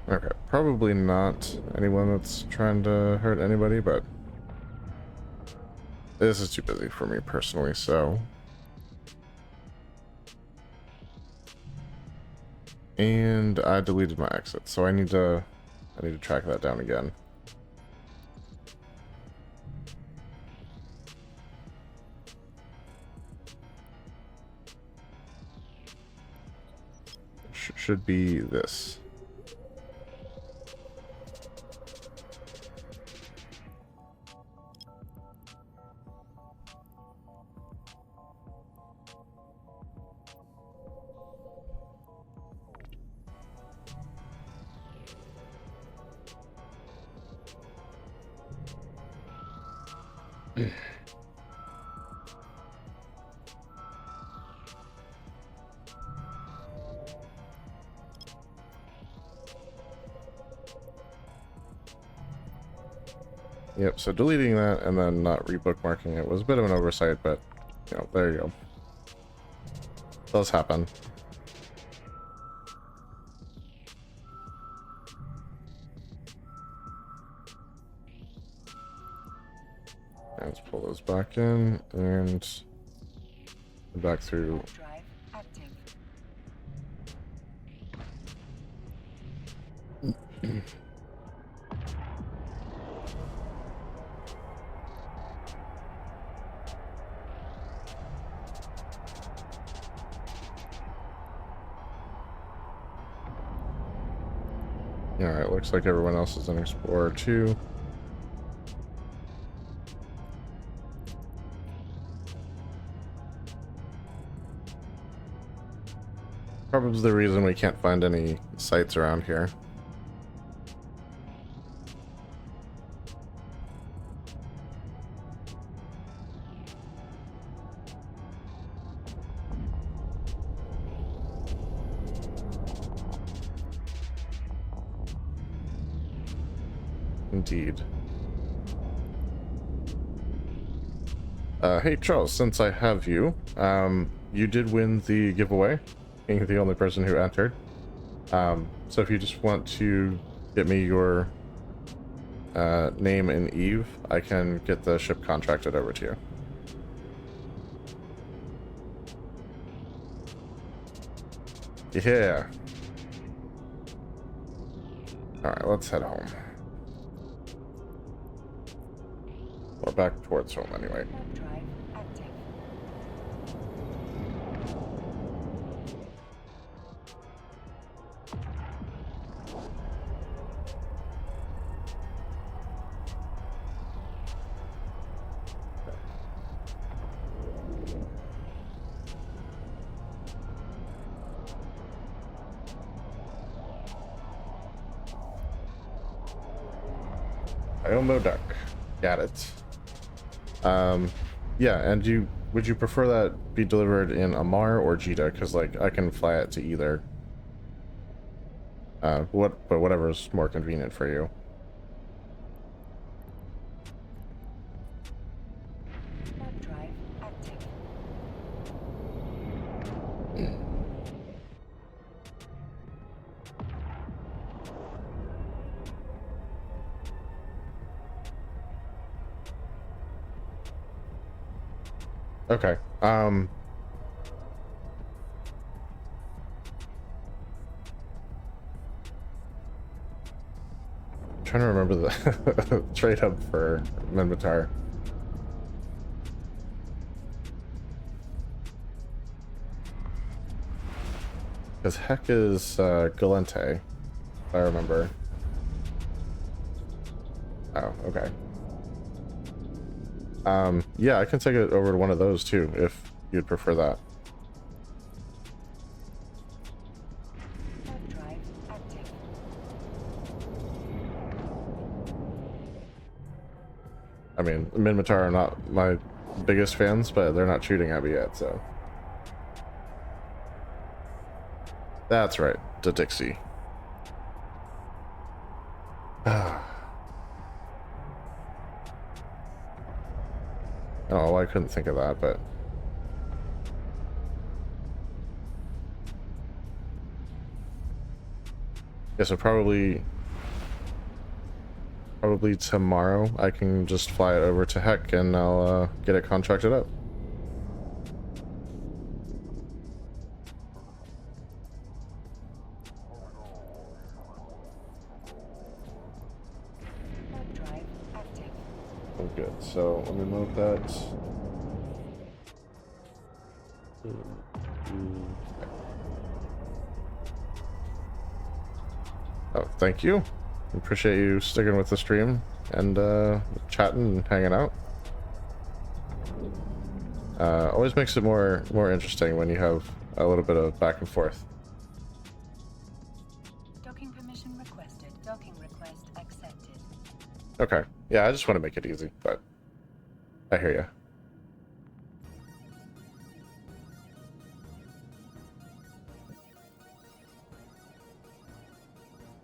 Okay, probably not anyone that's trying to hurt anybody, but this is too busy for me personally, so. And I deleted my exit, so I need to track that down again. Should be this. Yep, so deleting that and then not rebookmarking it was a bit of an oversight, but, you know, there you go. Does happen. Let's pull those back in and back through. Warp drive active. Alright, looks like everyone else is in Explorer 2. Probably the reason we can't find any sites around here. Indeed. Hey Charles, since I have you, you did win the giveaway, being the only person who entered. So if you just want to get me your name and Eve, I can get the ship contracted over to you. Yeah. Alright, let's head home. Or back towards home anyway. Warp drive active. Iomo duck. Got it. Yeah, and would you prefer that be delivered in Amar or Jita? Because like I can fly it to either. But whatever's more convenient for you. Warp drive active. Okay. Trying to remember the trade hub for Minmatar. Because heck is Galente, if I remember. Oh, okay. Yeah, I can take it over to one of those too, if you'd prefer that. Warp drive active. I mean, Minmatar are not my biggest fans, but they're not shooting at me yet, so. That's right, to Dixie. Oh, I couldn't think of that, but... Yeah, so probably tomorrow I can just fly it over to Heck and I'll get it contracted up. Warp drive active. Oh, good. So let me note that. Oh, thank you. Appreciate you sticking with the stream and chatting and hanging out. Always makes it more interesting when you have a little bit of back and forth. Docking permission requested. Docking request accepted. Okay. Yeah, I just want to make it easy, but I hear you.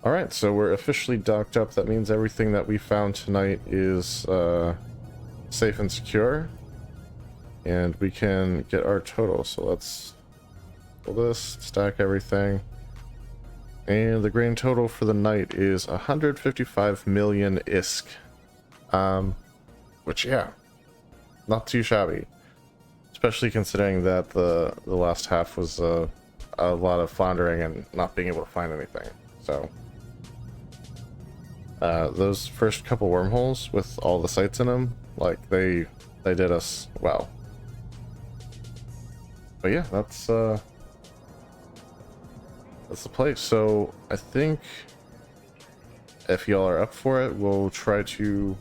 Alright, so we're officially docked up. That means everything that we found tonight is safe and secure. And we can get our total. So let's pull this, stack everything. And the grand total for the night is 155 million ISK. Which, yeah, not too shabby. Especially considering that the last half was a lot of floundering and not being able to find anything. So those first couple wormholes with all the sites in them, like they did us well. But yeah, that's the place. So I think if y'all are up for it, we'll try to.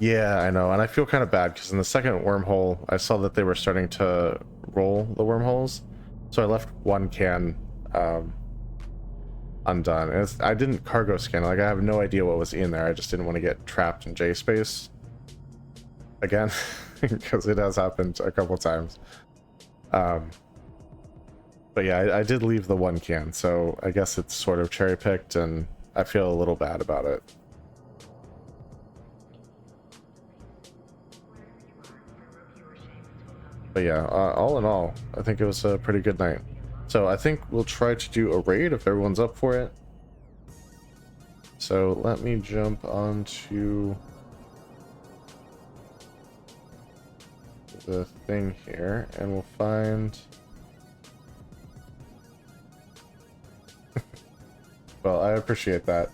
Yeah, I know, and I feel kind of bad because in the second wormhole, I saw that they were starting to roll the wormholes, so I left one can undone. And I didn't cargo scan. Like I have no idea what was in there. I just didn't want to get trapped in J space again because it has happened a couple times. But yeah, I did leave the one can, so I guess it's sort of cherry picked, and I feel a little bad about it. But yeah, all in all, I think it was a pretty good night. So I think we'll try to do a raid if everyone's up for it. So let me jump onto the thing here, and we'll find... Well, I appreciate that.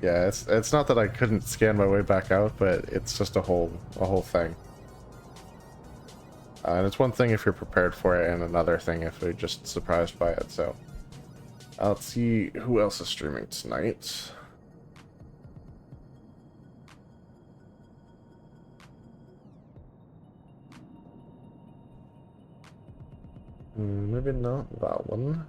Yeah, it's not that I couldn't scan my way back out, but it's just a whole thing. And it's one thing if you're prepared for it, and another thing if you're just surprised by it. So let's see who else is streaming tonight. Maybe not that one.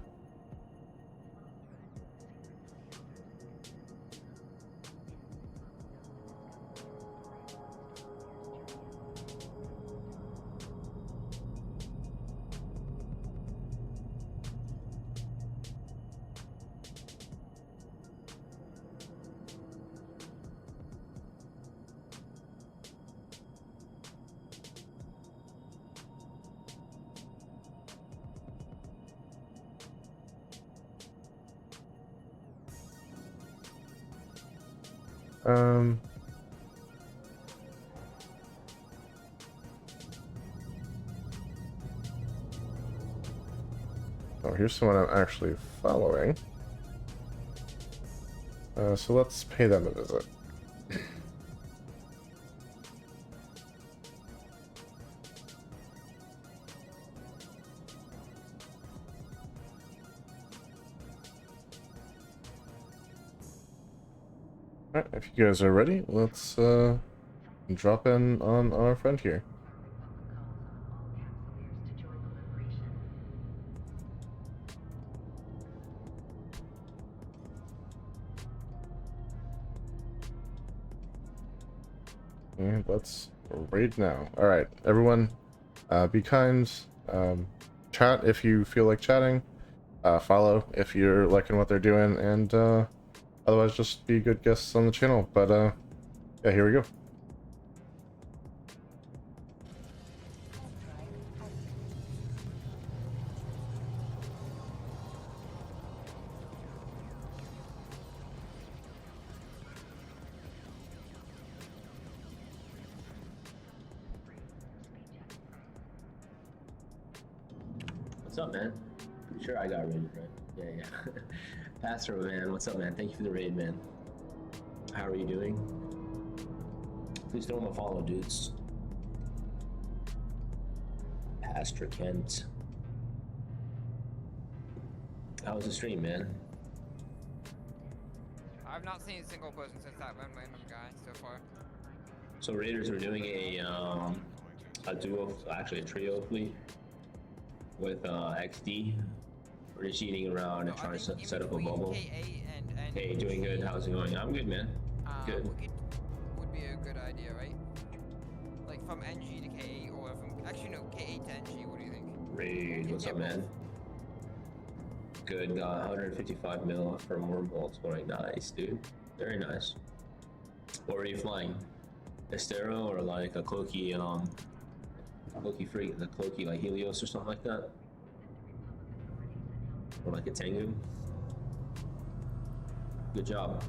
Oh, here's someone I'm actually following. So let's pay them a visit. Alright, if you guys are ready, let's drop in on our friend here. And let's raid now. Alright, everyone, be kind. Chat if you feel like chatting. Follow if you're liking what they're doing, and otherwise just be good guests on the channel. But yeah, here we go. What's up, man? Pretty sure I got raided, right? Yeah, yeah. Pastor, man. What's up, man? Thank you for the raid, man. How are you doing? Please throw him a follow, dudes. Pastor Kent. How was the stream, man? I've not seen a single person since that random guy so far. So Raiders are doing a duo, actually a trio fleet with XD. We're just eating around and trying to set up a bubble. Hey, doing good. How's it going? I'm good, man. Good. Would be a good idea, right? Like from NG to K8 or from actually no K8 to NG. What do you think? Raid, what's up, man? Good. Got 155 mil from wormhole scoring. Nice, dude. Very nice. What are you flying? Estero or like a Cloaky, the Cloaky like Helios or something like that? Or like a Tengu? Good job.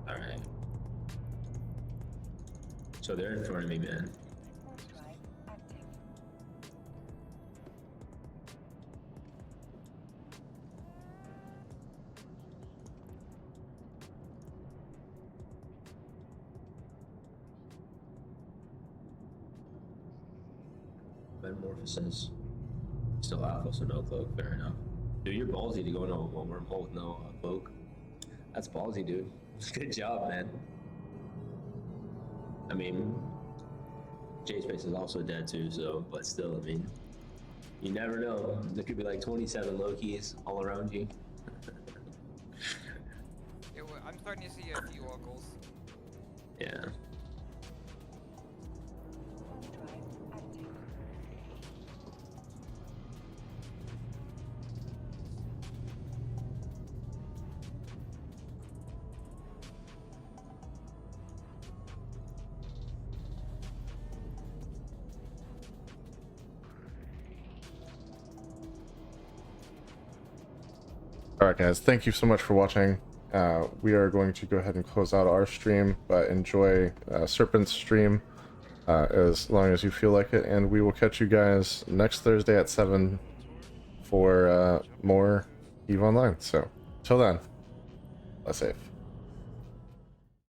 Alright. So they're in front of me, man. Overdrive active. Metamorphosis. Still alpha, so no cloak. Fair enough. Dude, you're ballsy to go into a wormhole with no cloak. That's ballsy, dude. Good job, man. I mean, J-Space is also dead too, so, but still, I mean, you never know. There could be like 27 Lokis all around you. I'm starting to see a few oracles. Yeah. Overdrive active. Alright guys, thank you so much for watching. We are going to go ahead and close out our stream, but enjoy Serpent's stream as long as you feel like it, and we will catch you guys next Thursday at 7 for more EVE Online. So, till then, let's save.